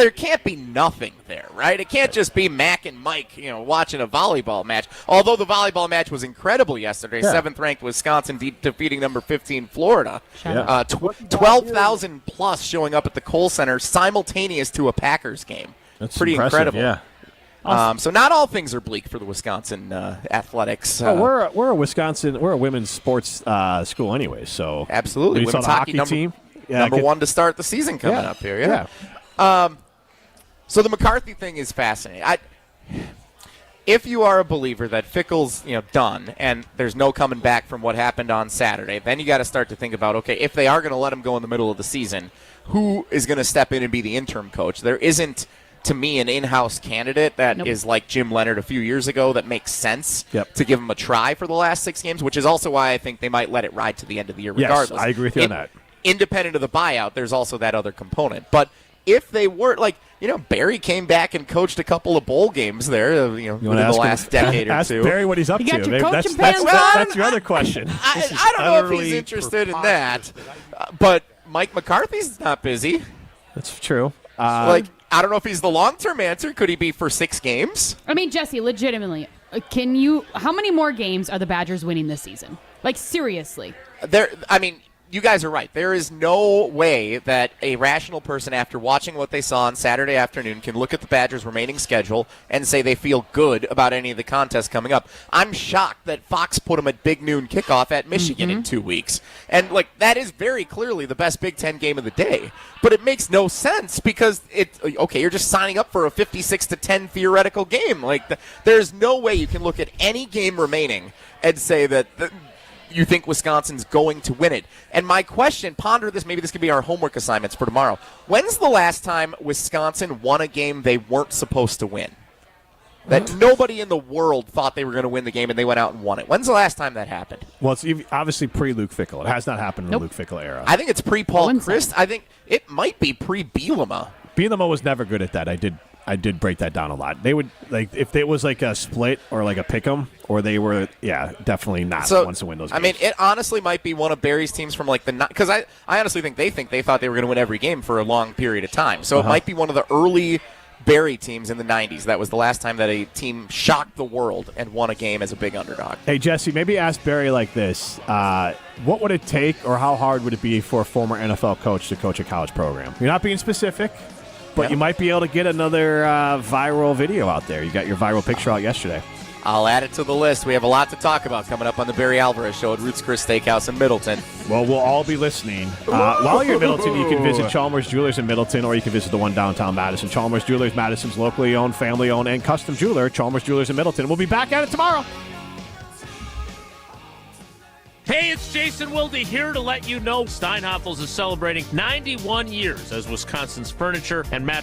can't be nothing there, right? It can't just be Mac and Mike, watching a volleyball match. Although the volleyball match was incredible yesterday, 7th-ranked Wisconsin defeating number 15 Florida. 12,000 plus showing up at the Kohl Center simultaneous to a Packers game. That's pretty incredible. Yeah. So not all things are bleak for the Wisconsin athletics. We're a women's sports school anyway, so absolutely. Women's hockey team. Number one to start the season coming up here. Yeah. So the McCarthy thing is fascinating. If you are a believer that Fickell's done and there's no coming back from what happened on Saturday, then you got to start to think about, okay, if they are going to let him go in the middle of the season, who is going to step in and be the interim coach? There isn't, to me, an in-house candidate that is like Jim Leonard a few years ago that makes sense to give him a try for the last 6 games, which is also why I think they might let it ride to the end of the year regardless. Yes, I agree with you on that. Independent of the buyout, there's also that other component. But if they were, Barry came back and coached a couple of bowl games there, within the last decade or ask two. Ask Barry what he's up to. That's your other question. I don't know if he's interested in that. But Mike McCarthy's not busy. That's true. I don't know if he's the long-term answer. Could he be for 6 games? I mean, Jesse, legitimately, how many more games are the Badgers winning this season? Seriously. you guys are right. There is no way that a rational person, after watching what they saw on Saturday afternoon, can look at the Badgers' remaining schedule and say they feel good about any of the contests coming up. I'm shocked that Fox put them at big noon kickoff at Michigan in 2 weeks. And, that is very clearly the best Big Ten game of the day. But it makes no sense because, you're just signing up for a 56-10 theoretical game. There's no way you can look at any game remaining and say that you think Wisconsin's going to win it. And my question, ponder this, maybe this could be our homework assignments for tomorrow. When's the last time Wisconsin won a game they weren't supposed to win? That nobody in the world thought they were going to win the game and they went out and won it. When's the last time that happened? Well, it's obviously pre-Luke Fickell. It has not happened in the Luke Fickell era. I think it's pre-Paul Chryst. I think it might be pre-Bielema. Bielema was never good at that. I did break that down a lot. They would if it was like a split or like a pick'em, or they were definitely not the ones to win those games. I mean, it honestly might be one of Barry's teams from because I honestly think they thought they were going to win every game for a long period of time. So it might be one of the early Barry teams in the 90s. That was the last time that a team shocked the world and won a game as a big underdog. Hey, Jesse, maybe ask Barry like this. What would it take or how hard would it be for a former NFL coach to coach a college program? You're not being specific, but you might be able to get another viral video out there. You got your viral picture out yesterday. I'll add it to the list. We have a lot to talk about coming up on the Barry Alvarez Show at Ruth's Chris Steakhouse in Middleton. Well, we'll all be listening. While you're in Middleton, you can visit Chalmers Jewelers in Middleton, or you can visit the one downtown Madison. Chalmers Jewelers, Madison's locally owned, family-owned, and custom jeweler. Chalmers Jewelers in Middleton. We'll be back at it tomorrow. Hey, it's Jason Wilde here to let you know Steinhafels is celebrating 91 years as Wisconsin's furniture and mattress